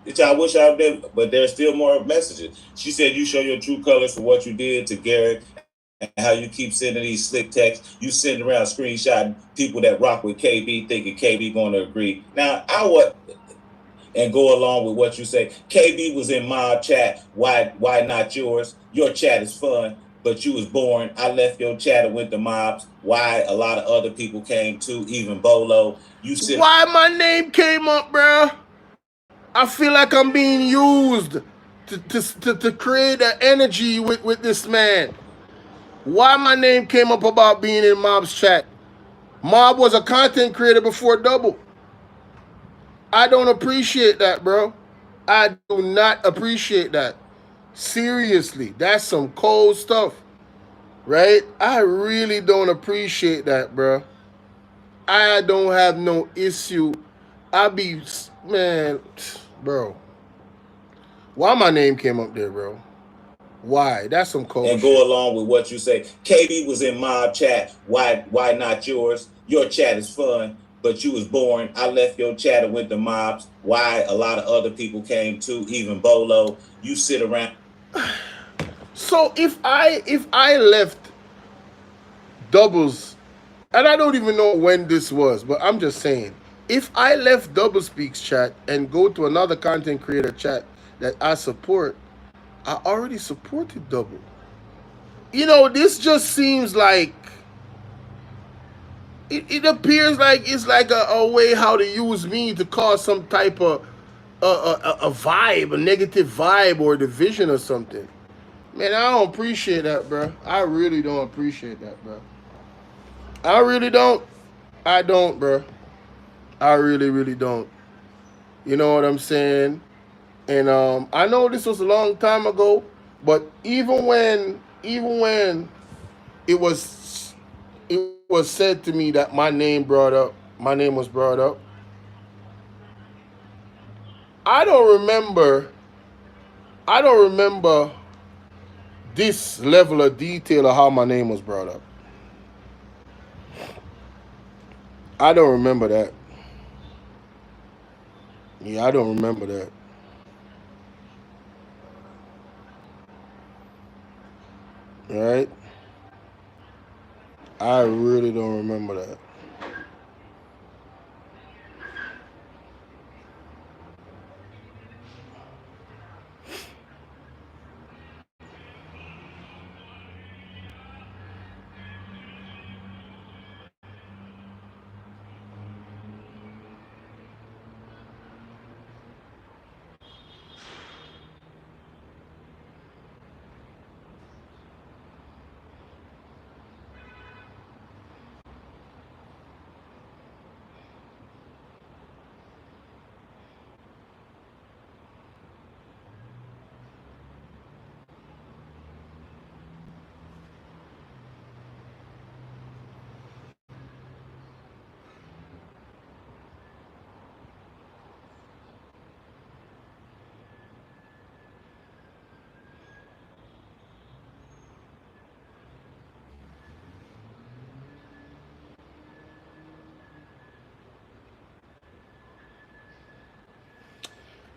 Which I wish I did, but there's still more messages. She said you show your true colors for what you did to Garrett and how you keep sending these slick texts. You send around screenshotting people that rock with KB thinking KB going to agree. Now, I would and go along with what you say. KB was in my chat. Why not yours? Your chat is fun, but you was boring. I left your chat and went to mobs. Why a lot of other people came too, even Bolo. You said Why my name came up, bro? I feel like I'm being used to create an energy with this man. Why my name came up about being in Mob's chat? Mob was a content creator before Double. I don't appreciate that, bro. I do not appreciate that. Seriously, that's some cold stuff, right? I really don't appreciate that, bro. I don't have no issue. I be, man, bro. Why my name came up there, bro? Why? That's some cold and shit. go along with what you say. KB was in mob chat. Why not yours? Your chat is fun, but you was boring. I left your chat and went to mobs. Why a lot of other people came too, even Bolo. You sit around. So if I left Doubles, and I don't even know when this was, but I'm just saying, if I left Double Speaks chat and go to another content creator chat that I support, I already supported Double. You know, this just seems like it appears like it's like a way how to use me to cause some type of a vibe, a negative vibe or division or something. Man, I don't appreciate that, bro. I really don't appreciate that, bro. I really don't. I don't, bro. I really, really don't. You know what I'm saying? And I know this was a long time ago, but even when it was said to me that my name was brought up. I don't remember. I don't remember this level of detail of how my name was brought up. I don't remember that. Yeah, I don't remember that. All right? I really don't remember that.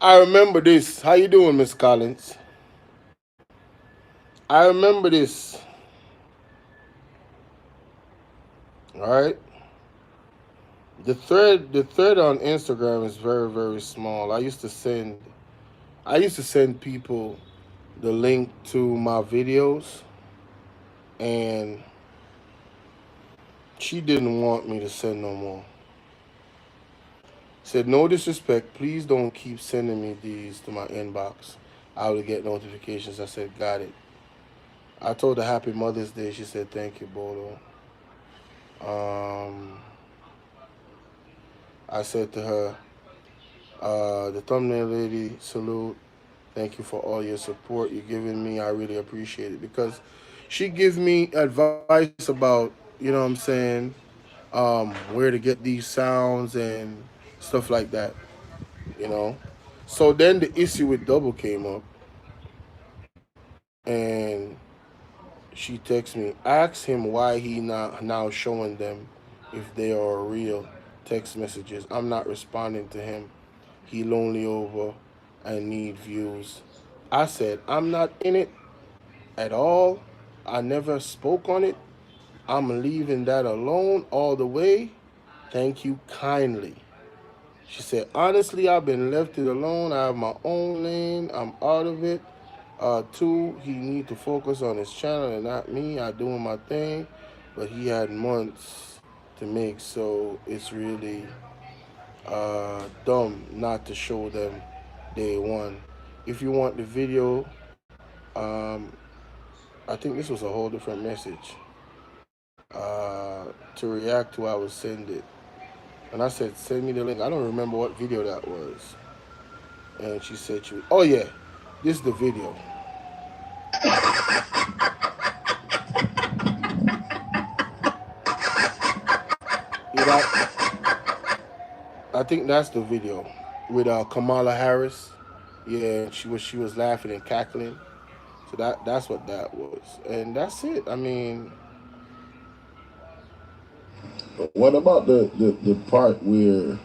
I remember this. How you doing, Miss Collins? I remember this. All right. The thread on Instagram is very, very small. I used to send people the link to my videos, and she didn't want me to send no more. Said no disrespect. Please don't keep sending me these to my inbox. I will get notifications. I said got it. I told her Happy Mother's Day. She said thank you, Bolo. Um, I said to her, the thumbnail lady, salute. Thank you for all your support you're giving me. I really appreciate it because she gives me advice about, you know what I'm saying, where to get these sounds and stuff like that, you know. So then the issue with Double came up, and She texts me, ask him why he now showing them if they are real text messages. I'm not responding to him. He lonely over and need views. I said, I'm not in it at all. I never spoke on it. I'm leaving that alone all the way. Thank you kindly. She said, honestly, I've been left it alone. I have my own lane. I'm out of it. Two, he need to focus on his channel and not me. I doing my thing, but he had months to make, so it's really dumb not to show them day one. If you want the video, I think this was a whole different message. To react to, I would send it. And I said, send me the link. I don't remember what video that was. And she said, oh yeah, this is the video. I think that's the video with Kamala Harris. Yeah, she was laughing and cackling. So that's what that was, and that's it. I mean, what about the part where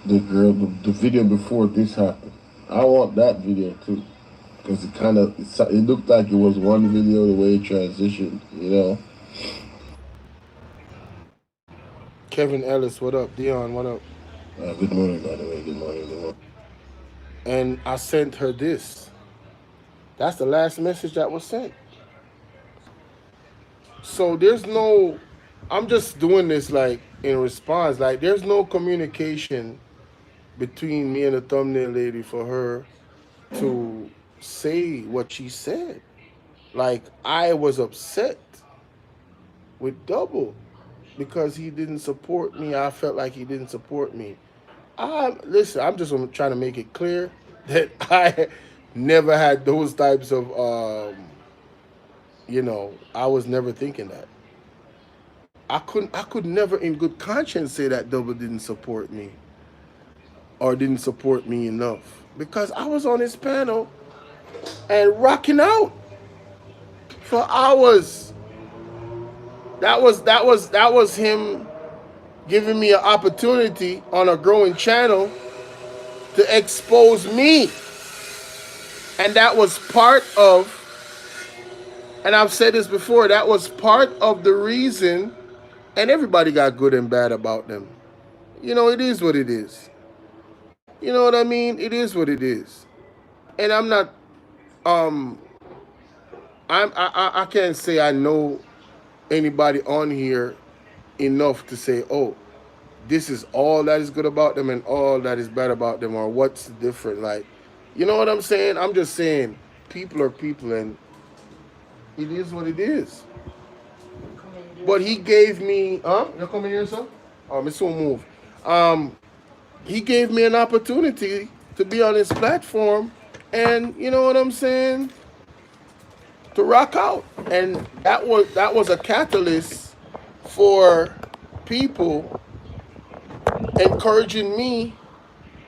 the girl, the video before this happened? I want that video too, because it looked like it was one video the way it transitioned, you know. Kevin Ellis, what up? Dion, what up? Good morning, by the way. Good morning, good morning. And I sent her this. That's the last message that was sent. So there's no, I'm just doing this like in response. Like there's no communication between me and the thumbnail lady for her to say what she said. Like I was upset with Double because he didn't support me. I felt like he didn't support me. Listen, I'm just trying to make it clear that I never had those types of, I was never thinking that. I could never in good conscience say that Double didn't support me or didn't support me enough because I was on his panel and rocking out for hours. That was him giving me an opportunity on a growing channel to expose me. And that was part of, and I've said this before, that was part of the reason, and everybody got good and bad about them. It is what it is. You know what I mean? It is what it is. And I'm not, I can't say I know anybody on here enough to say, oh, this is all that is good about them and all that is bad about them, or what's different. Like, you know what I'm saying? I'm just saying people are people and it is what it is. But he gave me, you coming here, sir? Oh, Miss will move. He gave me an opportunity to be on his platform and, you know what I'm saying, to rock out. And that was a catalyst for people encouraging me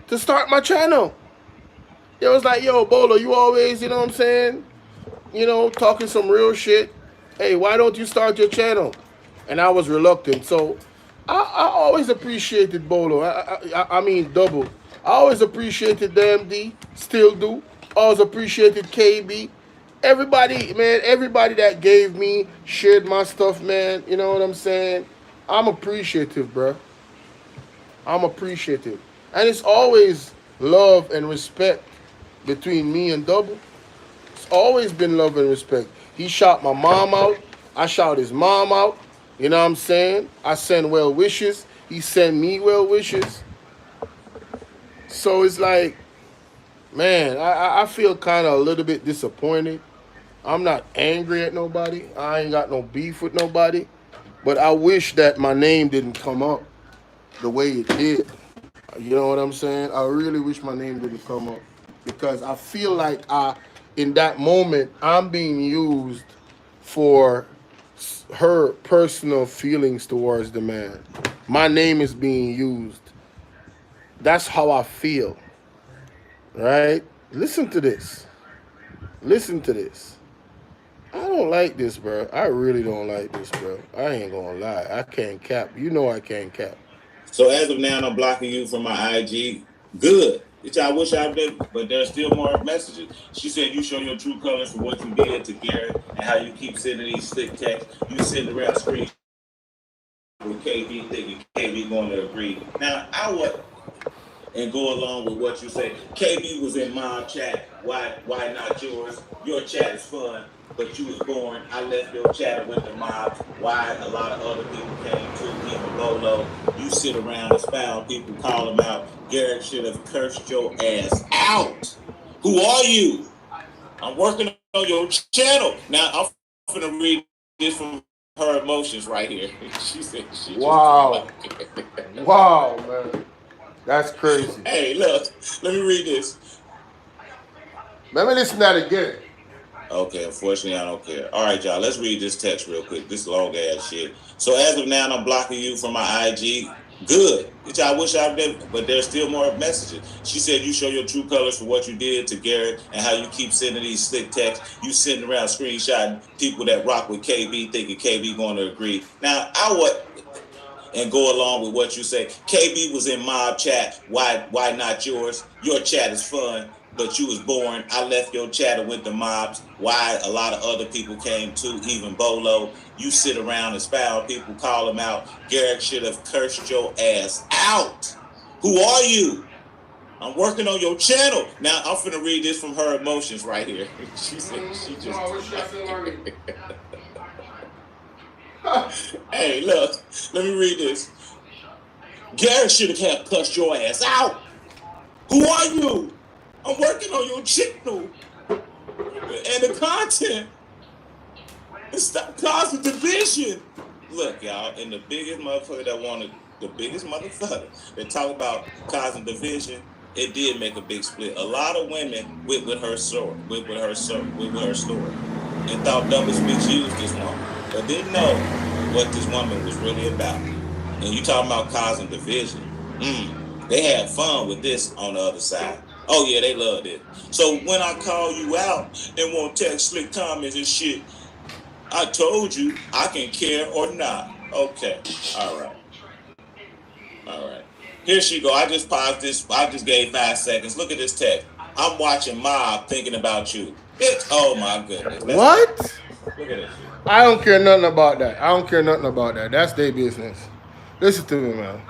to start my channel. It was like, yo, Bolo, you always, you know what I'm saying, talking some real shit. Hey, why don't you start your channel? And I was reluctant. So I always appreciated Bolo. I mean, Double. I always appreciated DMD. Still do. Always appreciated KB. Everybody, man, everybody that gave me, shared my stuff, man. You know what I'm saying? I'm appreciative, bro. I'm appreciative. And it's always love and respect between me and Double. It's always been love and respect. He shot my mom out. I shot his mom out. You know what I'm saying? I send well wishes. He sent me well wishes. So it's like, man, I feel kind of a little bit disappointed. I'm not angry at nobody. I ain't got no beef with nobody. But I wish that my name didn't come up the way it did. You know what I'm saying? I really wish my name didn't come up. Because I feel like in that moment, I'm being used for her personal feelings towards the man. My name is being used. That's how I feel. Right? Listen to this. Listen to this. I don't don't like this, bro. I really don't like this, bro. I ain't gonna lie. I can't cap. You know I can't cap. So as of now, I'm blocking you from my IG. Good. Which I wish I've been, but there's still more messages. She said you show your true colors for what you did to Garrett and how you keep sending these slick texts. You send around screenshots with KB thinking KB going to agree. Now I would and go along with what you say. KB was in my chat. Why not yours? Your chat is fun, but you was born. I left your chat and went to mobs. Why a lot of other people came too, even Bolo. You sit around and expound people, call them out. Garrett should have cursed your ass out. Who are you? I'm working on your channel. Now I'm gonna read this from her emotions right here. She said she Wow. Wow, man. That's crazy. Hey, look, let me read this. Let me listen to that again. Okay, unfortunately, I don't care. All right, y'all, let's read this text real quick. This long ass shit. So as of now, I'm blocking you from my IG. Good. Which I wish I've been, but there's still more messages. She said you show your true colors for what you did to Garrett and how you keep sending these slick texts. You sitting around screenshotting people that rock with KB, thinking KB going to agree. Now, I would and go along with what you say. KB was in mob chat. Why not yours? Your chat is fun, but you was born. I left your chat and went to mobs. Why a lot of other people came too, even Bolo. You sit around and expound people, call them out. Garrett should have cursed your ass out. Who are you? I'm working on your channel. Now I'm finna read this from her emotions right here. She said she just Hey, look, let me read this. Garrett should have cussed your ass out. Who are you? I'm working on your channel and the content. And stop causing division. Look, y'all, and the biggest motherfucker that wanted, the biggest motherfucker that talk about causing division, it did make a big split. A lot of women went with her story, and thought double speech used this woman, but didn't know what this woman was really about. And you talking about causing division. They had fun with this on the other side. Oh yeah, they loved it. So when I call you out and want text slick comments and shit, I told you I can care or not. Okay. All right. Here she go. I just paused this. I just gave 5 seconds. Look at this text. I'm watching Mob thinking about you. Oh my goodness. What? Look at this. I don't care nothing about that. That's their business. Listen to me, man.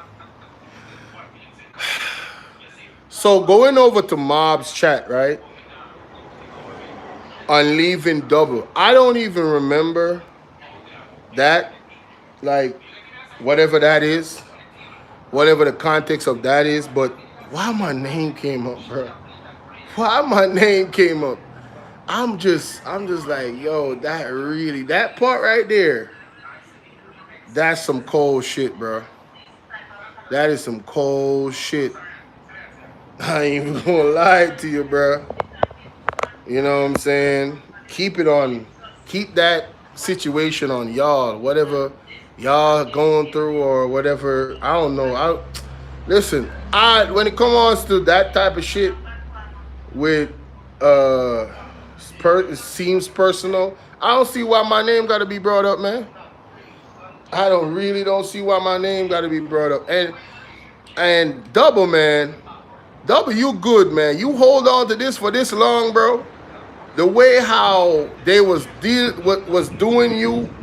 So going over to Mob's chat, right? On leaving double. I don't even remember that. Like, whatever that is. Whatever the context of that is. But why my name came up, bro? Why my name came up? I'm just like, yo, that part right there, that's some cold shit, bro. That is some cold shit. I ain't even gonna lie to you, bro. You know what I'm saying? Keep that situation on y'all. Whatever y'all going through or whatever, I don't know. Listen, when it comes to that type of shit with it seems personal. I don't see why my name got to be brought up, man. I don't see why my name got to be brought up. And double, man, double, you good, man. You hold on to this for this long, bro. The way how they was doing you,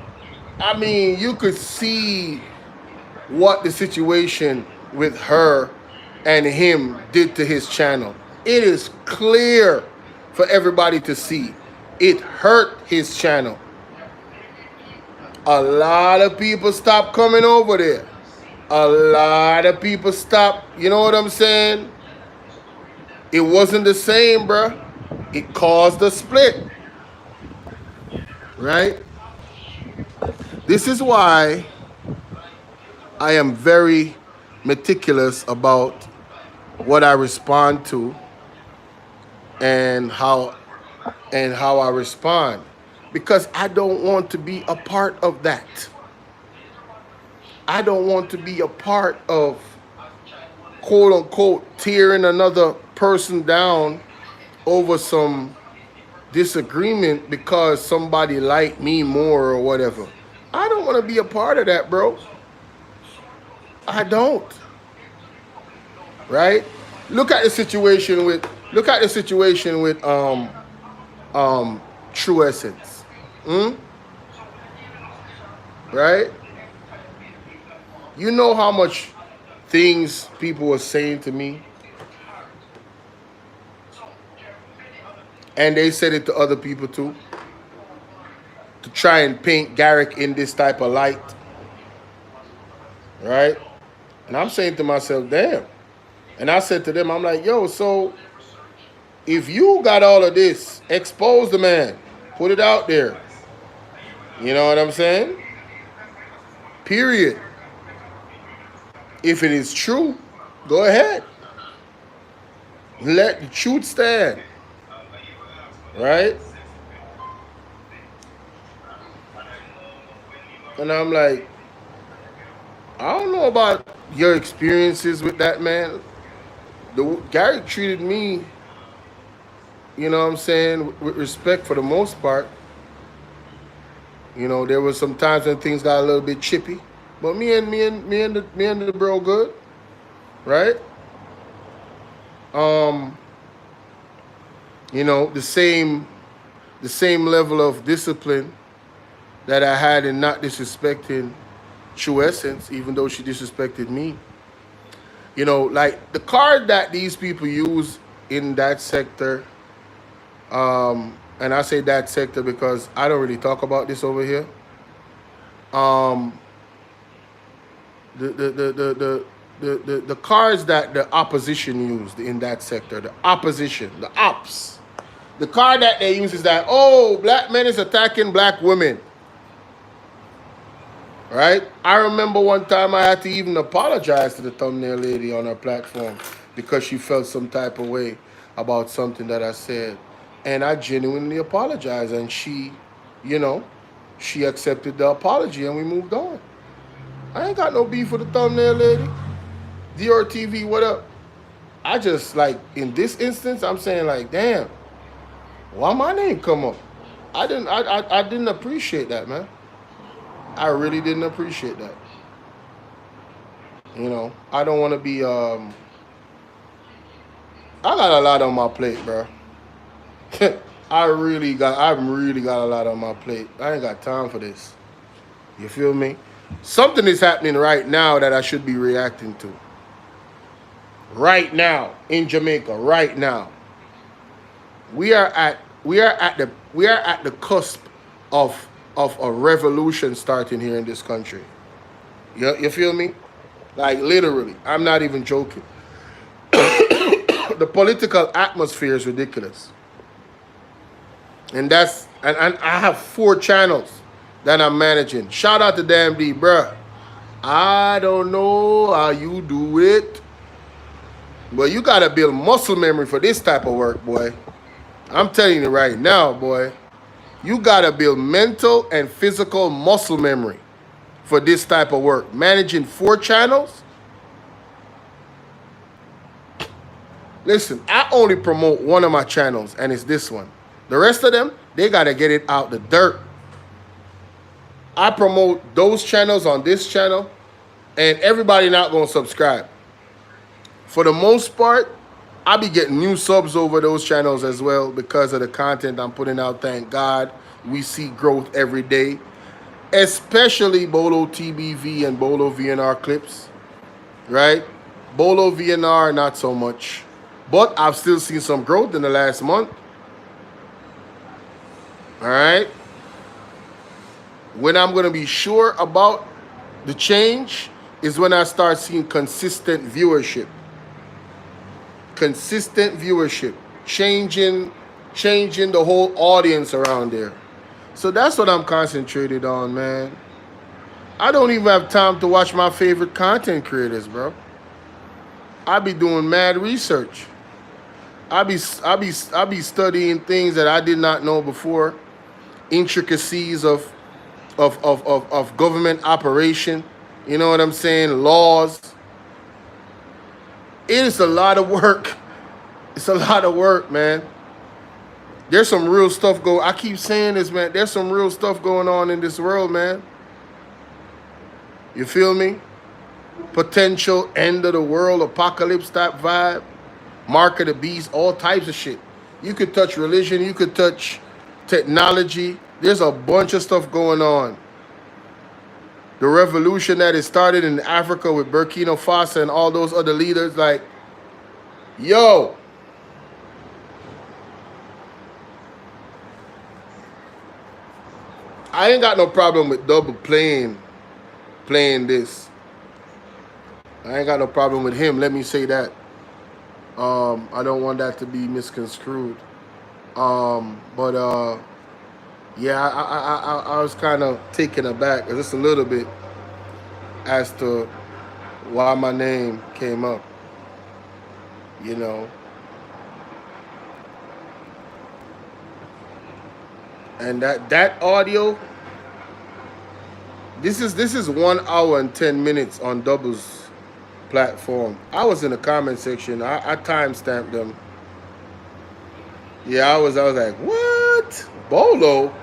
I mean, you could see what the situation with her and him did to his channel. It is clear for everybody to see. It hurt his channel. A lot of people stopped coming over there. A lot of people stopped, you know what I'm saying? It wasn't the same, bruh. It caused a split. Right? This is why I am very meticulous about what I respond to and how I respond, because I don't want to be a part of that. I don't want to be a part of, quote unquote, tearing another person down over some disagreement because somebody liked me more or whatever. I don't want to be a part of that, bro. I don't. Right? Look at the situation with True Essence. Right? You know how much things people were saying to me, and they said it to other people too, to try and paint Garrick in this type of light. Right? And I'm saying to myself, damn. And I said to them, I'm like, yo, so if you got all of this, expose the man. Put it out there. You know what I'm saying? Period. If it is true, go ahead. Let the truth stand. Right? And I'm like, I don't know about your experiences with that man. Gary treated me, you know what I'm saying, with respect for the most part. You know, there was some times when things got a little bit chippy, but me and the bro good, right? You know, the same level of discipline that I had in not disrespecting True Essence, even though she disrespected me. You know, like the card that these people use in that sector, and I say that sector because I don't really talk about this over here. The cards that the opposition used in that sector, the opposition, the ops, the card that they use is that, oh, black men is attacking black women. Right? I remember one time I had to even apologize to the thumbnail lady on her platform because she felt some type of way about something that I said. And I genuinely apologized. And she, you know, she accepted the apology and we moved on. I ain't got no beef with the thumbnail lady. Dior TV, what up? I just, like, in this instance, I'm saying, like, damn, why my name come up? I didn't appreciate that, man. I really didn't appreciate that. You know, I don't want to be, I got a lot on my plate, bro. I really got a lot on my plate. I ain't got time for this. You feel me? Something is happening right now that I should be reacting to. Right now, in Jamaica, right now. We are at the cusp of a revolution starting here in this country. You feel me? Like, literally. I'm not even joking. The political atmosphere is ridiculous. And I have 4 channels that I'm managing. Shout out to Damn D, bruh. I don't know how you do it, but you gotta build muscle memory for this type of work, boy. I'm telling you right now, boy. You gotta build mental and physical muscle memory for this type of work. Managing 4 channels. Listen, I only promote one of my channels, and it's this one. The rest of them, they gotta get it out the dirt. I promote those channels on this channel, and everybody not gonna subscribe. For the most part, I be getting new subs over those channels as well because of the content I'm putting out. Thank God, we see growth every day, especially Bolo TBV and Bolo VNR clips, right? Bolo VNR, not so much, but I've still seen some growth in the last month. All right. When I'm going to be sure about the change is when I start seeing consistent viewership. Consistent viewership. Changing the whole audience around there. So that's what I'm concentrated on, man. I don't even have time to watch my favorite content creators, bro. I be doing mad research. I be studying things that I did not know before. Intricacies of government operation, you know what I'm saying? Laws. It is a lot of work. It's a lot of work, man. There's some real stuff I keep saying this, man. There's some real stuff going on in this world, man. You feel me? Potential end of the world, apocalypse type vibe, mark of the beast, all types of shit. You could touch religion, you could touch technology. There's a bunch of stuff going on. The revolution that is started in Africa with Burkina Faso and all those other leaders, like, yo. I ain't got no problem with Double playing this. I ain't got no problem with him. Let me say that. I don't want that to be misconstrued. But yeah, I was kind of taken aback just a little bit as to why my name came up. You know. And that audio, this is 1 hour and 10 minutes on Double's platform. I was in the comment section. I timestamped them. Yeah, I was like, what? Bolo?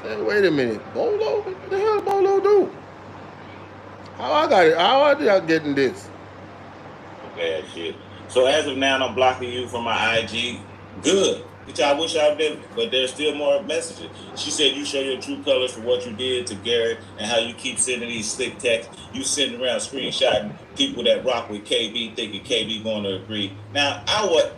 Hey, wait a minute. Bolo? What the hell Bolo do? How did I get in this? Bad shit. So as of now, I'm blocking you from my IG. Good. Which I wish I did, but there's still more messages. She said you show your true colors for what you did to Garrett and how you keep sending these slick texts. You sitting around screenshotting people that rock with KB, thinking KB going to agree. Now, I would,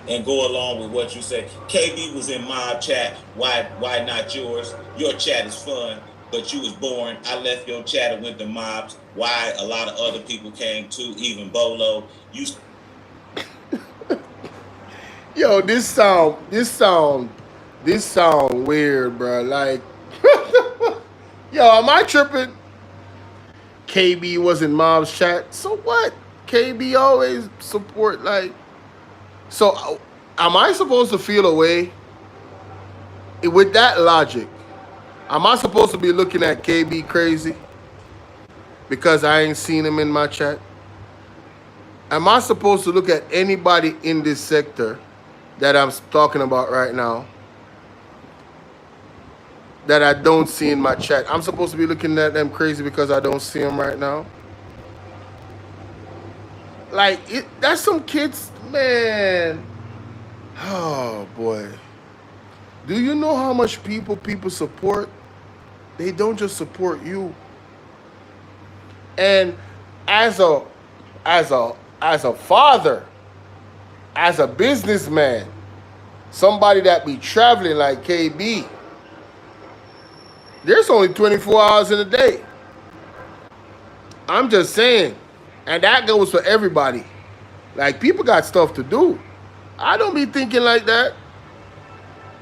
and go along with what you say. KB was in my chat. Why not yours? Your chat is fun, but you was boring. I left your chat and went to mobs. Why a lot of other people came too, even Bolo. You. Yo, this sound weird, bro. Like, yo, am I tripping? KB was in Mom's chat. So what? KB always support, like. So, am I supposed to feel away? With that logic, am I supposed to be looking at KB crazy because I ain't seen him in my chat? Am I supposed to look at anybody in this sector that I'm talking about right now that I don't see in my chat? I'm supposed to be looking at them crazy because I don't see them right now? Like, that's some kids, man. Oh, boy. Do you know how much people support? They don't just support you. And as a father, as a businessman, somebody that be traveling like KB, there's only 24 hours in a day. I'm just saying. And that goes for everybody. Like, people got stuff to do. I don't be thinking like that.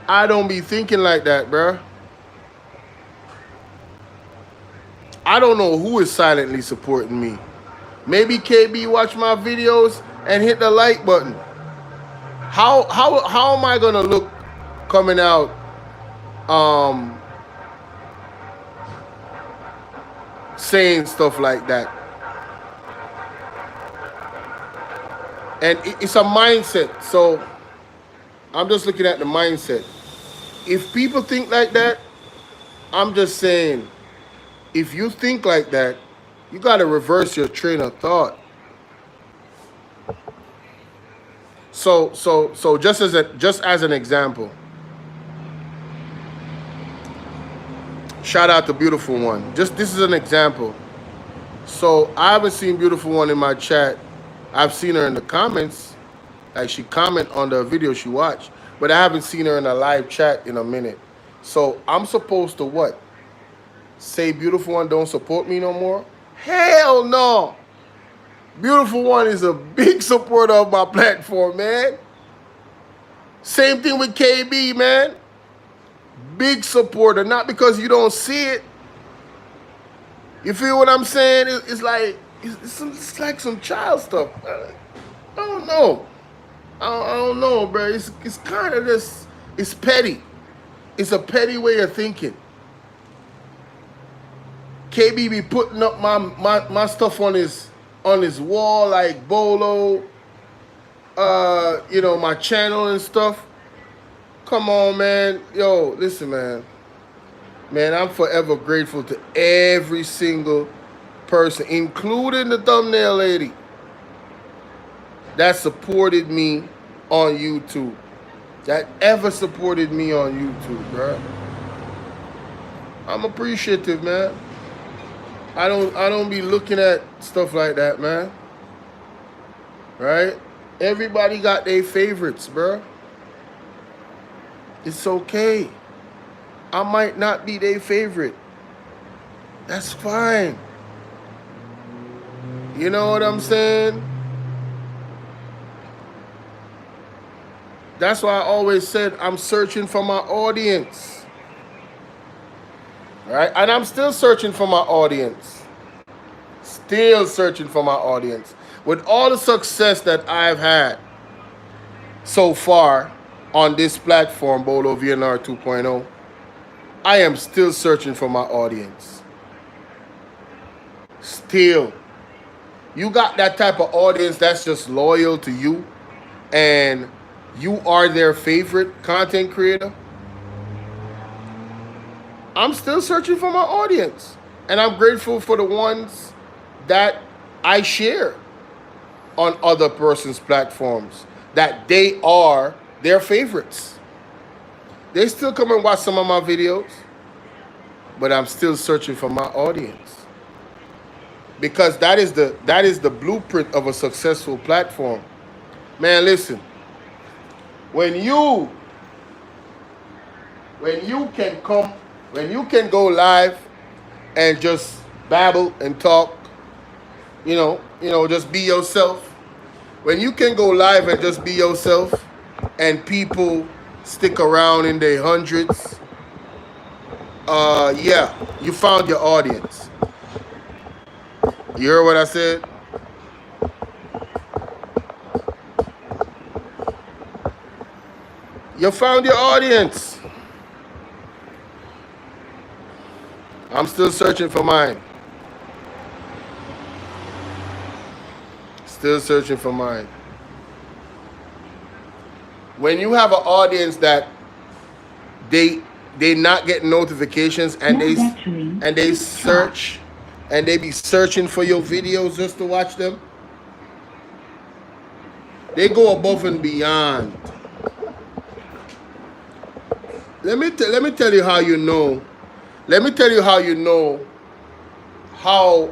I don't be thinking like that, bruh. I don't know who is silently supporting me. Maybe KB watch my videos and hit the like button. How am I gonna look coming out saying stuff like that? And it's a mindset. So I'm just looking at the mindset. If people think like that, I'm just saying, if you think like that, you got to reverse your train of thought. So just as an example, shout out to Beautiful One. This is an example. So I haven't seen Beautiful One in my chat. I've seen her in the comments, like she comment on the video she watched, but I haven't seen her in a live chat in a minute. So I'm supposed to what? Say Beautiful One don't support me no more? Hell no. Beautiful One is a big supporter of my platform, man. Same thing with KB, man. Big supporter, not because you don't see it. You feel what I'm saying? It's like it's like some child stuff. I don't know. I don't know, bro. It's kind of just, it's petty. It's a petty way of thinking. KB be putting up my stuff on his wall like Bolo. you know, my channel and stuff. Come on, man. Yo, listen, man. Man, I'm forever grateful to every single person, including the thumbnail lady, that supported me on YouTube. That ever supported me on YouTube, bro. I'm appreciative, man. I don't be looking at stuff like that, man. Right? Everybody got their favorites, bro. It's okay. I might not be their favorite. That's fine. You know what I'm saying? That's why I always said I'm searching for my audience. Right? And I'm still searching for my audience. Still searching for my audience. With all the success that I've had so far on this platform, Bolo VNR 2.0, I am still searching for my audience. Still. You got that type of audience that's just loyal to you and you are their favorite content creator. I'm still searching for my audience. And I'm grateful for the ones that I share on other person's platforms, that they are their favorites. They still come and watch some of my videos, but I'm still searching for my audience. Because that is the blueprint of a successful platform. Man, listen. When you can go live and just babble and talk, you know, just be yourself. When you can go live and just be yourself and people stick around in their hundreds, yeah, you found your audience. You heard what I said? You found your audience. I'm still searching for mine. Still searching for mine. When you have an audience that they not getting notifications and they search and they be searching for your videos just to watch them, they go above and beyond. Let me tell you how you know. Let me tell you how you know how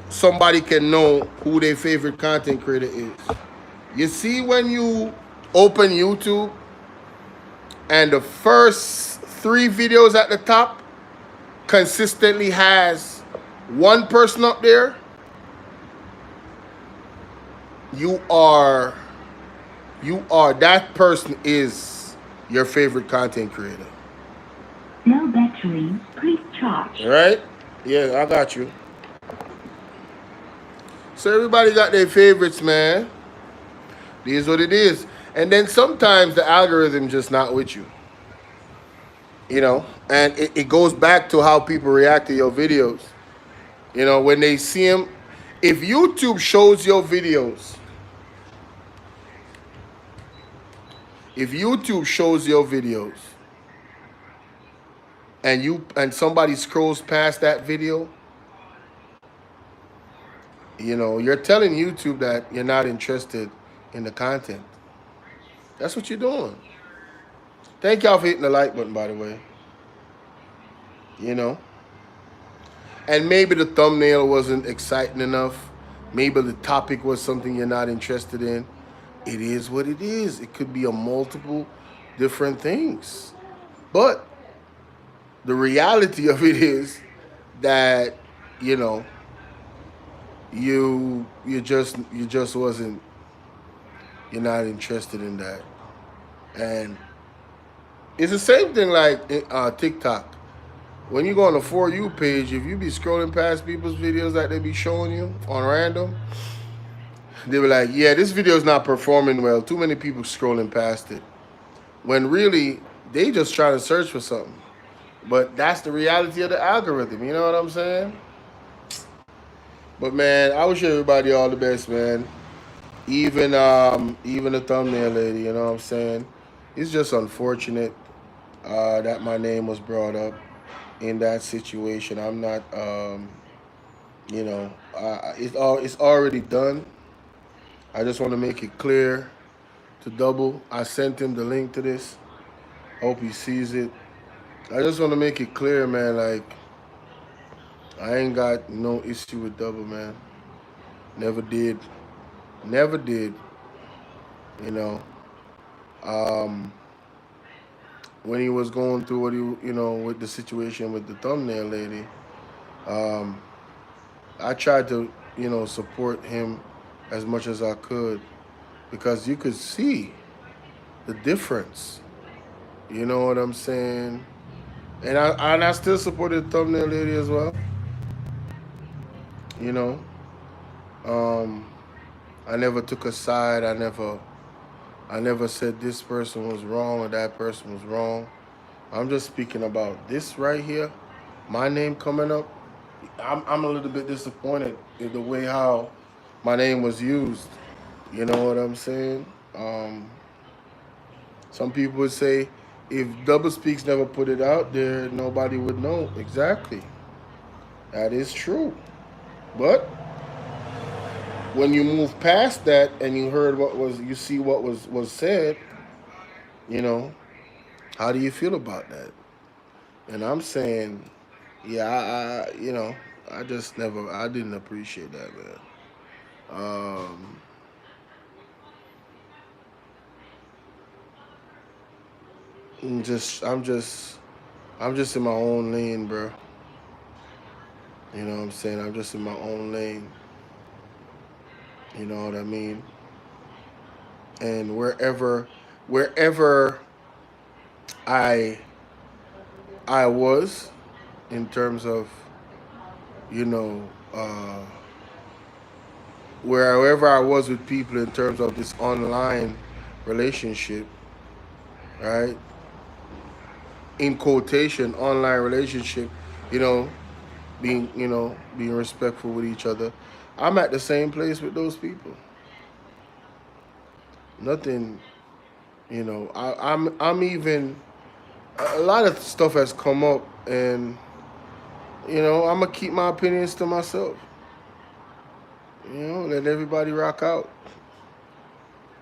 somebody can know who their favorite content creator is. You see, when you open YouTube and the first 3 videos at the top consistently has one person up there, you are that person is your favorite content creator. No battery, please charge. All right? Yeah, I got you. So everybody got their favorites, man. It is what it is. And then sometimes the algorithm just not with you. You know, and it goes back to how people react to your videos. You know, when they see them, if YouTube shows your videos, and somebody scrolls past that video, you know, you're telling YouTube that you're not interested in the content. That's what you're doing. Thank y'all for hitting the like button, by the way. You know. And maybe the thumbnail wasn't exciting enough. Maybe the topic was something you're not interested in. It is what it is. It could be a multiple different things. But the reality of it is that, you know, you just wasn't, you're not interested in that. And it's the same thing like TikTok. When you go on the For You page, if you be scrolling past people's videos that they be showing you on random, they be like, yeah, this video is not performing well. Too many people scrolling past it. When really, they just trying to search for something. But that's the reality of the algorithm. You know what I'm saying? But, man, I wish everybody all the best, man. even the thumbnail lady, you know what I'm saying? It's just unfortunate that my name was brought up in that situation. I'm not, you know, it's already done. I just want to make it clear to Double. I sent him the link to this. Hope he sees it. I just want to make it clear, man. Like, I ain't got no issue with Double, man. Never did. Never did. You know. Um, when he was going through what with the situation with the thumbnail lady, um, I tried to, support him as much as I could because you could see the difference. You know what I'm saying? And I still supported the thumbnail lady as well. You know, um, I never took a side. I never said this person was wrong or that person was wrong. I'm just speaking about this right here. My name coming up. I'm a little bit disappointed in the way how my name was used. You know what I'm saying? Some people would say if Double Speaks never put it out there, nobody would know. Exactly. That is true. But when you move past that and you see what was said, you know, how do you feel about that? And I'm saying, yeah, I didn't appreciate that, man. Um, I'm just in my own lane, bro. You know what I'm saying? I'm just in my own lane. You know what I mean? And wherever I I was in terms of, you know, wherever I was with people in terms of this online relationship, right? In quotation, online relationship, you know, being respectful with each other. I'm at the same place with those people. Nothing, I'm even a lot of stuff has come up, and I'm gonna keep my opinions to myself. Let everybody rock out.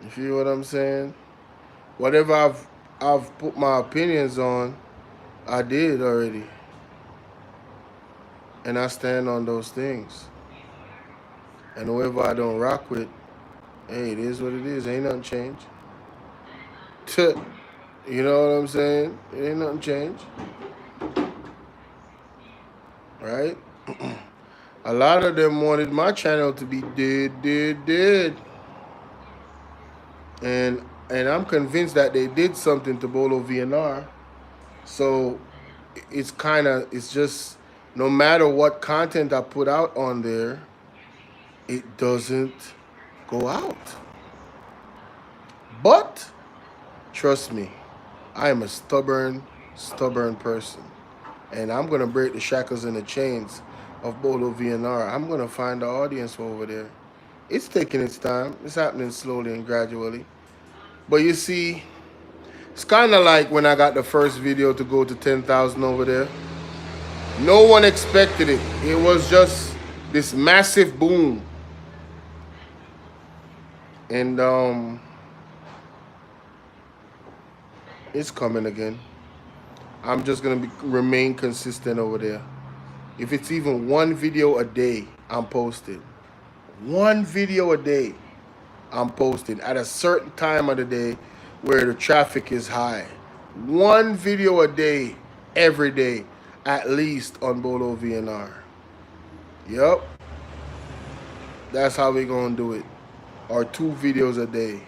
You feel what I'm saying? Whatever I've put my opinions on, I did already, and I stand on those things. And whoever I don't rock with, hey, it is what it is. Ain't nothing changed. You know what I'm saying? It ain't nothing changed, right? A lot of them wanted my channel to be dead. And I'm convinced that they did something to Bolo VNR. So it's just no matter what content I put out on there, it doesn't go out. But trust me, I am a stubborn person. And I'm gonna break the shackles and the chains of Bolo VNR. I'm gonna find the audience over there. It's taking its time. It's happening slowly and gradually. But you see, it's kind of like when I got the first video to go to 10,000 over there. No one expected it. It was just this massive boom. And it's coming again. I'm just going to remain consistent over there. If it's even one video a day, I'm posting. One video a day, I'm posting at a certain time of the day where the traffic is high. One video a day, every day, at least on Bolo VNR. Yup. That's how we gonna do it. Or 2 videos a day.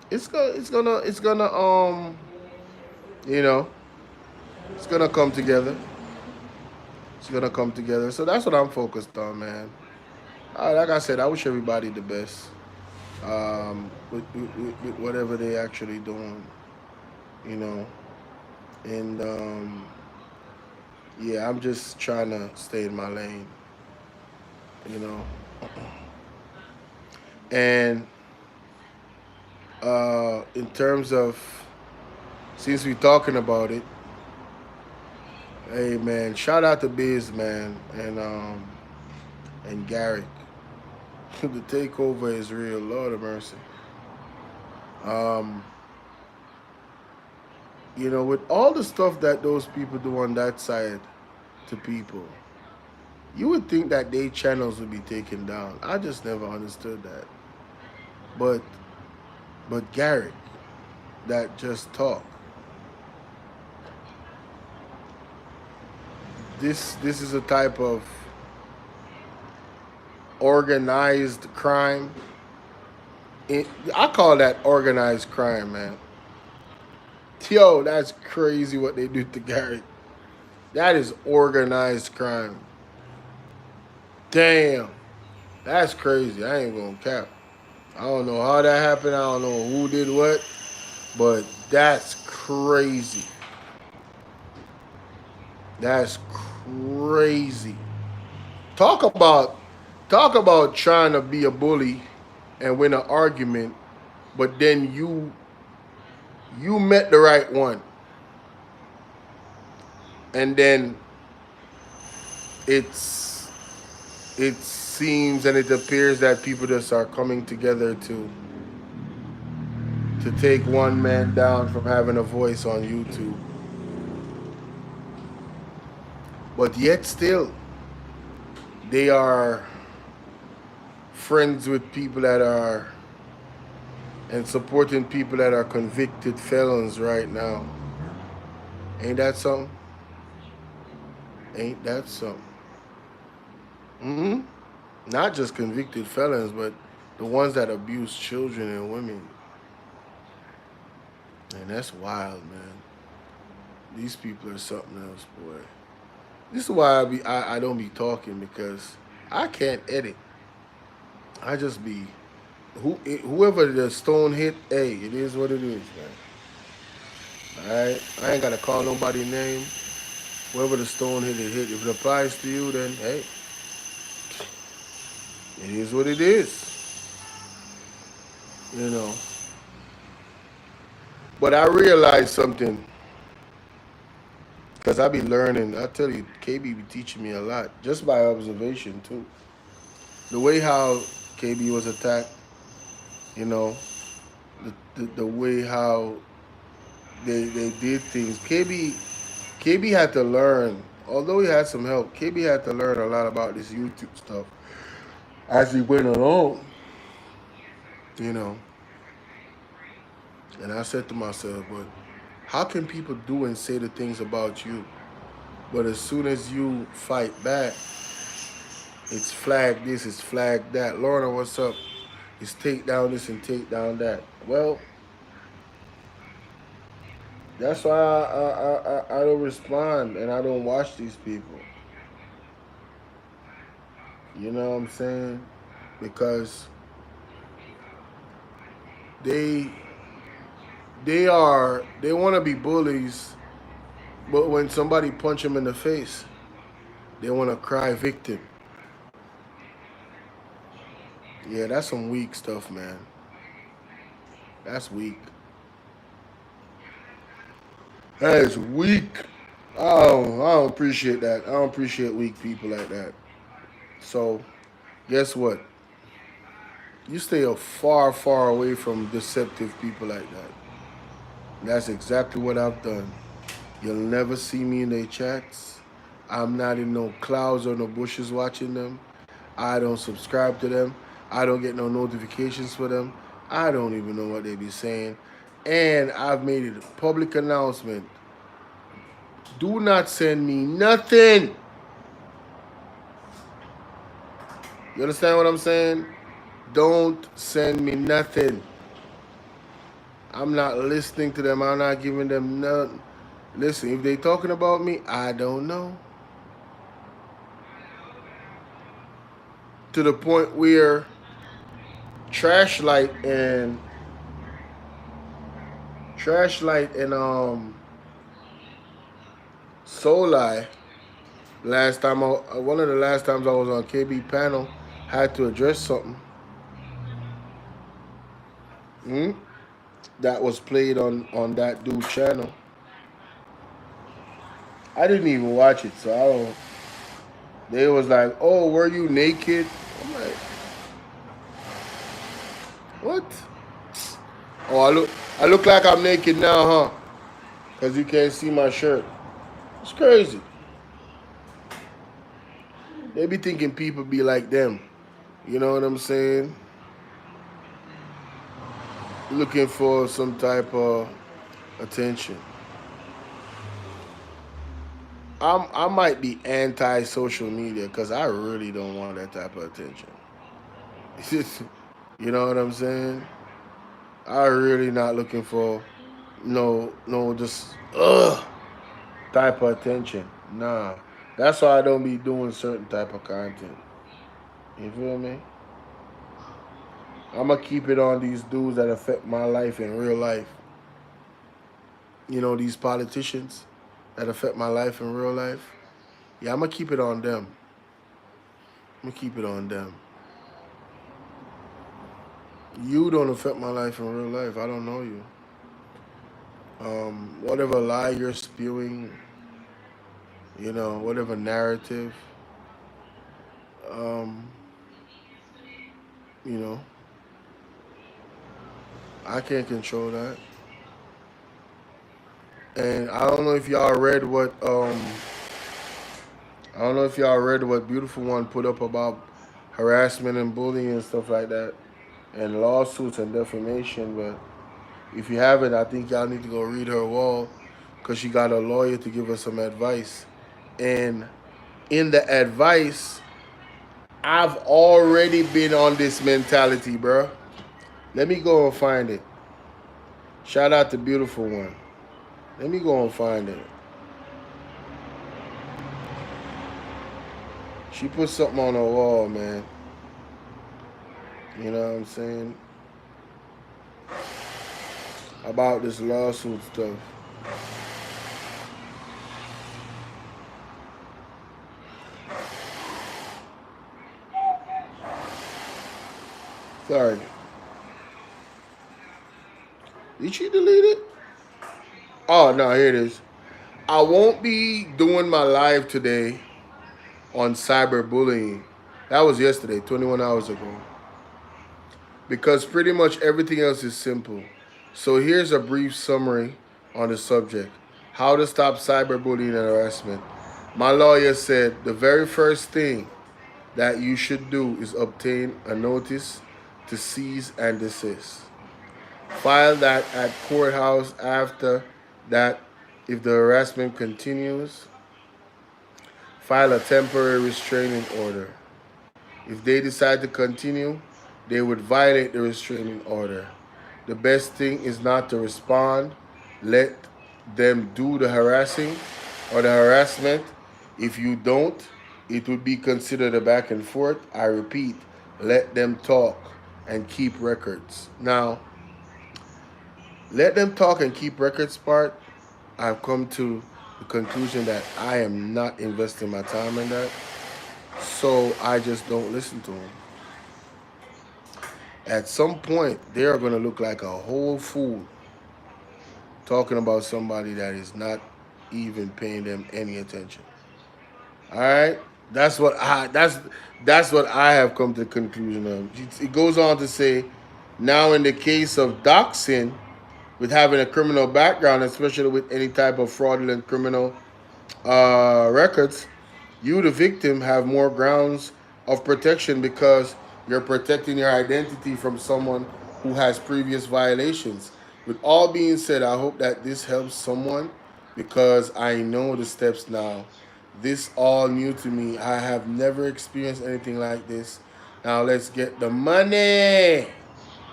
It's gonna you know, it's gonna come together. It's gonna come together. So that's what I'm focused on, man. Like I said, I wish everybody the best. With whatever they actually doing, you know. And yeah, I'm just trying to stay in my lane, you know. And in terms of, since we're talking about it, hey man, shout out to Biz, man, and Garrick. The takeover is real, Lord of mercy. Um, you know, with all the stuff that those people do on that side to people, you would think that their channels would be taken down. I just never understood that. But Garrick, that just talk. This is a type of organized crime. I call that organized crime, man. Yo, that's crazy what they do to Garrick. That is organized crime. Damn, that's crazy. I ain't gonna cap. I don't know how that happened. I don't know who did what, but that's crazy. That's crazy. Talk about talk about trying to be a bully and win an argument, but then you met the right one, and then it's it seems and it appears that people just are coming together to take one man down from having a voice on YouTube. But yet still, they are friends with people that are and supporting people that are convicted felons right now. Ain't that something? Ain't that something? Hmm. Not just convicted felons, but the ones that abuse children and women. And that's wild, man. These people are something else, boy. This is why I don't be talking, because I can't edit. I just be whoever the stone hit. Hey, it is what it is, man. All right, I ain't gotta call nobody name. Whoever the stone hit, it hit. If it applies to you, then hey, it is what it is. You know. But I realized something, because I be learning. I tell you, KB be teaching me a lot just by observation too. The way how KB was attacked, you know, the way how they did things. KB had to learn, although he had some help. KB had to learn a lot about this YouTube stuff as he went along, you know. And I said to myself, but how can people do and say the things about you, but as soon as you fight back, it's flag this, it's flag that. Lorna, what's up? It's take down this and take down that. Well, that's why I don't respond and I don't watch these people. You know what I'm saying? Because they they want to be bullies, but when somebody punch them in the face, they want to cry victim. Yeah, that's some weak stuff, man. That's weak. That is weak. I don't appreciate that. I don't appreciate weak people like that. So, guess what? You stay far, far away from deceptive people like that. That's exactly what I've done. You'll never see me in their chats. I'm not in no clouds or no bushes watching them. I don't subscribe to them. I don't get no notifications for them. I don't even know what they be saying. And I've made it a public announcement. Do not send me nothing. You understand what I'm saying? Don't send me nothing. I'm not listening to them. I'm not giving them nothing. Listen, if they talking about me, I don't know. To the point where Trashlight and Solai, one of the last times I was on KB panel, had to address something. that was played on that dude channel. I didn't even watch it, so I don't. They was like, "Oh, were you naked?" I'm like, "What? Oh, I look like I'm naked now, huh? Cause you can't see my shirt. It's crazy. They be thinking people be like them. You know what I'm saying? Looking for some type of attention. I might be anti social media because I really don't want that type of attention. You know what I'm saying? I really not looking for no just type of attention. Nah. That's why I don't be doing certain type of content. You feel me? I'ma keep it on these dudes that affect my life in real life. You know, these politicians that affect my life in real life. Yeah, I'ma keep it on them. I'm gonna keep it on them. You don't affect my life in real life. I don't know you. Whatever lie you're spewing, whatever narrative, um, you know, I can't control that. And I don't know if y'all read what Beautiful One put up about harassment and bullying and stuff like that, and lawsuits and defamation. But if you haven't, I think y'all need to go read her wall, because she got a lawyer to give us some advice. And in the advice, I've already been on this mentality, bro. Let me go and find it. Shout out to Beautiful One. Let me go and find it. She put something on her wall, man. You know what I'm saying? About this lawsuit stuff. Sorry. Did she delete it? Oh, no, here it is. I won't be doing my live today on cyberbullying. That was yesterday, 21 hours ago. Because pretty much everything else is simple. So here's a brief summary on the subject. How to stop cyberbullying and harassment. My lawyer said the very first thing that you should do is obtain a notice to cease and desist. File that at courthouse. After that, if the harassment continues, file a temporary restraining order. If they decide to continue, they would violate the restraining order. The best thing is not to respond. Let them do the harassing or the harassment. If you don't, it would be considered a back and forth. I repeat, let them talk and keep records. Now, let them talk and keep records part, I've come to the conclusion that I am not investing my time in that. So I just don't listen to them. At some point, they are going to look like a whole fool talking about somebody that is not even paying them any attention. All right, that's what I have come to the conclusion of. It goes on to say, now in the case of doxing, with having a criminal background, especially with any type of fraudulent criminal records, you, the victim, have more grounds of protection because you're protecting your identity from someone who has previous violations. With all being said, I hope that this helps someone because I know the steps now. This all new to me. I have never experienced anything like this. Now let's get the money.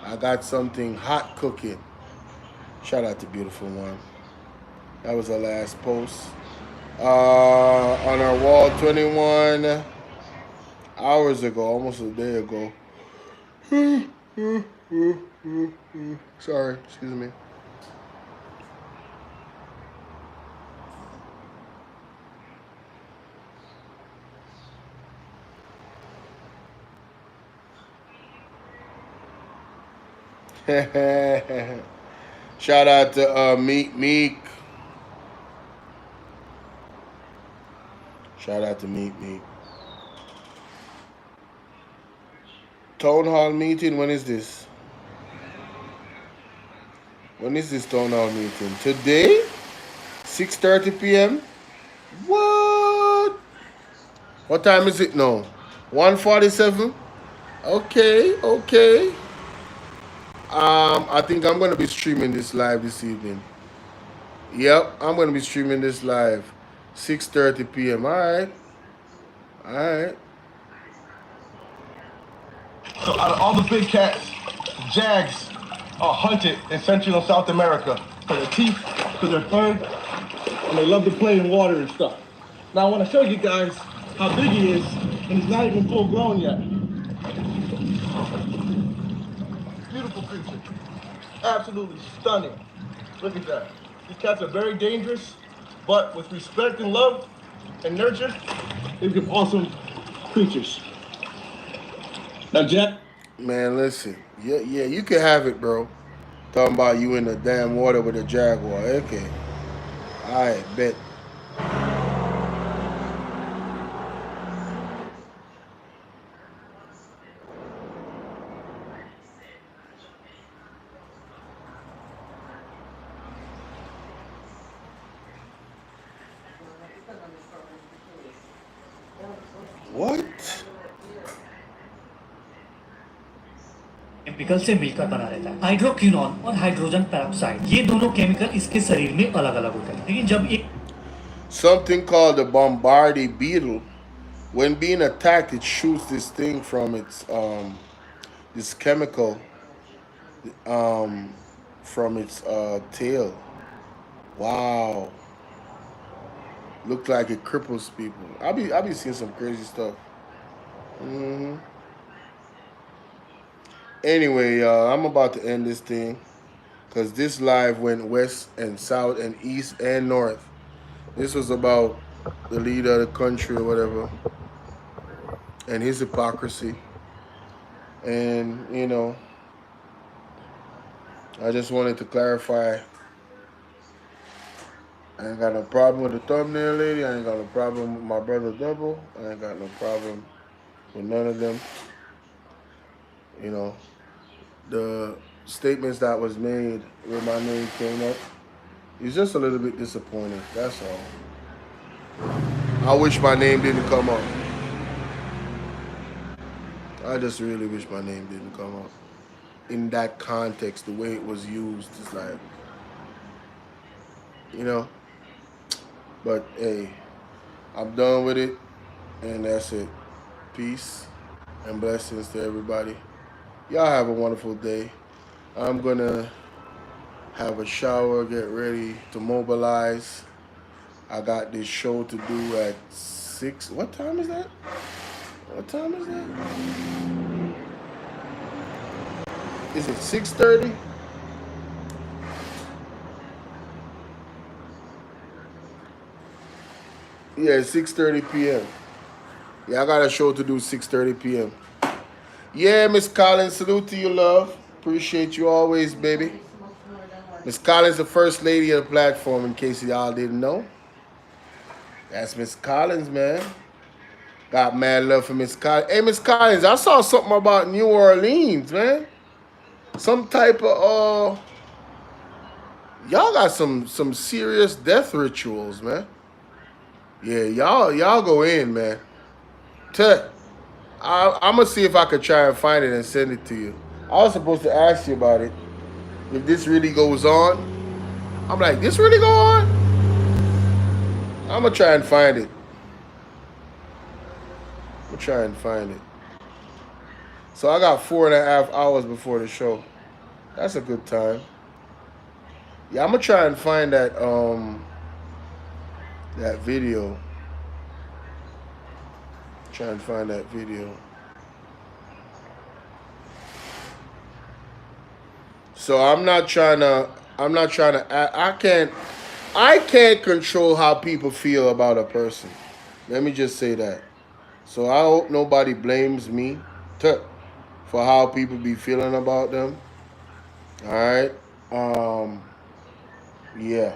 I got something hot cooking. Shout out to Beautiful One. That was our last post. On our wall 21 hours ago, almost a day ago. Sorry, excuse me. Shout out to Meek. Shout out to Meek. Town hall meeting. When is this? When is this town hall meeting? Today? 6:30 p.m. What? What time is it now? 1:47. Okay. I think I'm gonna be streaming this live this evening. Yep, I'm gonna be streaming this live. 6:30 p.m. Alright. So out of all the big cats, jags are hunted in Central and South America for their teeth, because they're fur, and they love to play in water and stuff. Now I want to show you guys how big he is, and he's not even full grown yet. Beautiful creature. Absolutely stunning. Look at that. These cats are very dangerous, but with respect and love and nurture, they become awesome creatures. Now, Jack. Man, listen. Yeah, you can have it, bro. Talking about you in the damn water with a jaguar. Okay. Alright, bet. What? Chemical से मिलकर बना रहता है hydroquinone और hydrogen peroxide ये दोनों chemical इसके शरीर में अलग-अलग होते हैं लेकिन जब एक Something called the Bombardier beetle, when being attacked, it shoots this thing from its this chemical from its tail. Wow. Looked like it cripples people. I'll be seeing some crazy stuff. Anyway, I'm about to end this thing because this live went west and south and east and north. This was about the leader of the country or whatever and his hypocrisy. And, you know, I just wanted to clarify. I ain't got no problem with the thumbnail lady. I ain't got no problem with my brother Double. I ain't got no problem with none of them. You know, the statements that was made where my name came up is just a little bit disappointing. That's all. I wish my name didn't come up. I just really wish my name didn't come up. In that context, the way it was used is like, you know. But hey, I'm done with it, and that's it. Peace and blessings to everybody. Y'all have a wonderful day. I'm gonna have a shower, get ready to mobilize. I got this show to do at 6. What time is that? What time is that? Is it 6:30? Yeah, it's 6:30 p.m. Yeah, I got a show to do 6:30 p.m. Yeah, Miss Collins, salute to you, love. Appreciate you always, baby. Miss Collins, the first lady of the platform, in case y'all didn't know. That's Miss Collins, man. Got mad love for Miss Collins. Hey, Miss Collins, I saw something about New Orleans, man. Some type of y'all got some serious death rituals, man. Yeah, y'all go in, man. I'm gonna see if I could try and find it and send it to you. I was supposed to ask you about it. If this really goes on, I'm like, this really go on? I'm gonna try and find it. So I got 4.5 hours before the show. That's a good time. Yeah, I'm gonna try and find that that video. Try and find that video. So I can't control how people feel about a person. Let me just say that. So I hope nobody blames me for how people be feeling about them. All right. Yeah,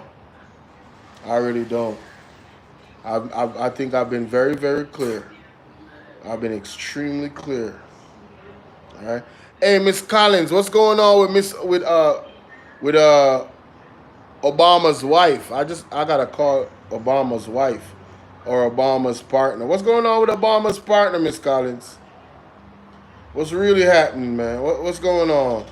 I really don't. I think I've been very, very clear. I've been extremely clear. All right. Hey, Miss Collins, what's going on with Obama's wife? I gotta call Obama's wife or Obama's partner. What's going on with Obama's partner, Miss Collins? What's really happening, man? What's going on?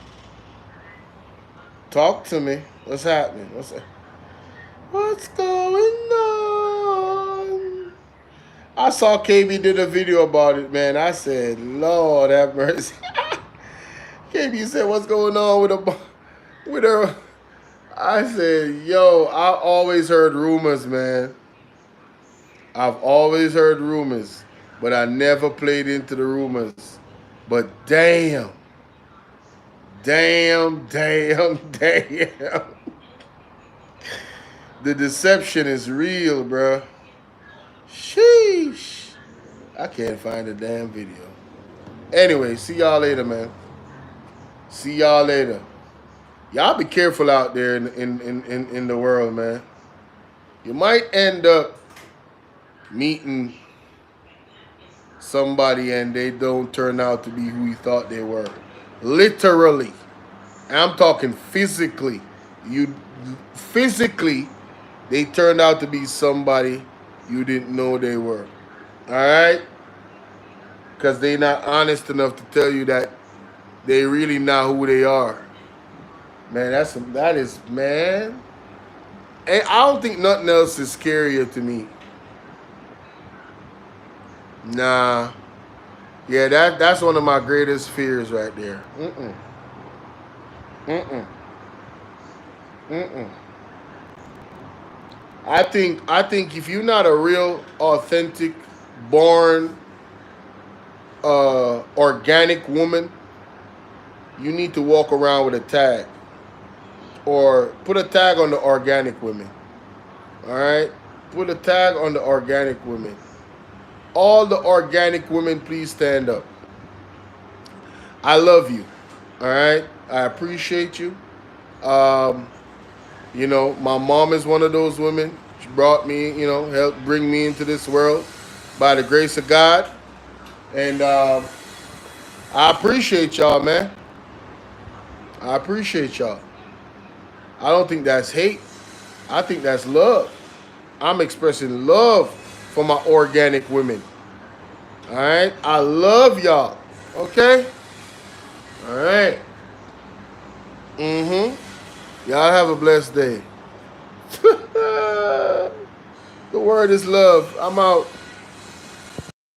Talk to me. What's happening? What's going on? I saw KB did a video about it, man. I said, Lord have mercy. KB said, "What's going on with her?" I said, "Yo, I always heard rumors, man. I've always heard rumors, but I never played into the rumors. But damn, damn, damn, damn, the deception is real, bro. Sheesh. I can't find the damn video. Anyway, see y'all later, man. See y'all later. Y'all be careful out there in the world, man. You might end up meeting somebody and they don't turn out to be who you thought they were. Literally. I'm talking physically. You physically, they turned out to be somebody you didn't know they were. All right? Because they not honest enough to tell you that they really not who they are. Man, that is man. And I don't think nothing else is scarier to me. Nah. Yeah, that's one of my greatest fears right there. Mm-mm. Mm-mm. Mm-mm. I think if you're not a real, authentic, born, organic woman, you need to walk around with a tag. Or put a tag on the organic women. Alright? Put a tag on the organic women. All the organic women, please stand up. I love you. Alright? I appreciate you. Um, my mom is one of those women. She brought me, helped bring me into this world by the grace of God. And I appreciate y'all, man. I appreciate y'all. I don't think that's hate. I think that's love. I'm expressing love for my organic women. All right? I love y'all. Okay? All right. Y'all have a blessed day. The word is love. I'm out.